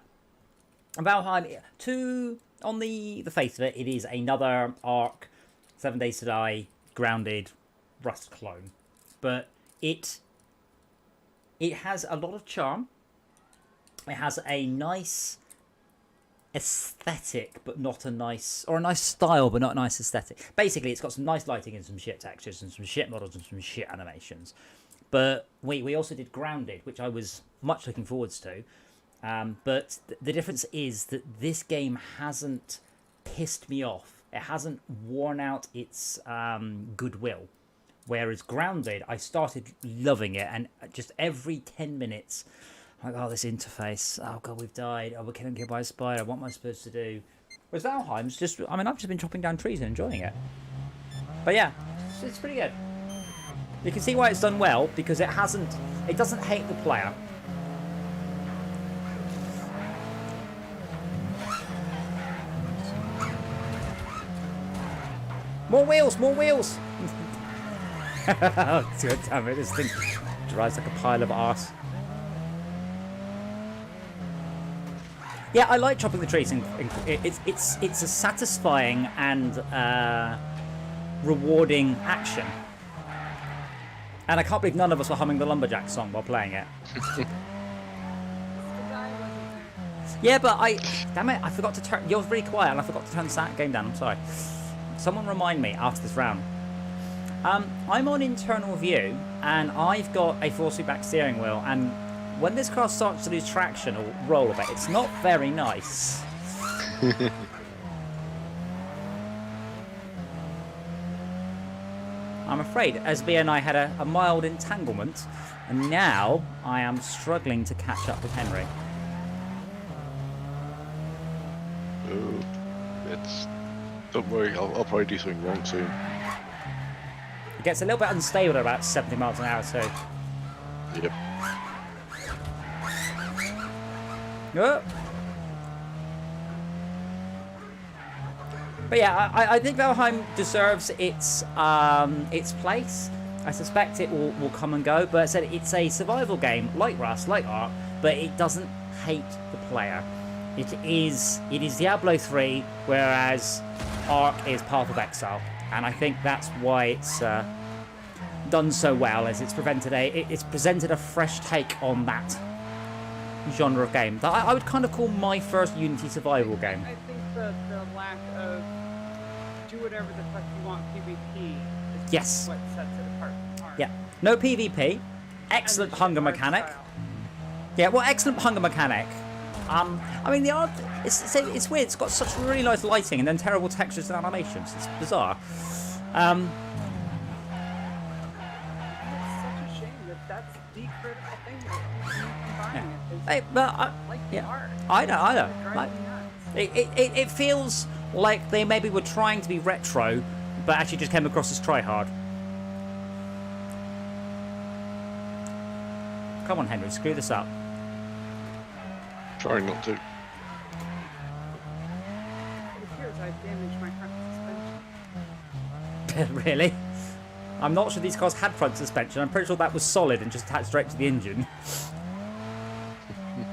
and Valheim on the face of it, it is another Ark, 7 Days to Die, grounded Rust clone, but it has a lot of charm. It has a nice aesthetic, but not a nice, or a nice style, but not a nice aesthetic. Basically, it's got some nice lighting and some shit textures and some shit models and some shit animations. But we also did Grounded, which I was much looking forwards to. But the difference is that this game hasn't pissed me off. It hasn't worn out its goodwill. Whereas Grounded, I started loving it, and just every 10 minutes, I'm like, oh, this interface. Oh, God, we've died. Oh, we're getting killed by a spider. What am I supposed to do? Whereas Valheim's just, I mean, I've just been chopping down trees and enjoying it. But yeah, it's pretty good. You can see why it's done well, because it doesn't hate the player. More wheels, more wheels! Oh, God damn it, this thing drives like a pile of arse. Yeah, I like chopping the trees. It's a satisfying and rewarding action. And I can't believe none of us were humming the Lumberjack song while playing it. Yeah, but damn it, I forgot to turn. You're really quiet, and I forgot to turn the game down. I'm sorry. Someone remind me after this round. I'm on internal view, and I've got a 4-speed back steering wheel, and when this car starts to lose traction or roll a bit, it's not very nice. I'm afraid SB and I had a mild entanglement, and now I am struggling to catch up with Henry. Oh, don't worry, I'll probably do something wrong soon. It gets a little bit unstable at about 70 miles an hour too. Yep. Oh. But yeah, I think Valheim deserves its place. I suspect it will come and go, but I said it's a survival game like Rust, like Ark, but it doesn't hate the player. It is Diablo 3, whereas Ark is Path of Exile, and I think that's why it's done so well, as it's presented a fresh take on that genre of game that I would kind of call my first Unity survival game. I think the lack of do whatever the fuck you want PvP is Yes. what sets it apart from Ark. Yeah, no PvP, excellent hunger mechanic. Yeah, well, excellent hunger mechanic. I mean, the art, it's weird. It's got such really nice lighting and then terrible textures and animations. It's bizarre. It's such a shame that that's the critical thing that you combine it. Hey, but Like the yeah, art. I know. It drives Like, me nuts. it feels like they maybe were trying to be retro, but actually just came across as try-hard. Come on, Henry, screw this up. Trying not to. It appears I've damaged my front suspension. Really? I'm not sure these cars had front suspension. I'm pretty sure that was solid and just attached straight to the engine.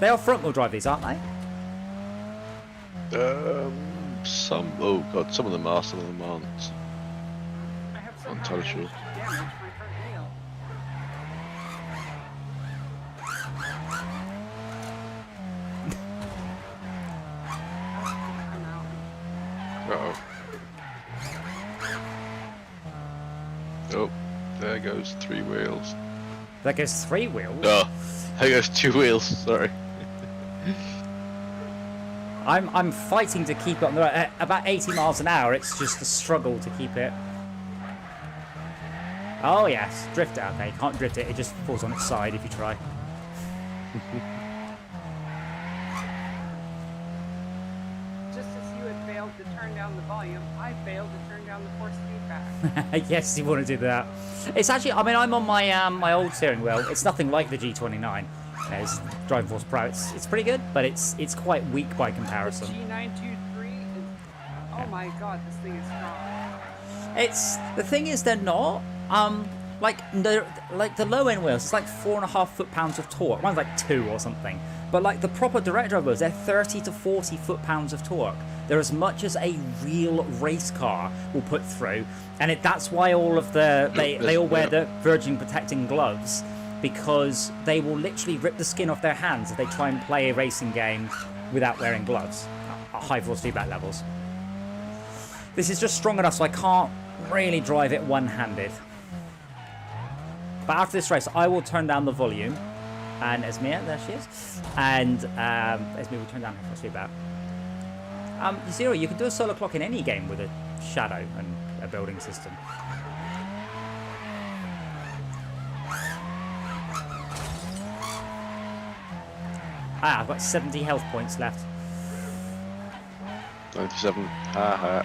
They are front-wheel drive, these, aren't they? Some. Oh god, some of them are, some of them aren't. I have I'm somehow totally sure. managed to damage my front wheel. I'm out. Uh oh. Oh, there goes 3 wheels. That goes 3 wheels. Oh, there goes 2 wheels. Sorry. I'm fighting to keep it on the road. At about 80 miles an hour, it's just a struggle to keep it. Oh yes, drift it. Okay, you can't drift it. It just falls on its side if you try. Just as you had failed to turn down the volume, I failed to turn down the force feedback. Yes, you want to do that. It's actually, I mean, I'm on my my old steering wheel. It's nothing like the G29. It's Driving Force Pro. It's pretty good, but it's quite weak by comparison. G923 is. Oh my god, this thing is strong. It's the thing is they're not like the low end wheels. It's like 4.5 foot-pounds of torque. Mine's like 2 or something. But like the proper direct drive wheels, they're 30 to 40 foot-pounds of torque. They're as much as a real race car will put through, and that's why all of they all wear the Virgin protecting gloves, because they will literally rip the skin off their hands if they try and play a racing game without wearing gloves at high force feedback levels. This is just strong enough so I can't really drive it one-handed. But after this race, I will turn down the volume. And Esmea, there she is. And Esmea will turn down her force feedback. Zero, you can do a solar clock in any game with a shadow and a building system. I've got 70 health points left. 97. Haha.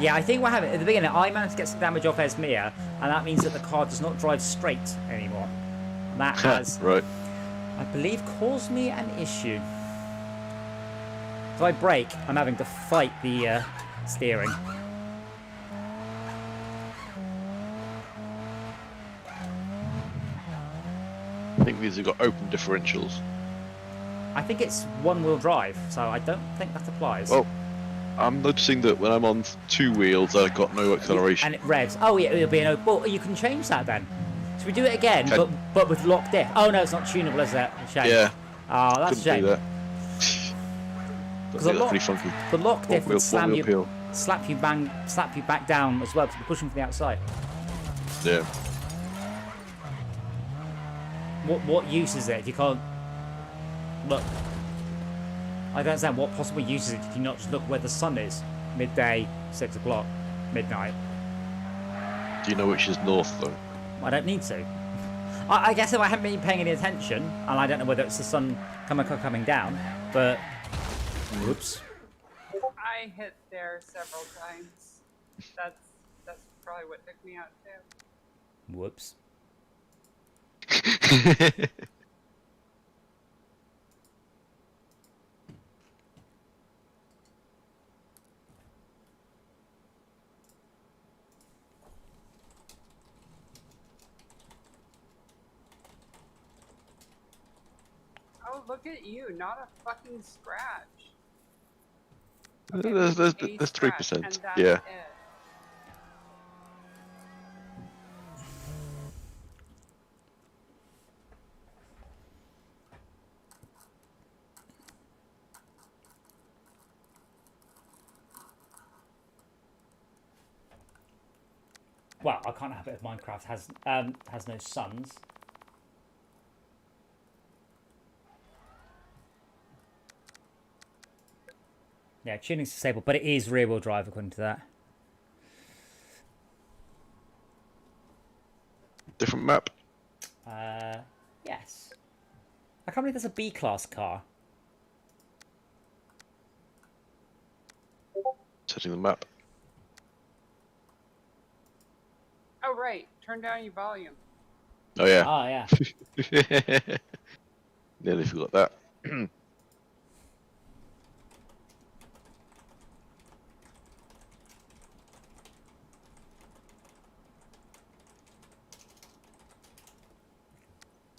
Yeah, I think what happened at the beginning, I managed to get some damage off Esmea, and that means that the car does not drive straight anymore. That has, Right. I believe, caused me an issue. If I brake, I'm having to fight the steering. I think these have got open differentials. I think it's one-wheel drive, so I don't think that applies. Well, I'm noticing that when I'm on 2 wheels, I've got no acceleration. And it revs. Oh yeah, it'll be an. Well, you can change that then. Should we do it again, Okay. but with lock diff? Oh no, it's not tunable, is it? Shame. Yeah. Oh, that's a Couldn't do shame. that. Because That's pretty funky. The lock diff would One wheel appeal. slap you back down as well, because you're pushing from the outside. Yeah. What use is it if you can't look? I don't understand what possible use is it if you not just look where the sun is. Midday, 6 o'clock, midnight. Do you know which is north, though? I don't need to. I guess if I haven't been paying any attention, and I don't know whether it's the sun coming down, but whoops. I hit there several times. That's probably what took me out too. Whoops. look at you, not a fucking scratch. There's a 3%. scratch, and that's Yeah. it. Well, I can't have it if Minecraft has no suns. Yeah, tuning's disabled, but it is rear-wheel drive according to that. Different map. Yes. I can't believe there's a B-class car. Setting the map. Oh, right. Turn down your volume. Oh yeah. Oh, yeah. Nearly forgot that.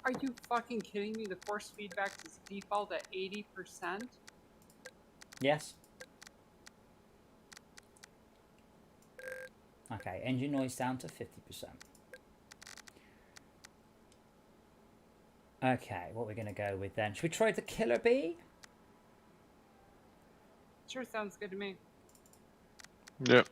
Are you fucking kidding me? The force feedback is default at 80%? Yes. Okay, engine noise down to 50%. Okay, what we're going to go with then? Should we try the Killer Bee? Sure sounds good to me. Yeah.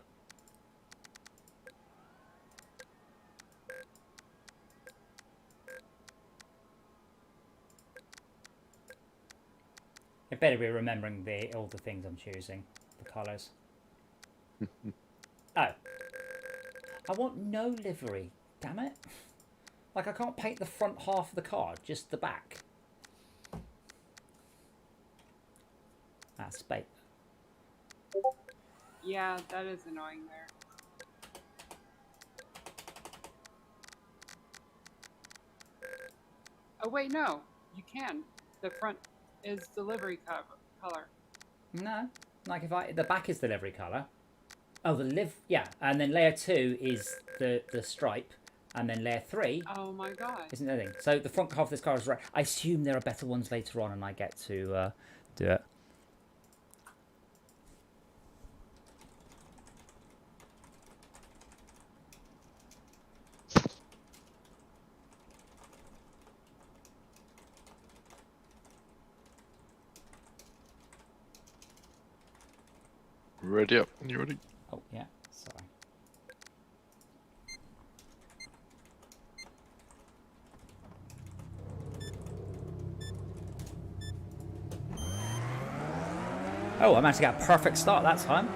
I better be remembering all the things I'm choosing, the colours. Oh. I want no livery, damn it. Like, I can't paint the front half of the car, just the back. That's bait. Yeah, that is annoying there. Oh, wait, no. You can. The front is delivery color. No. Like, the back is the livery colour. Oh, yeah. And then layer 2 is the stripe. And then layer 3 Oh my god. isn't anything. So the front half of this car is right. I assume there are better ones later on and I get to do it. Ready up. You ready? Oh, yeah. Sorry. Oh, I managed to get a perfect start that time.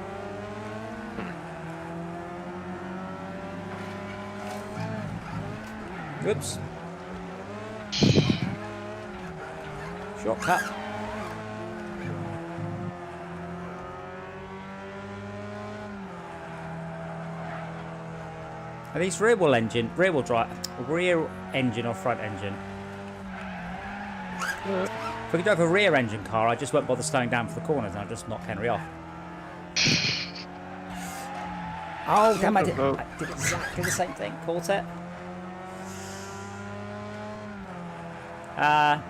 Oops. Shortcut. Are these rear engine or front engine? If we could drive a rear engine car, I just won't bother slowing down for the corners and I'll just knock Henry off. Oh, damn, I did exactly the same thing. Caught it.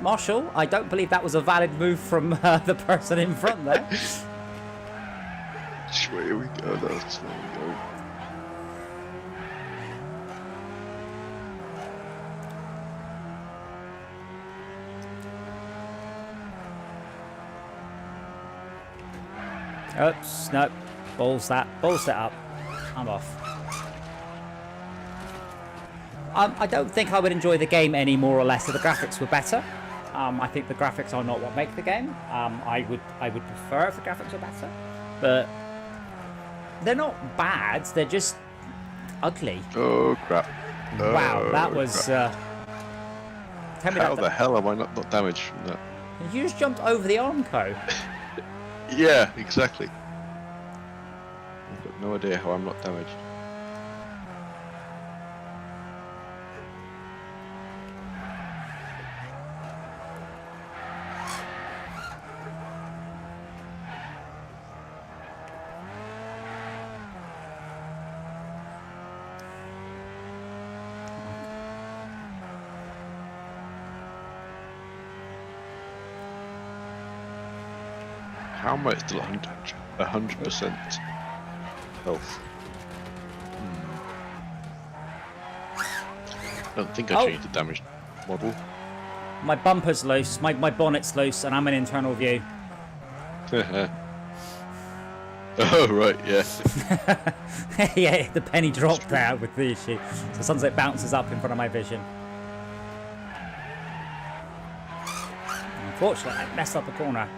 Marshall, I don't believe that was a valid move from the person in front there. Here we go. That's where we go. Oops, no. Balls that up. I'm off. I don't think I would enjoy the game any more or less if the graphics were better. I think the graphics are not what make the game. I would prefer if the graphics were better, but they're not bad. They're just ugly. Oh crap! Wow, that was. Tell me How the hell am I not damaged from that? You just jumped over the Armco. Yeah, exactly. I've got no idea how I'm not damaged. How am I still 100% health? I don't think I changed the damage model. My bumper's loose, my bonnet's loose, and I'm in internal view. Oh, right, yeah. Yeah, the penny dropped there with the issue. So sunset bounces up in front of my vision. Unfortunately, I messed up the corner.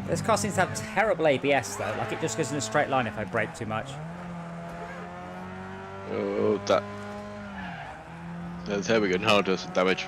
This car seems to have terrible ABS though, like it just goes in a straight line if I brake too much. Oh, that. There we go, now it does some damage.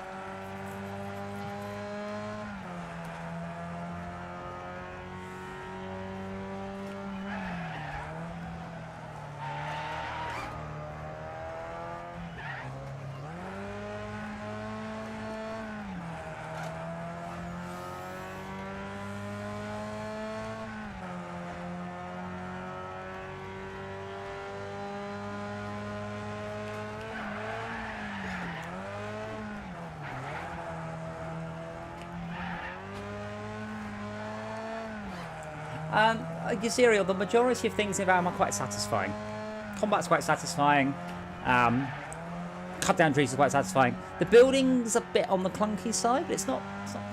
Serial, the majority of things in RAM are quite satisfying. Combat's quite satisfying. Cut down trees is quite satisfying. The building's a bit on the clunky side, but it's not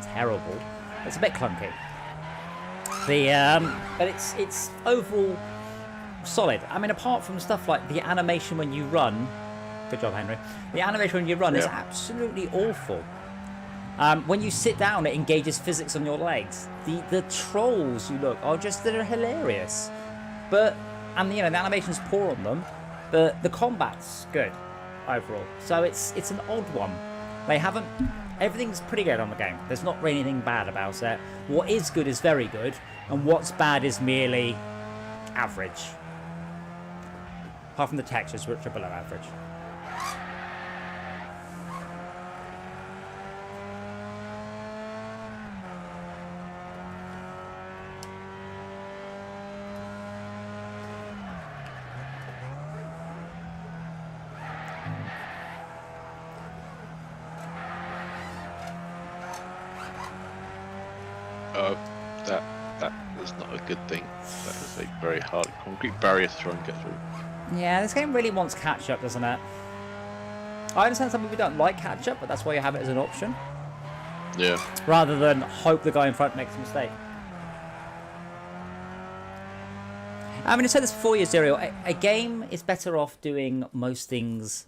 terrible. It's a bit clunky. But it's overall solid. I mean, apart from stuff like the animation when you run. Good job, Henry. The animation when you run is absolutely awful. When you sit down, it engages physics on your legs. The trolls you look are they're hilarious. But, and the animation's poor on them, but the combat's good overall. So it's an odd one. Everything's pretty good on the game. There's not really anything bad about it. What is good is very good, and what's bad is merely average. Apart from the textures, which are below average. That is not a good thing. That is a very hard concrete barrier to try and get through. Yeah, this game really wants catch-up, doesn't it? I understand some people don't like catch-up, but that's why you have it as an option. Yeah. Rather than hope the guy in front makes a mistake. I mean, I've said this before, Zero. A game is better off doing most things.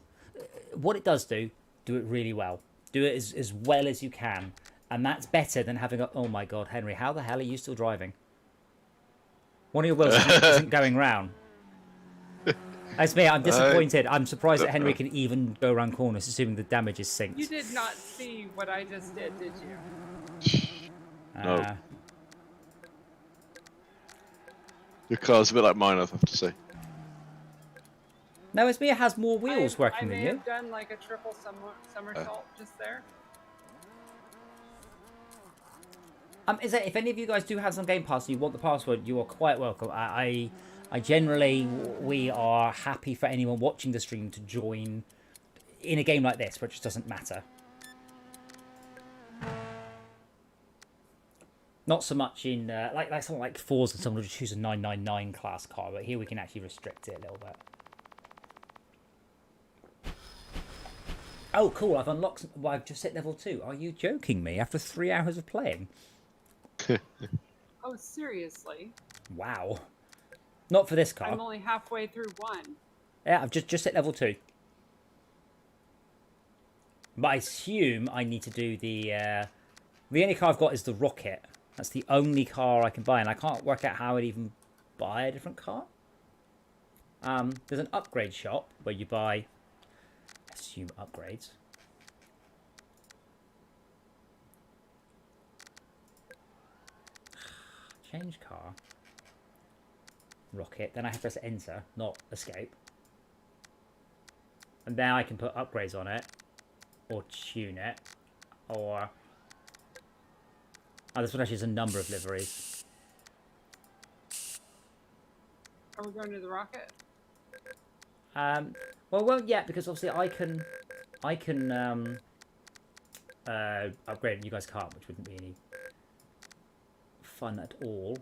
What it does do it really well. Do it as well as you can. And that's better than having a... Oh my god, Henry, how the hell are you still driving? One of your wheels isn't going round. That's me, I'm disappointed. I'm surprised that Henry can even go around corners, assuming the damage is synced. You did not see what I just did you? No. Your car's a bit like mine, I have to say. No, it's me, it has more wheels working than I you. may have done like a triple somersault just there. If any of you guys do have some Game Pass and you want the password, you are quite welcome. I generally, we are happy for anyone watching the stream to join in a game like this, which doesn't matter. Not so much in, like something like Forza, someone would choose a 999 class car, but here we can actually restrict it a little bit. Oh, cool, I've unlocked, well, I've just hit level 2. Are you joking me after 3 hours of playing? Oh, seriously? Wow. Not for this car. I'm only halfway through 1. Yeah, I've just hit level 2. But I assume I need to do the only car I've got is the Rocket. That's the only car I can buy, and I can't work out how I'd even buy a different car. There's an upgrade shop where you buy, I assume, upgrades. Change car. Rocket. Then I have to press enter, not escape. And then I can put upgrades on it. Or tune it. Or... Oh, this one actually has a number of liveries. Are we going to the Rocket? Well, won't yet because obviously I can upgrade. You guys can't, which wouldn't be any fun at all.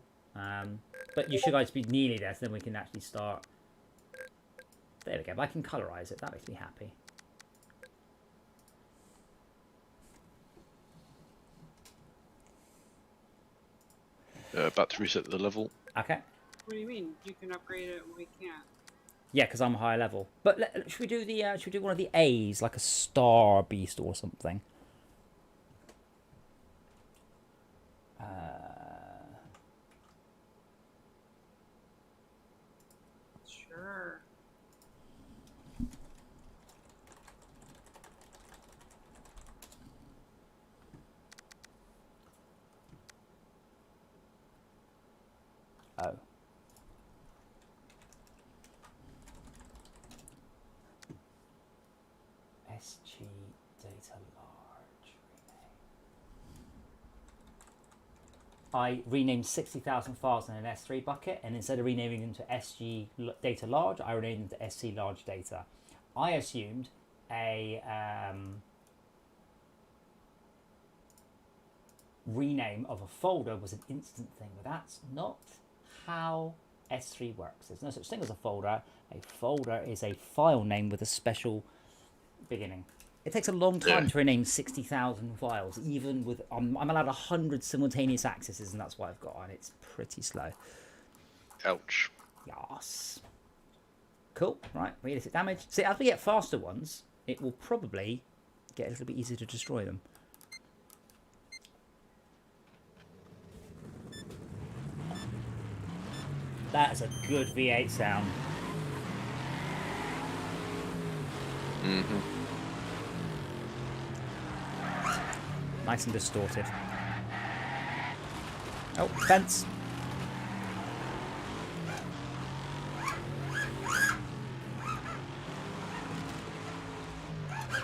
But you should guys be nearly there, so then we can actually start. There we go. But I can colorize it. That makes me happy. About to reset the level. Okay. What do you mean? You can upgrade it and we can't. Yeah, because I'm higher level. But should we do the? Should we do one of the A's, like a star beast or something? Sure. Oh. SG data large rename. I renamed 60,000 files in an S3 bucket, and instead of renaming them to SG data large, I renamed them to SC large data. I assumed a rename of a folder was an instant thing, but that's not how S3 works. There's no such thing as a folder. A folder is a file name with a special beginning. It takes a long time to rename 60,000 files, even with I'm allowed 100 simultaneous accesses, and that's what I've got on. It's pretty slow. Ouch. Yes. Cool. Right. Realistic damage. See, as we get faster ones, it will probably get a little bit easier to destroy them. That is a good V8 sound. Mm-hmm. Nice and distorted. Oh, fence.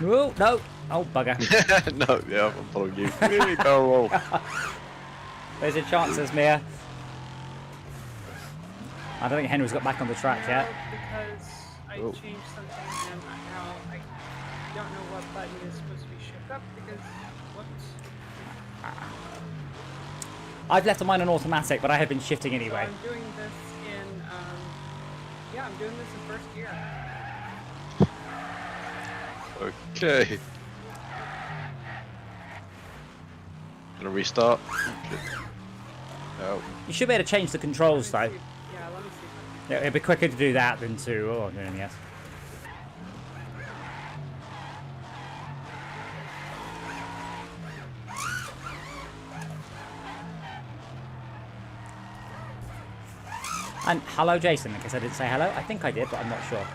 Oh, no. Oh, bugger. No, yeah, I'm following you. Really barrel roll. There's your chances, Mia. I don't think Henry's got back on the track yet. Because I Oh. changed something and now I don't know what button is supposed to be shook up because whoops. I've left mine on automatic, but I have been shifting So anyway. I'm doing this in yeah, I'm doing this in first gear. Okay. Gonna restart. Oh. You should be able to change the controls, though. Yeah, let me see if I can. Yeah, it'd be quicker to do that than to... Oh, I'm doing yes. And hello, Jason. I guess I didn't say hello. I think I did, but I'm not sure.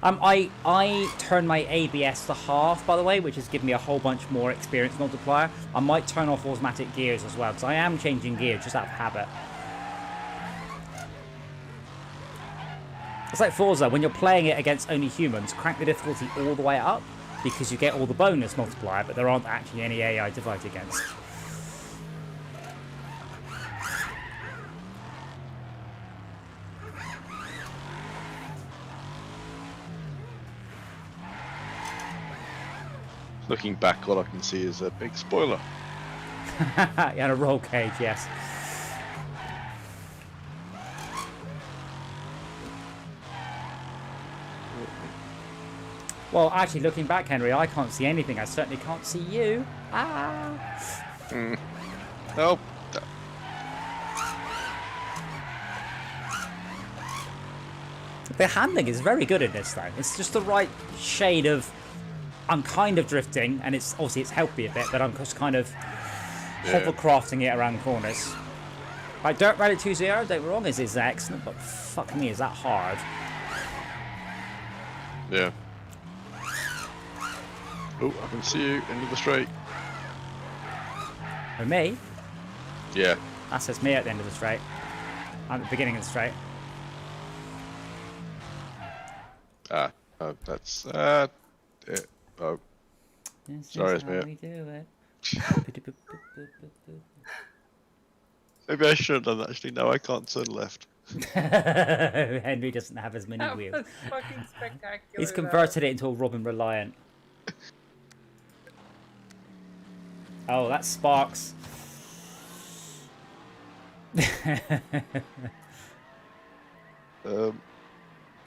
I turned my ABS to half, by the way, which has given me a whole bunch more experience multiplier. I might turn off automatic gears as well, because I am changing gears just out of habit. It's like Forza, when you're playing it against only humans, crank the difficulty all the way up, because you get all the bonus multiplier, but there aren't actually any AI to fight against. Looking back, all I can see is a big spoiler. And a roll cage, yes. Well, actually, looking back, Henry, I can't see anything. I certainly can't see you. Ah! Nope. The handling is very good in this, though. It's just the right shade of... I'm kind of drifting, and it's obviously it's helped me a bit, but I'm just kind of hovercrafting it around corners. Like Dirt Rally 2.0, don't get me wrong, is excellent, but fuck me, is that hard? Yeah. Oh, I can see you. End of the straight. For me, Yeah. that says me at the end of the straight. I'm at the beginning of the straight. Ah, that's it. Oh, This Sorry, is how mate. we do it. maybe I should have done that. Actually, no, I can't turn left. Henry doesn't have as many That wheels. was fucking spectacular. He's converted it into a Robin Reliant. Oh, that's Sparks.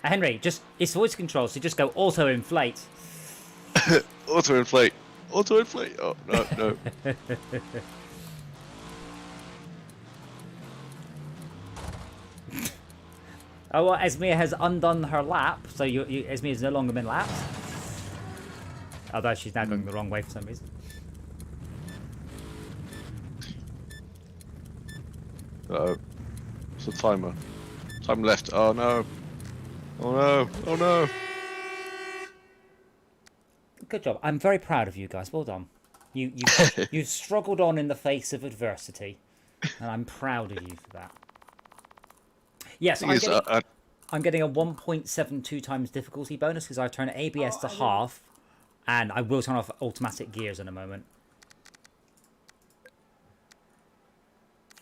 Henry, it's voice control, so just go auto inflate. Auto inflate. Auto inflate. Oh no, no. Oh, well, Esmea has undone her lap, so Esmea has no longer been lapped. Although she's now going the wrong way for some reason. Uh-oh. It's a timer. Time left. Oh no. Oh no. Oh no. Good job. I'm very proud of you guys. Well done. You've struggled on in the face of adversity, and I'm proud of you for that. Yes, I'm getting a 1.72 times difficulty bonus because I turn ABS to half, and I will turn off automatic gears in a moment.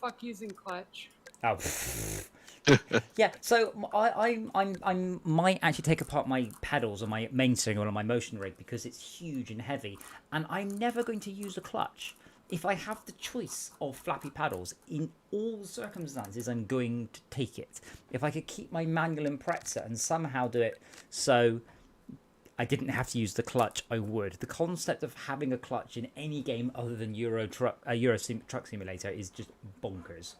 Fuck using clutch. Oh. Yeah, so I might actually take apart my pedals on my main steering wheel on my motion rig because it's huge and heavy, and I'm never going to use a clutch. If I have the choice of flappy paddles, in all circumstances, I'm going to take it. If I could keep my manual impreza and somehow do it so I didn't have to use the clutch, I would. The concept of having a clutch in any game other than Euro Truck Simulator is just bonkers.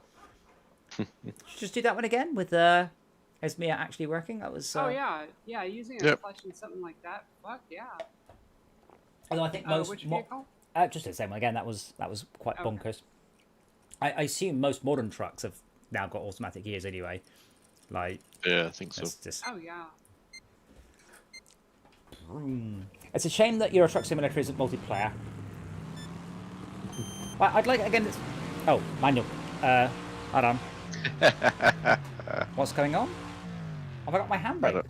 Just do that one again with Esmea actually working. That was. Oh yeah, using a clutch and something like that. Fuck yeah. Although I think most. Which vehicle? Just the same one again. That was quite bonkers. I assume most modern trucks have now got automatic gears anyway. Like. Yeah, I think so. Oh yeah. It's a shame that Euro Truck Simulator isn't multiplayer. I'd like again. Oh, manual. Hold on. What's going on? Have I got my handbrake?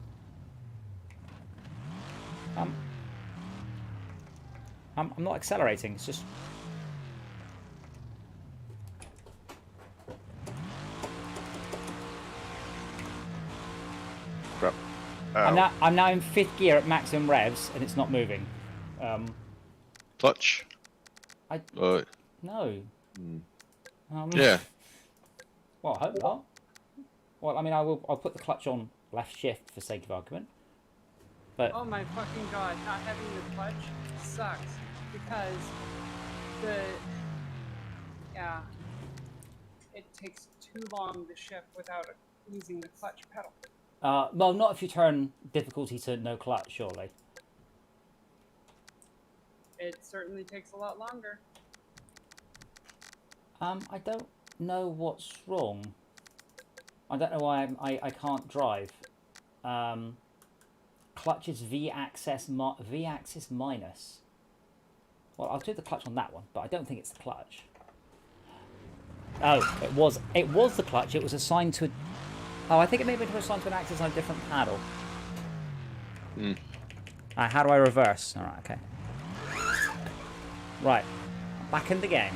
I'm not accelerating. It's just. Crap. I'm now in 5th gear at maximum revs, and it's not moving. Clutch. No. Yeah. Well, I hope not. Well, I mean, I'll put the clutch on left shift for sake of argument. But oh my fucking god, not having the clutch sucks because it takes too long to shift without using the clutch pedal. Well, not if you turn difficulty to no clutch, surely. It certainly takes a lot longer. I don't know what's wrong. I don't know why I can't drive. Clutch is V-axis minus. Well, I'll do the clutch on that one, but I don't think it's the clutch. Oh, it was the clutch. It was assigned to. Oh, I think it may be assigned to an axis on a different paddle. How do I reverse? All right, okay. Right, back in the game.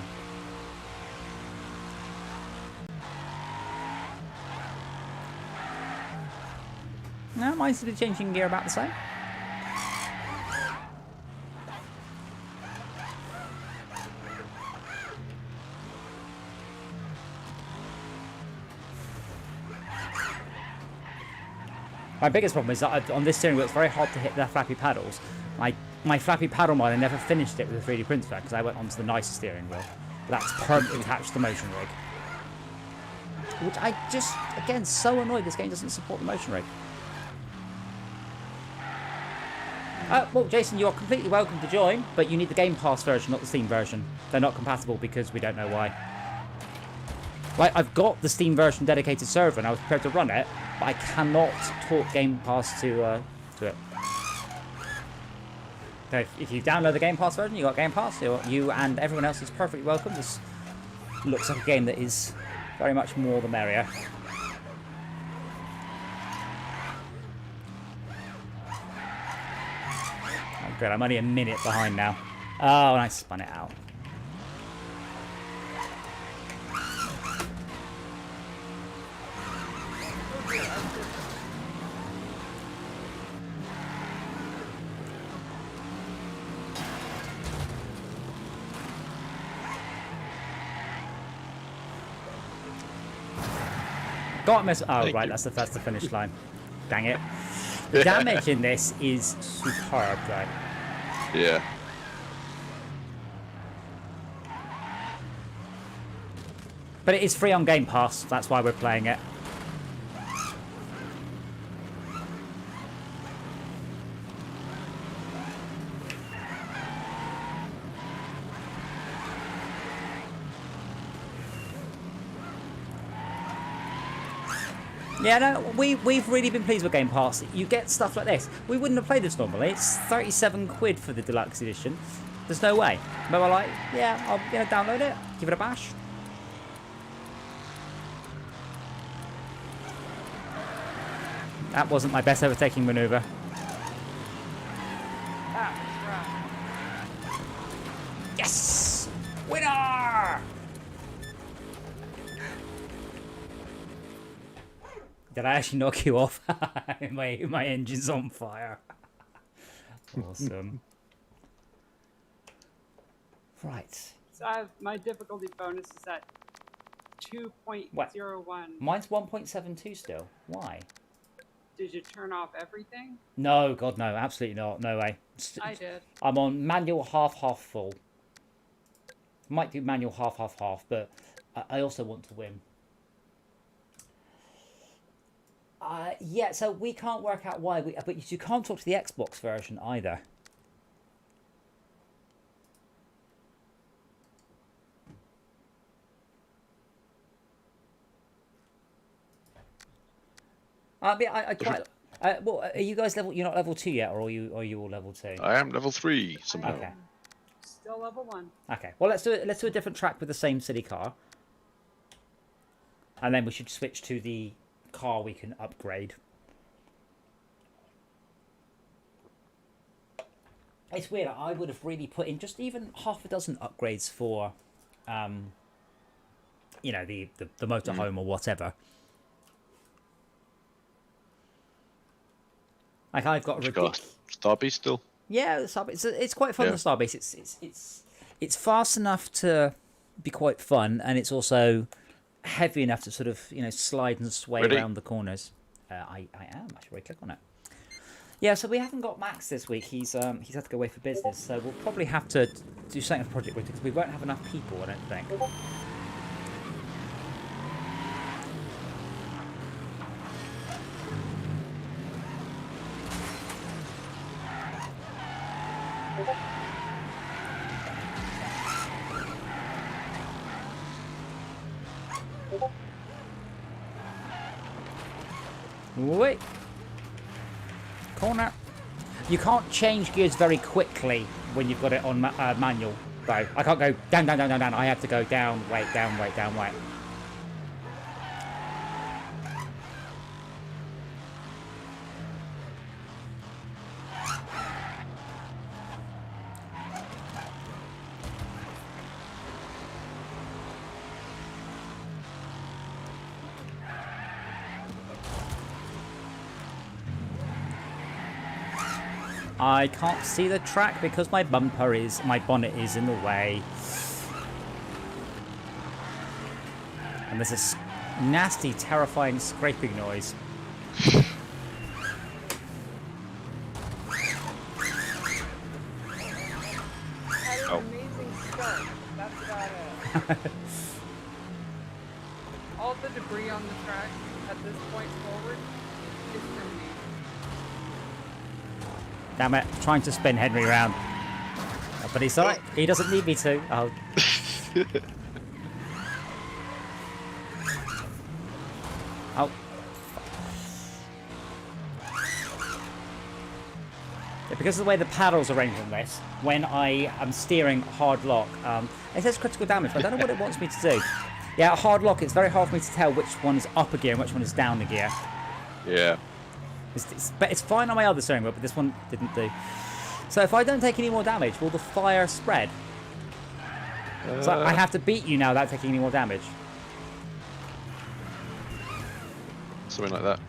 No, mine seems to be changing gear about the same. My biggest problem is that on this steering wheel it's very hard to hit the flappy paddles. My flappy paddle mod, I never finished it with a 3D printer because I went onto the nicer steering wheel. But that's permanently attached to the motion rig. Which I just, again, so annoyed this game doesn't support the motion rig. Well, Jason, you are completely welcome to join, but you need the Game Pass version, not the Steam version. They're not compatible because we don't know why. Like, I've got the Steam version dedicated server and I was prepared to run it, but I cannot talk Game Pass to it. So if you download the Game Pass version, you got Game Pass. You and everyone else is perfectly welcome. This looks like a game that is very much more the merrier. Oh, good. I'm only a minute behind now. Oh, and I spun it out. Got him. Oh, Thank right. you. That's the finish line. Dang it. The damage in this is superb, though. Yeah. But it is free on Game Pass. That's why we're playing it. Yeah, no, we've really been pleased with Game Pass. You get stuff like this. We wouldn't have played this normally. It's 37 quid for the deluxe edition. There's no way. But we're like, yeah, I'll download it, give it a bash. That wasn't my best overtaking maneuver. Yes! Winner! Did I actually knock you off? my engine's on fire. Awesome. Right. So my difficulty bonus is at 2.01. Mine's 1.72 still. Why? Did you turn off everything? No, God, no. Absolutely not. No way. I did. I'm on manual half full. Might do manual half, but I also want to win. Yeah, so we can't work out why. But you can't talk to the Xbox version either. I quite. Well, are you guys level? You're not level 2 yet, or are you all level 2? I am level 3 somehow. Okay. Still level 1. Okay. Well, let's do it. Let's do a different track with the same city car, and then we should switch to the car we can upgrade. It's weird. I would have really put in just even half a dozen upgrades for, you know, the motorhome or whatever. Like I've got Starbase still. Yeah, it's quite fun. Yeah. The Starbase. It's fast enough to be quite fun, and it's also heavy enough to sort of slide and sway around the corners. I am actually. Click on it. Yeah, so we haven't got Max this week. He's had to go away for business, so we'll probably have to do something with Project with because we won't have enough people. I don't think. Wait. Corner. You can't change gears very quickly when you've got it on manual, though. I can't go down. I have to go down, wait. I can't see the track because my bonnet is in the way. And there's this nasty, terrifying scraping noise. Had an amazing start. That's about it. All the debris on the track at this point forward is from me. Damn it, trying to spin Henry around. Oh, but he's alright, he doesn't need me to. Oh. Oh. Yeah, because of the way the paddles are arranged on this, when I am steering hard lock, it says critical damage, but I don't know what it wants me to do. Yeah, hard lock, it's very hard for me to tell which one is up a gear and which one is down the gear. Yeah. It's fine on my other steering wheel, but this one didn't do. So if I don't take any more damage, will the fire spread? So I have to beat you now without taking any more damage. Something like that.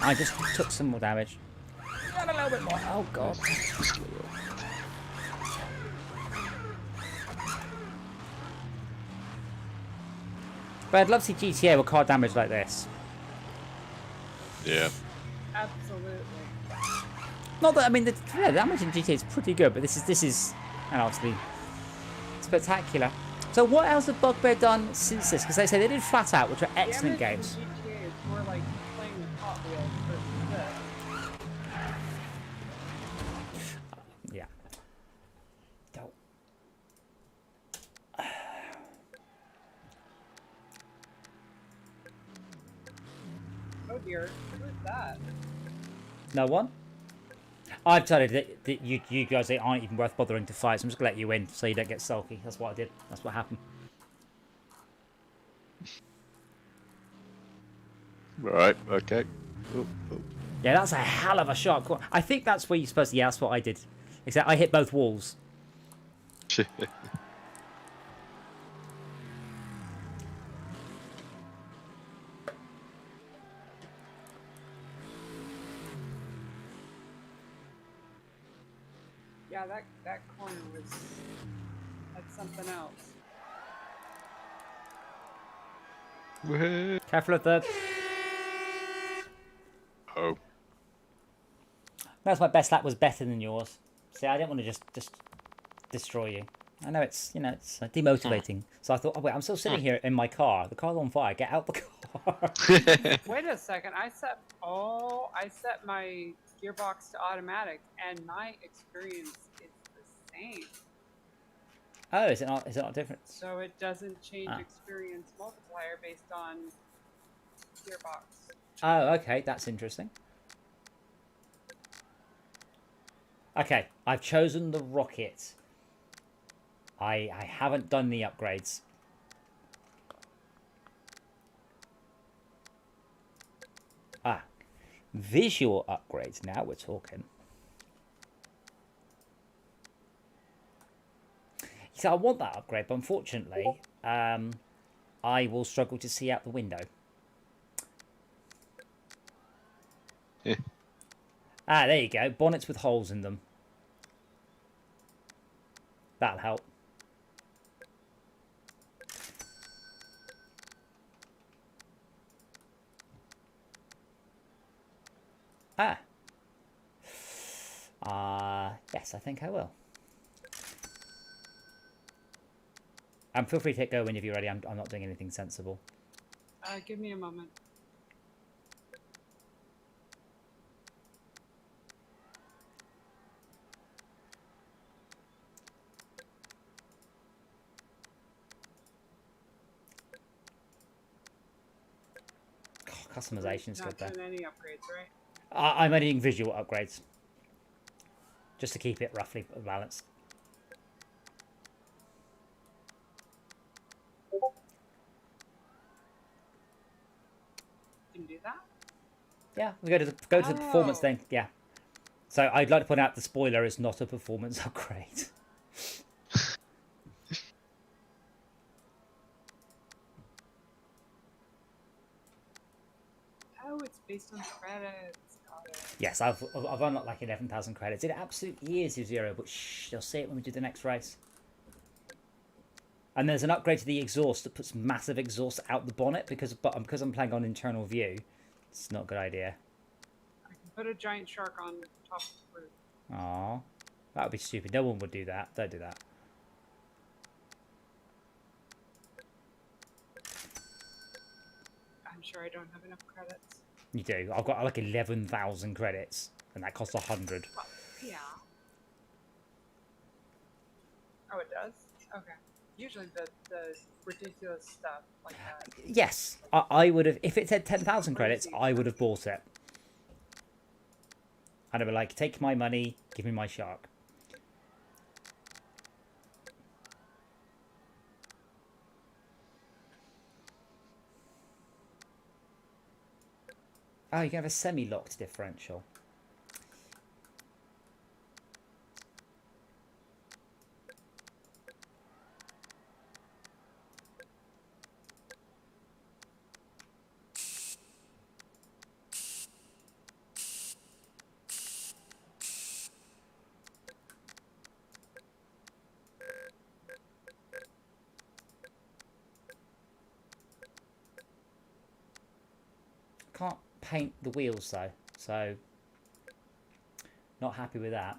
I just took some more damage. And a little bit more. Oh god. But I'd love to see GTA with car damage like this. Yeah. Absolutely. Not that I mean the damage in GTA is pretty good, but this is and obviously spectacular. So what else have Bugbear done since this? Because they say they did Flat Out, which are excellent Damage games. in GTA is more like playing with Hot Wheels versus this. Yeah. Don't. Oh dear, who is that? No one? I've decided that you guys aren't even worth bothering to fight, so I'm just going to let you in so you don't get sulky. That's what I did. That's what happened. Right. Okay. Oh, oh. Yeah, that's a hell of a shot. I think that's where you're supposed to... Yeah, that's what I did. Except I hit both walls. Yeah, that corner was that's something else. Where- Careful of the... Oh. That's my best lap was better than yours. See, I didn't want to just destroy you. I know it's, you know, it's demotivating. So I thought, oh wait, I'm still sitting here in my car. The car's on fire. Get out the car. Wait a second, I set my gearbox to automatic and my experience is the same. Oh, is it not? Is it not different? So it doesn't change Ah. experience multiplier based on gearbox. Oh, okay, that's interesting. Okay, I've chosen the rocket. I haven't done the upgrades. Ah, visual upgrades. Now we're talking. So I want that upgrade, but unfortunately, I will struggle to see out the window. Yeah. Ah, there you go. Bonnets with holes in them. That'll help. Ah. Yes, I think I will. Feel free to hit go whenever you're ready. I'm not doing anything sensible. Give me a moment. Oh, customization's good Not there. doing any upgrades, right? I'm editing visual upgrades. Just to keep it roughly balanced. You can do that? Yeah, we go to the performance Oh. thing. Yeah. So I'd like to point out the spoiler is not a performance upgrade. Oh, it's based on credits. Got it. Yes, I've unlocked like 11,000 credits. It absolutely is zero, but shh, you'll see it when we do the next race. And there's an upgrade to the exhaust that puts massive exhaust out the bonnet because I'm playing on internal view. It's not a good idea. I can put a giant shark on top of the roof. Aww. That would be stupid. No one would do that. Don't do that. I'm sure I don't have enough credits. You do. I've got like 11,000 credits, and that costs 100. Well, yeah. Oh, it does? Okay. Usually the ridiculous stuff like that. Yes, I would have. If it said 10,000 credits, I would have bought it. And I'd be like, take my money, give me my shark. Oh, you can have a semi-locked differential. Can't paint the wheels though, so not happy with that.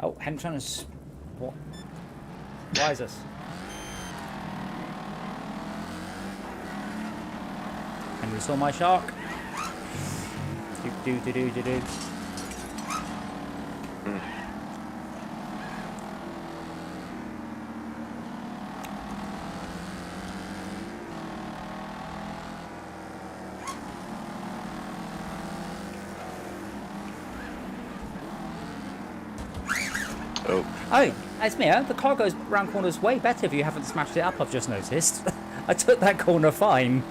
Oh, Henry trying to... What? Why is this? Henry saw my shark. Do. Oh, it's me, huh? The car goes round corners way better if you haven't smashed it up, I've just noticed. I took that corner fine.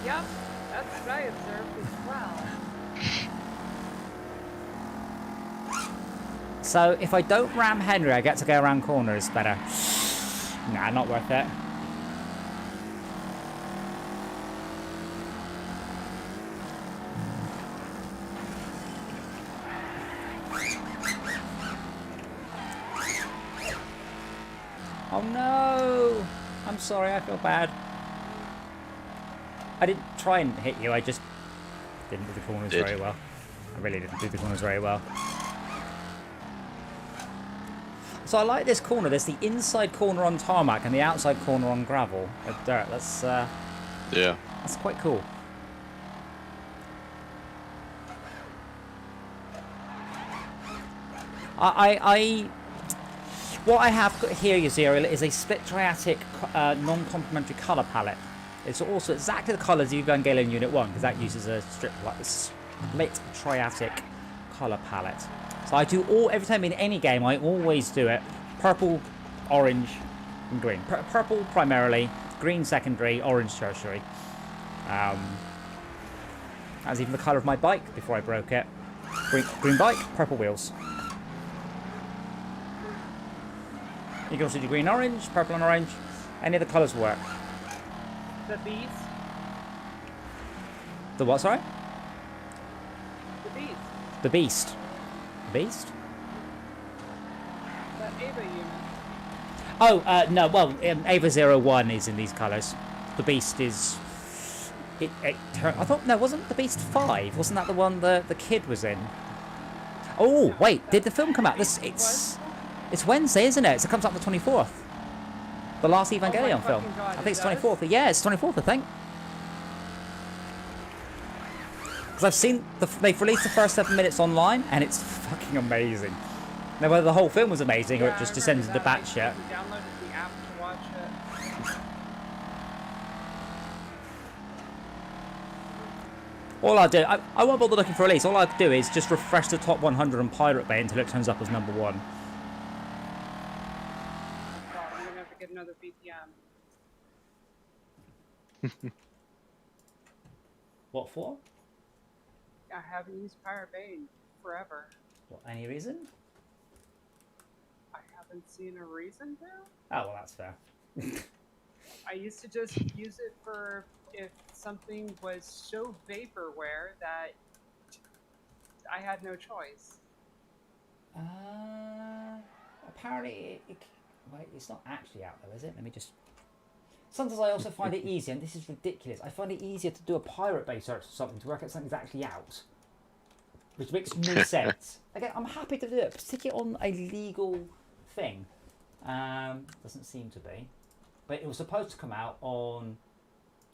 Yep, that's what I observed as well. So if I don't ram Henry, I get to go around corners better. Nah, not worth it. Oh no! I'm sorry, I feel bad. I didn't try and hit you, I just didn't do the corners very well. I really didn't do the corners very well. So I like this corner. There's the inside corner on tarmac and the outside corner on gravel. Dirt. That's Yeah. that's quite cool. What I have got here, Yazira, is a split triatic non-complementary colour palette. It's also exactly the colours of Evangelion Unit 1, because that uses a split triatic colour palette. So I do every time in any game, I always do it. Purple, orange, and green. Purple primarily, green secondary, orange tertiary. That was even the colour of my bike before I broke it. Green bike, purple wheels. You can also do green, orange, purple and orange. Any of the colours work. The bees. The what, sorry? The bees. The beast. The beast? The Ava unit. Oh, no, well, Ava 01 is in these colours. The beast is... I thought, no, wasn't the beast 5? Wasn't that the one the kid was in? Oh, wait, did the film come out? It's Wednesday, isn't it? So it comes out the 24th. The last Evangelion film. God, I think it's 24th. Yeah, it's 24th, I think. Because I've seen... They've released the first 7 minutes online, and it's fucking amazing. Now, whether the whole film was amazing or it just descended into batshit. I downloaded the app to watch it. All I do... I won't bother looking for release. All I do is just refresh the top 100 on Pirate Bay until it turns up as number 1. I'm gonna have to get another VPN. What for? I haven't used Pirate Bay in forever. What, any reason? I haven't seen a reason to. Oh, well, that's fair. I used to just use it for if something was so vaporware that I had no choice. Apparently, wait, it's not actually out though, is it? Let me just... Sometimes I also find it easier, and this is ridiculous, I find it easier to do a Pirate Bay search for something to work out something's actually out. Which makes no sense. Again, I'm happy to do it, particularly on a legal thing. Doesn't seem to be. But it was supposed to come out on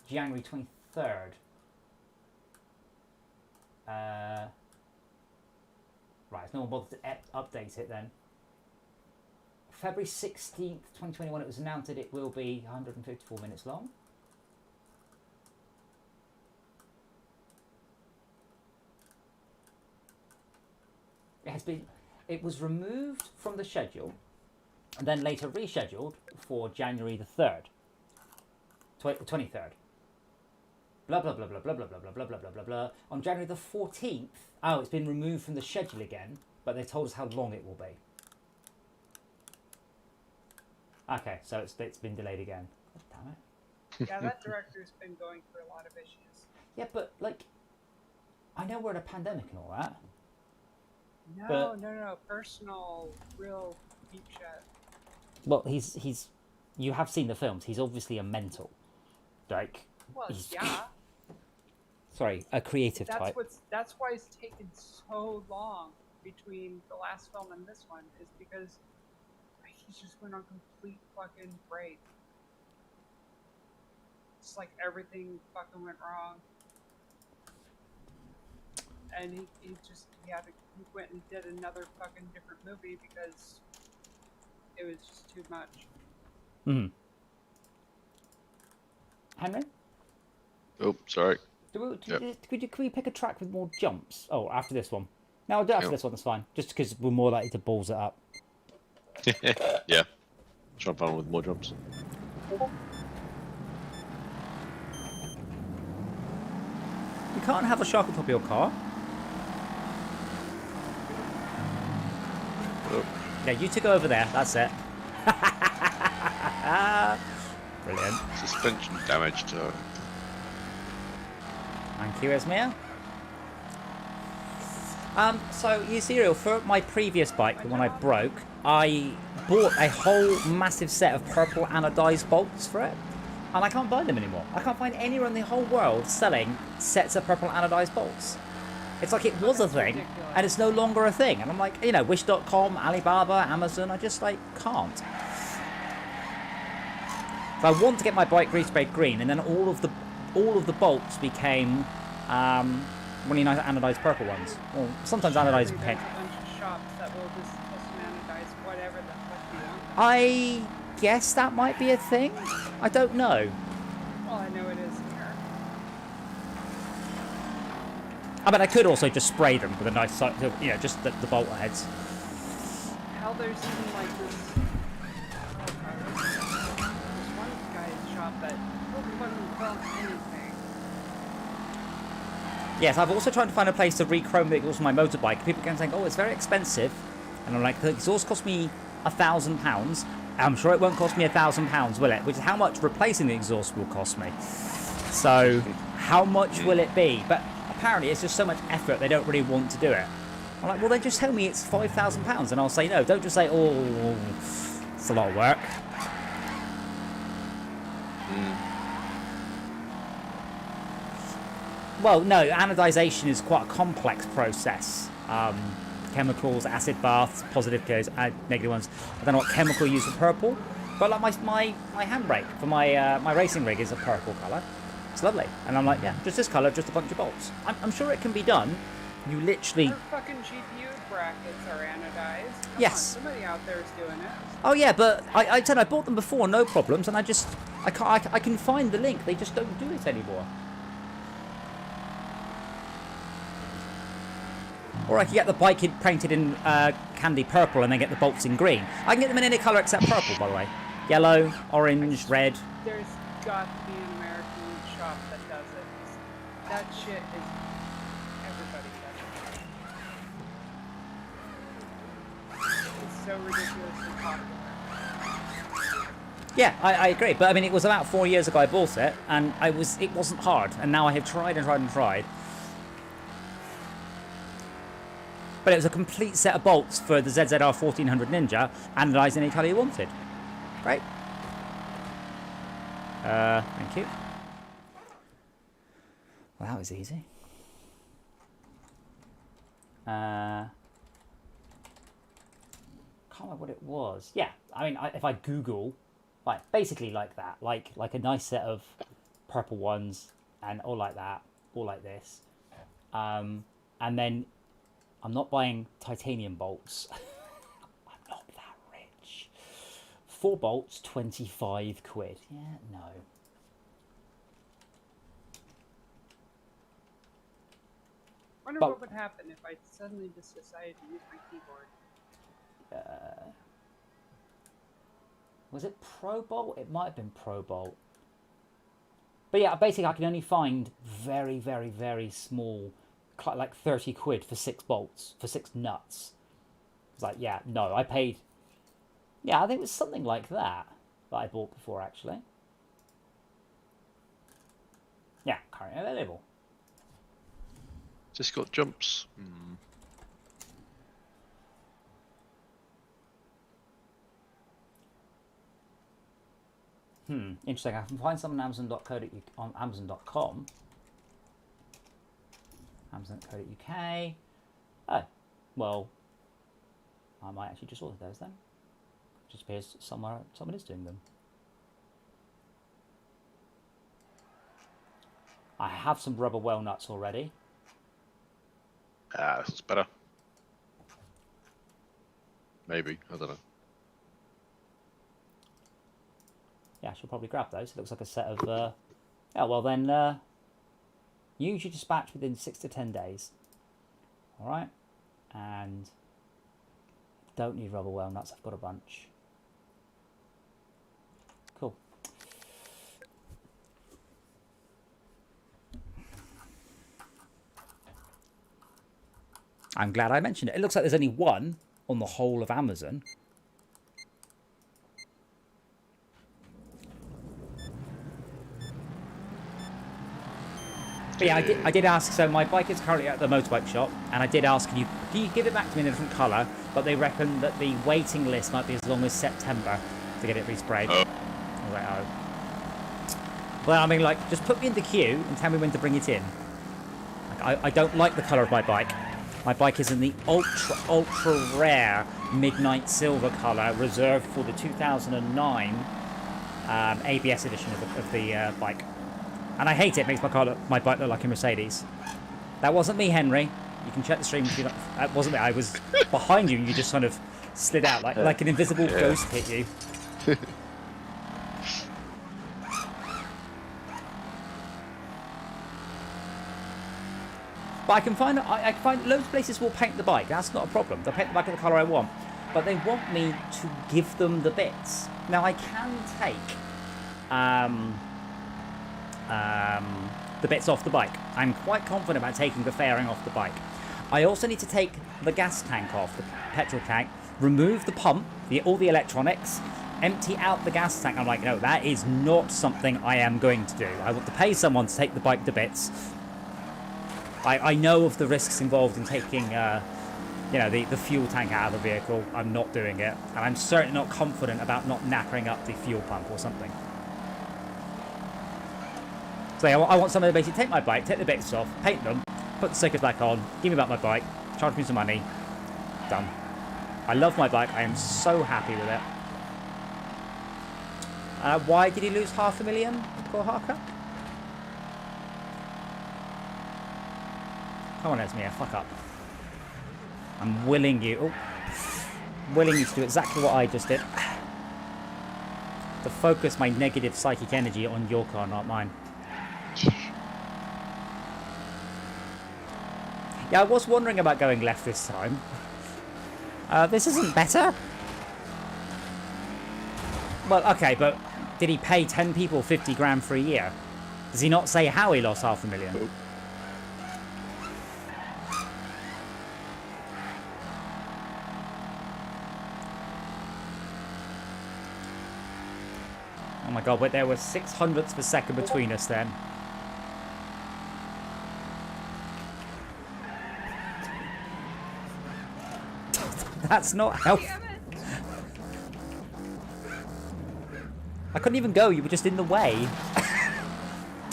January 23rd. Right, if no one bothered to update it then. February 16th, 2021, it was announced that it will be 154 minutes long. It was removed from the schedule, and then later rescheduled for January the 3rd, 23rd. Blah blah blah blah blah blah blah blah blah blah blah blah blah. On January the 14th, oh, it's been removed from the schedule again, but they told us how long it will be. Okay, so it's been delayed again. God damn it. Yeah, that director's been going through a lot of issues. Yeah, but like, I know we're in a pandemic and all that. No. Personal, real deep shit. Well, he's. You have seen the films. He's obviously a mental, like. Well, He's, yeah. Sorry, a creative type. That's why it's taken so long between the last film and this one, is because he just went on complete fucking break. It's like everything fucking went wrong. And he went and did another fucking different movie because it was just too much. Mm-hmm. Henry? Oh, sorry. Could we pick a track with more jumps? Oh, after this one. No, I'll do it after this one, that's fine. Just because we're more likely to balls it up. Yeah. Try and find one with more jumps. You can't have a shark on top of your car. Oh. Yeah, you to go over there, that's it. Brilliant. Suspension damage to. Thank you, Esmir. So, you see, for my previous bike, the one I broke, I bought a whole massive set of purple anodized bolts for it, and I can't buy them anymore. I can't find anywhere in the whole world selling sets of purple anodized bolts. It's like it was a thing, and it's no longer a thing. And I'm like, Wish.com, Alibaba, Amazon, I just, can't. So I want to get my bike resprayed green, and then all of the bolts became really nice anodized purple ones. Or sometimes anodized pink. There's a bunch of shops that will just custom anodize whatever the fuck you want. I guess that might be a thing. I don't know. Well, I know it is here. I mean, I could also just spray them with a nice, just the bolt heads. Hell, there's even this one guy's shop that wasn't sell anything. Yes, I've also tried to find a place to re-chrome the exhaust for my motorbike. People keep saying, oh, it's very expensive. And I'm like, the exhaust cost me £1,000. I'm sure it won't cost me £1,000, will it? Which is how much replacing the exhaust will cost me. So, how much will it be? But apparently it's just so much effort, they don't really want to do it. I'm like, well, then just tell me it's £5,000 and I'll say no. Don't just say, oh, it's a lot of work. Well, no, anodization is quite a complex process. Chemicals, acid baths, positive colours, negative ones. I don't know what chemical you use for purple, but like my handbrake for my racing rig is a purple colour. It's lovely, and I'm like, yeah, just this colour, just a bunch of bolts. I'm sure it can be done. You literally. Our fucking GPU brackets are anodized. Come Yes. on, somebody out there is doing it. Oh yeah, but I said I bought them before, no problems, and I can find the link. They just don't do it anymore. Or I could get the bike painted in candy purple and then get the bolts in green. I can get them in any colour except purple, by the way. Yellow, orange, red. There's got to be an American shop that does it. That shit is... Everybody does it. It's so ridiculously popular. Yeah, I agree. But I mean, it was about 4 years ago I bought it, and it wasn't hard. And now I have tried and tried and tried. But it was a complete set of bolts for the ZZR 1400 Ninja, anodized any colour you wanted. Right? Thank you. Well, that was easy. Can't remember what it was. Yeah, I mean, if I Google, basically like that, like a nice set of purple ones, and all like that, all like this, and then. I'm not buying titanium bolts. I'm not that rich. 4 bolts, 25 quid. Yeah, no. wonder But- what would happen if I suddenly just decided to use my keyboard. Was it Pro Bolt? It might have been Pro Bolt. But yeah, basically I can only find very, very, very small, like 30 quid for 6 bolts, for 6 nuts. It's like, yeah, no, I paid... Yeah, I think it was something like that I bought before, actually. Yeah, currently available. Just got jumps. Interesting. I can find some on on Amazon.com. Amazon.co.uk. Oh, well, I might actually just order those then. Just appears somewhere someone is doing them. I have some rubber well nuts already. Ah, this is better. Maybe, I don't know. Yeah, I should probably grab those. It looks like a set of... Yeah, well then, usually dispatched within 6 to 10 days. Alright. And don't need rubber well nuts. I've got a bunch. Cool. I'm glad I mentioned it. It looks like there's only one on the whole of Amazon. But yeah, I did ask, so my bike is currently at the motorbike shop, and I did ask, can you give it back to me in a different colour? But they reckon that the waiting list might be as long as September to get it resprayed. Oh. I was like, oh. Well, I mean, like, just put me in the queue and tell me when to bring it in. Like, I don't like the colour of my bike. My bike is in the ultra rare midnight silver colour, reserved for the 2009 ABS edition of the bike. And I hate it. It makes my bike look like a Mercedes. That wasn't me, Henry. You can check the stream if you don't... That wasn't me. I was behind you and you just sort of slid out like an invisible ghost hit you. But I can find loads of places will paint the bike. That's not a problem. They'll paint the bike of the colour I want. But they want me to give them the bits. Now I can take... the bits off the bike. I'm quite confident about taking the fairing off the bike. I also need to take the gas tank off, the petrol tank, remove the pump, all the electronics, empty out the gas tank. I'm like, no, that is not something I am going to do. I want to pay someone to take the bike to bits. I know of the risks involved in taking, the fuel tank out of the vehicle. I'm not doing it. And I'm certainly not confident about not knackering up the fuel pump or something. So yeah, I want someone to basically take my bike, take the bits off, paint them, put the stickers back on, give me back my bike, charge me some money. Done. I love my bike. I am so happy with it. Why did he lose $500,000, poor Harker? Come on, Esmea, fuck up. I'm willing you to do exactly what I just did. To focus my negative psychic energy on your car, not mine. Yeah, I was wondering about going left this time. This isn't better. Well, okay, but did he pay 10 people 50 grand for a year? Does he not say how he lost $500,000? Oh my god, but there were 600ths of a second between us then. That's not helpful. I couldn't even go, you were just in the way.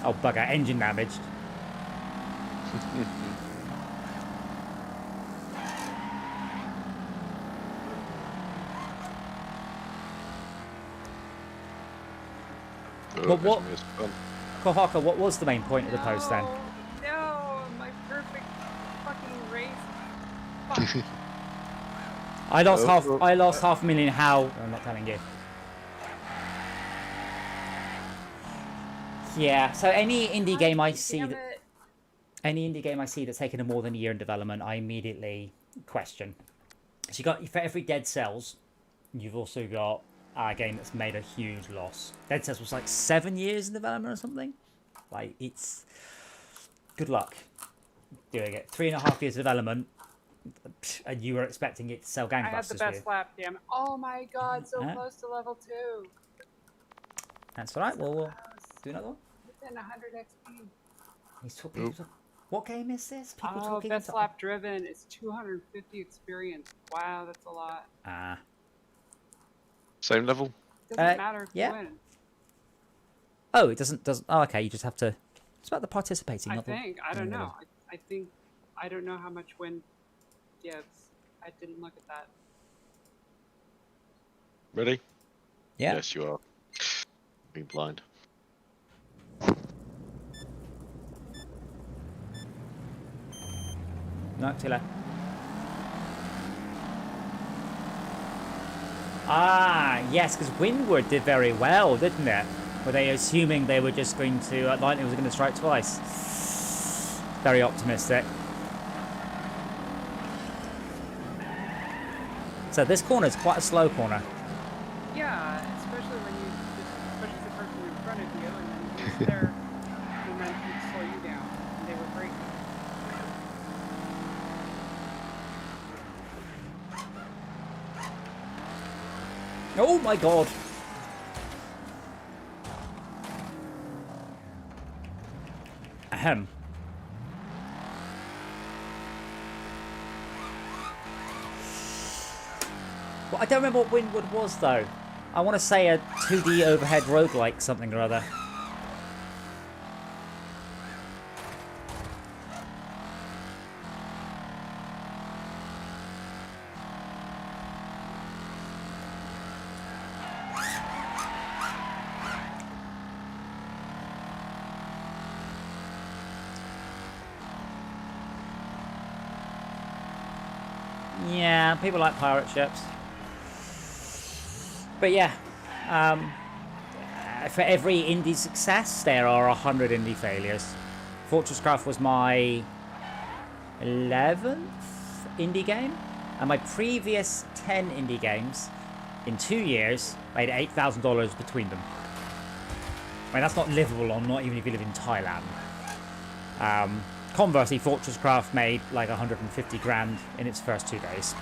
Oh bugger, engine damaged. But what, Kohaka, what was the main point of the post then? No, my perfect fucking race. Fuck. I lost $500,000 how? I'm not telling you. Yeah, so any indie game I see that Any indie game I see that's taken more than a year in development, I immediately question. So you got, for every Dead Cells, you've also got a game that's made a huge loss. Dead Cells was like 7 years in development or something. Like, it's good luck doing it. 3.5 years of development, and you were expecting it to sell gangbusters. I had the best lap, damn it. Oh my god, so close to level 2. That's all right. Well, we'll do another one. Within 100 XP. He's talking. What game is this? People Oh, talking. best lap driven is 250 experience. Wow, that's a lot. Ah. Same level? Doesn't matter if yeah. you win. Oh, it doesn't. Oh, okay. You just have to. It's about the participating. I Not think. The, I don't know. I think. I don't know how much win gives. I didn't look at that. Ready? Yeah. Yes, you are. Being blind. No, too late. Ah, yes, because Windward did very well, didn't it? Were they assuming they were just going to, lightning was going to strike twice? Very optimistic. So this corner is quite a slow corner. Yeah, especially when you push the person in front of you and then use their momentum to slow you down. And they were braking. Oh my god! Ahem. Well, I don't remember what Windward was though. I want to say a 2D overhead roguelike something or other. Yeah, people like pirate ships. But yeah, for every indie success, there are 100 indie failures. Fortress Craft was my 11th indie game, and my previous 10 indie games in 2 years made $8,000 between them. I mean, that's not livable on, not even if you live in Thailand. Conversely, Fortress Craft made like 150 grand in its first 2 days.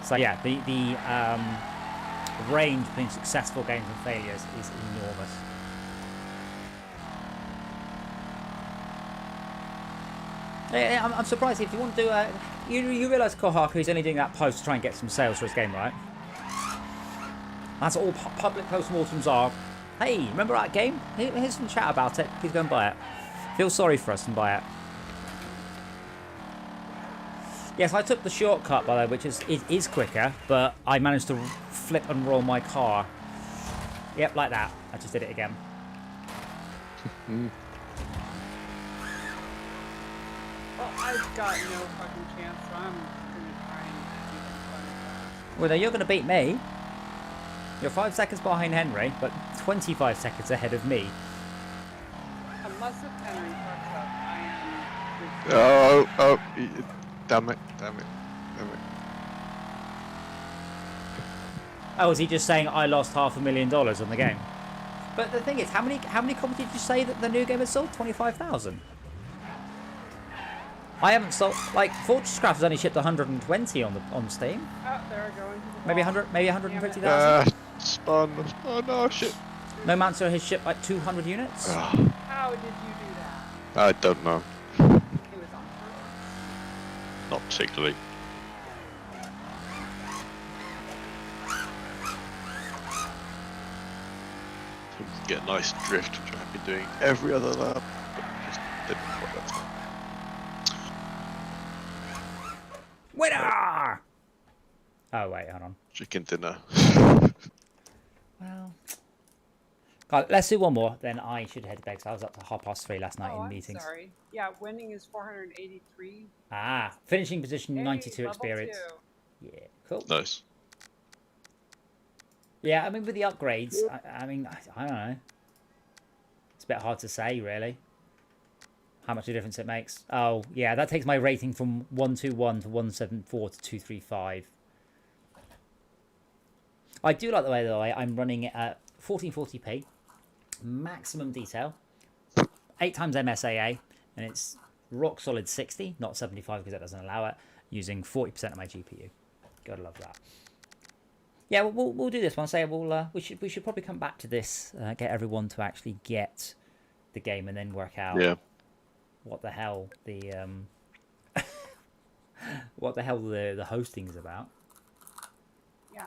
So yeah, the range between successful games and failures is enormous. I'm surprised if you want to do you realise Kohaku is only doing that post to try and get some sales for his game, right? That's all public post-mortems are. Hey, remember that game? Here's some chat about it. Please go and buy it. Feel sorry for us and buy it. Yes, I took the shortcut, by the way, which is quicker, but I managed to flip and roll my car. Yep, like that. I just did it again. Well, I've got no fucking chance, so I'm gonna try and do some fun stuff. Well, then you're going to beat me. You're 5 seconds behind Henry, but 25 seconds ahead of me. Unless if Henry fucks up, I am... Oh, damn it. Oh, is he just saying I lost $500,000 on the game? But the thing is, how many copies did you say that the new game has sold? 25,000. I haven't sold, like, Fortress Craft has only shipped 120 on Steam. Oh, there I go into the Maybe wall. 100, maybe 150,000. Spawn. Oh no, shit. No Mancer has shipped like 200 units. How did you do that? I don't know. It was on purpose. Not particularly. To get a nice drift, which I've been doing every other lap, but just didn't quite that time. Winner! Oh wait, hold on. Chicken dinner. Well, God, let's do one more. Then I should head to bed because I was up to 3:30 last night in I'm meetings. sorry. Yeah, winning is 483. Ah, finishing position, Hey, 92 level experience. 2. Yeah, cool. Nice. Yeah, I mean with the upgrades, I mean I don't know. It's a bit hard to say really. How much of a difference it makes? Oh, yeah, that takes my rating from 121 to 174 to 235. I do like the way, though, I'm running it at 1440p, maximum detail, 8 times MSAA, and it's rock solid 60, not 75 because that doesn't allow it, using 40% of my GPU. Gotta love that. Yeah, we'll do this one. Say we should probably come back to this, get everyone to actually get the game, and then work out what the hell the the hosting is about. Yeah.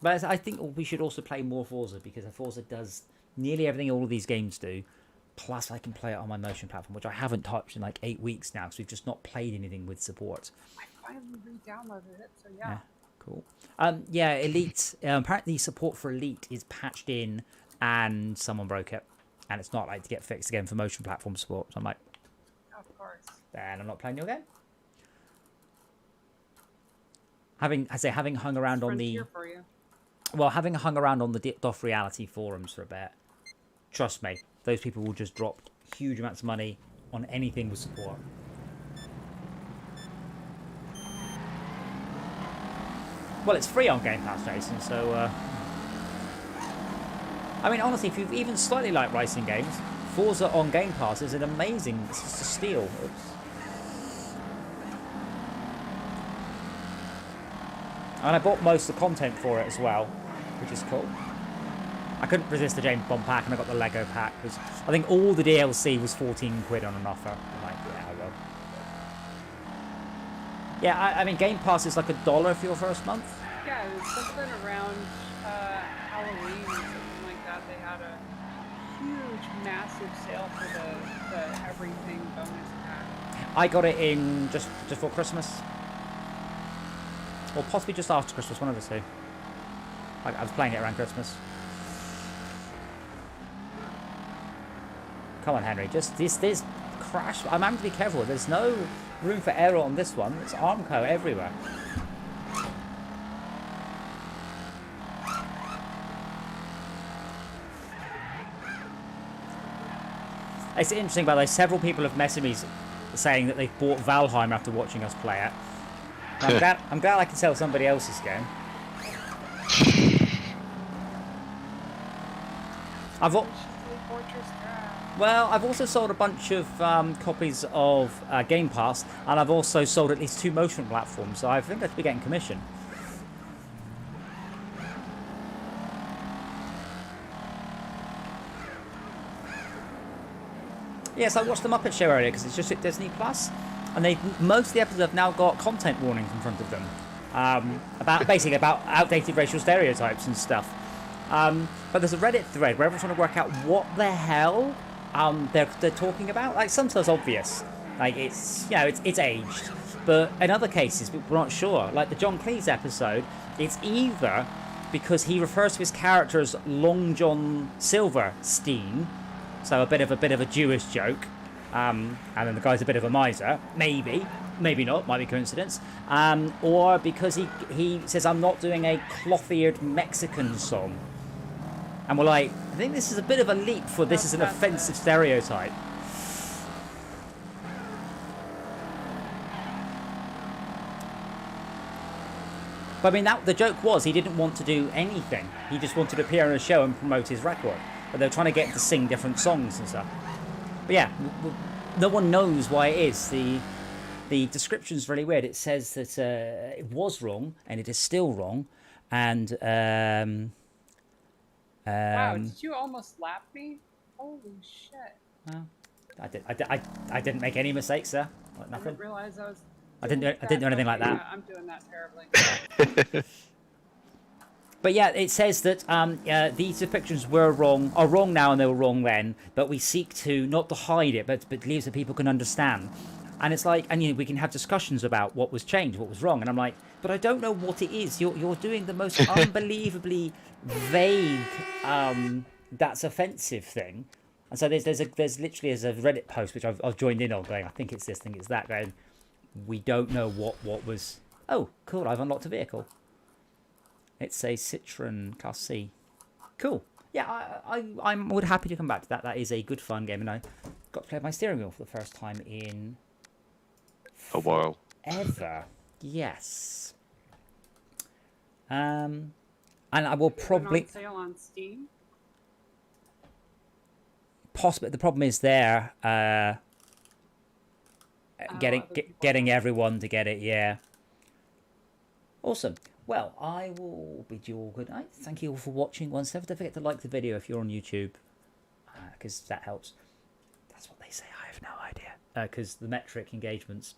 But I think we should also play more Forza, because Forza does nearly everything all of these games do. Plus, I can play it on my motion platform, which I haven't touched in like 8 weeks now, because we've just not played anything with support. I finally re-downloaded it, so yeah. Cool. Yeah, Elite. Apparently, support for Elite is patched in, and someone broke it, and it's not like to get fixed again for motion platform support. So I'm like, Of course. then I'm not playing your game. Having hung around on the For you. having hung around on the DOF Reality forums for a bit, trust me, those people will just drop huge amounts of money on anything with support. Well, it's free on Game Pass, Jason, so... I mean, honestly, if you even slightly like racing games, Forza on Game Pass is an amazing... It's just a steal. Oops. And I bought most of the content for it as well, which is cool. I couldn't resist the James Bond pack, and I got the Lego pack, because I think all the DLC was 14 quid on an offer. I'm like, yeah, I will. Yeah, I mean, Game Pass is like $1 for your first month. Yeah, it was something around Halloween or something like that. They had a huge, massive sale for the everything bonus pack. I got it in just before Christmas. Or possibly just after Christmas, one of the two. I was playing it around Christmas. Come on, Henry, just this crash. I'm having to be careful. There's no room for error on this one. It's Armco everywhere. It's interesting, by the way, several people have messaged me saying that they've bought Valheim after watching us play it. I'm glad I can sell somebody else's game. I've also sold a bunch of copies of Game Pass, and I've also sold at least 2 motion platforms, so I think I should be getting commission. Yes, I watched the Muppet Show earlier because it's just at Disney Plus, and most of the episodes have now got content warnings in front of them about outdated racial stereotypes and stuff. But there's a Reddit thread where everyone's trying to work out what the hell they're talking about. Like, some stuff's obvious, like it's aged, but in other cases we're not sure. Like the John Cleese episode, it's either because he refers to his character as Long John Silverstein, so a bit of a Jewish joke, and then the guy's a bit of a miser, maybe not, might be coincidence, or because he says, I'm not doing a cloth-eared Mexican song. And we're like, I think this is a bit of a leap for this is an offensive stereotype. But I mean, the joke was he didn't want to do anything. He just wanted to appear on a show and promote his record. But they're trying to get him to sing different songs and stuff. But yeah, no one knows why it is. The description's really weird. It says that it was wrong, and it is still wrong. And wow, did you almost lap me? Holy shit. Well, I didn't make any mistakes there. Like nothing. I didn't realize I was... I didn't do anything like that. Yeah, I'm doing that terribly. But yeah, it says that these depictions are wrong now, and they were wrong then. But we seek to not to hide it, but leave so people can understand. And it's like, and we can have discussions about what was changed, what was wrong. And I'm like, but I don't know what it is. You're doing the most unbelievably vague, that's offensive thing. And so there's literally a Reddit post which I've joined in on, going, I think it's this, I think it's that, going, we don't know what was. Oh, cool! I've unlocked a vehicle. It's a Citroen Class C. Cool. Yeah, I'm happy to come back to that. That is a good fun game, and I got to play my steering wheel for the first time in A while. ever. Yes. And I will Is it probably on sale on Steam? possibly. The problem is there. Other people Getting have it. everyone to get it. Yeah. Awesome. Well, I will bid you all good night. Thank you all for watching. Once again, don't forget to like the video if you're on YouTube, because that helps. That's what they say. I have no idea. Because the metric engagements.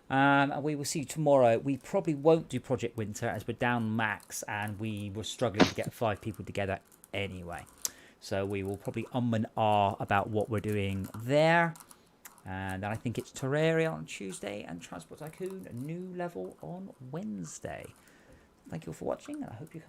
And we will see you tomorrow. We probably won't do Project Winter as we're down max and we were struggling to get 5 people together anyway. So we will probably and ah about what we're doing there. And then I think it's Terraria on Tuesday and Transport Tycoon, a new level on Wednesday. Thank you all for watching, and I hope you come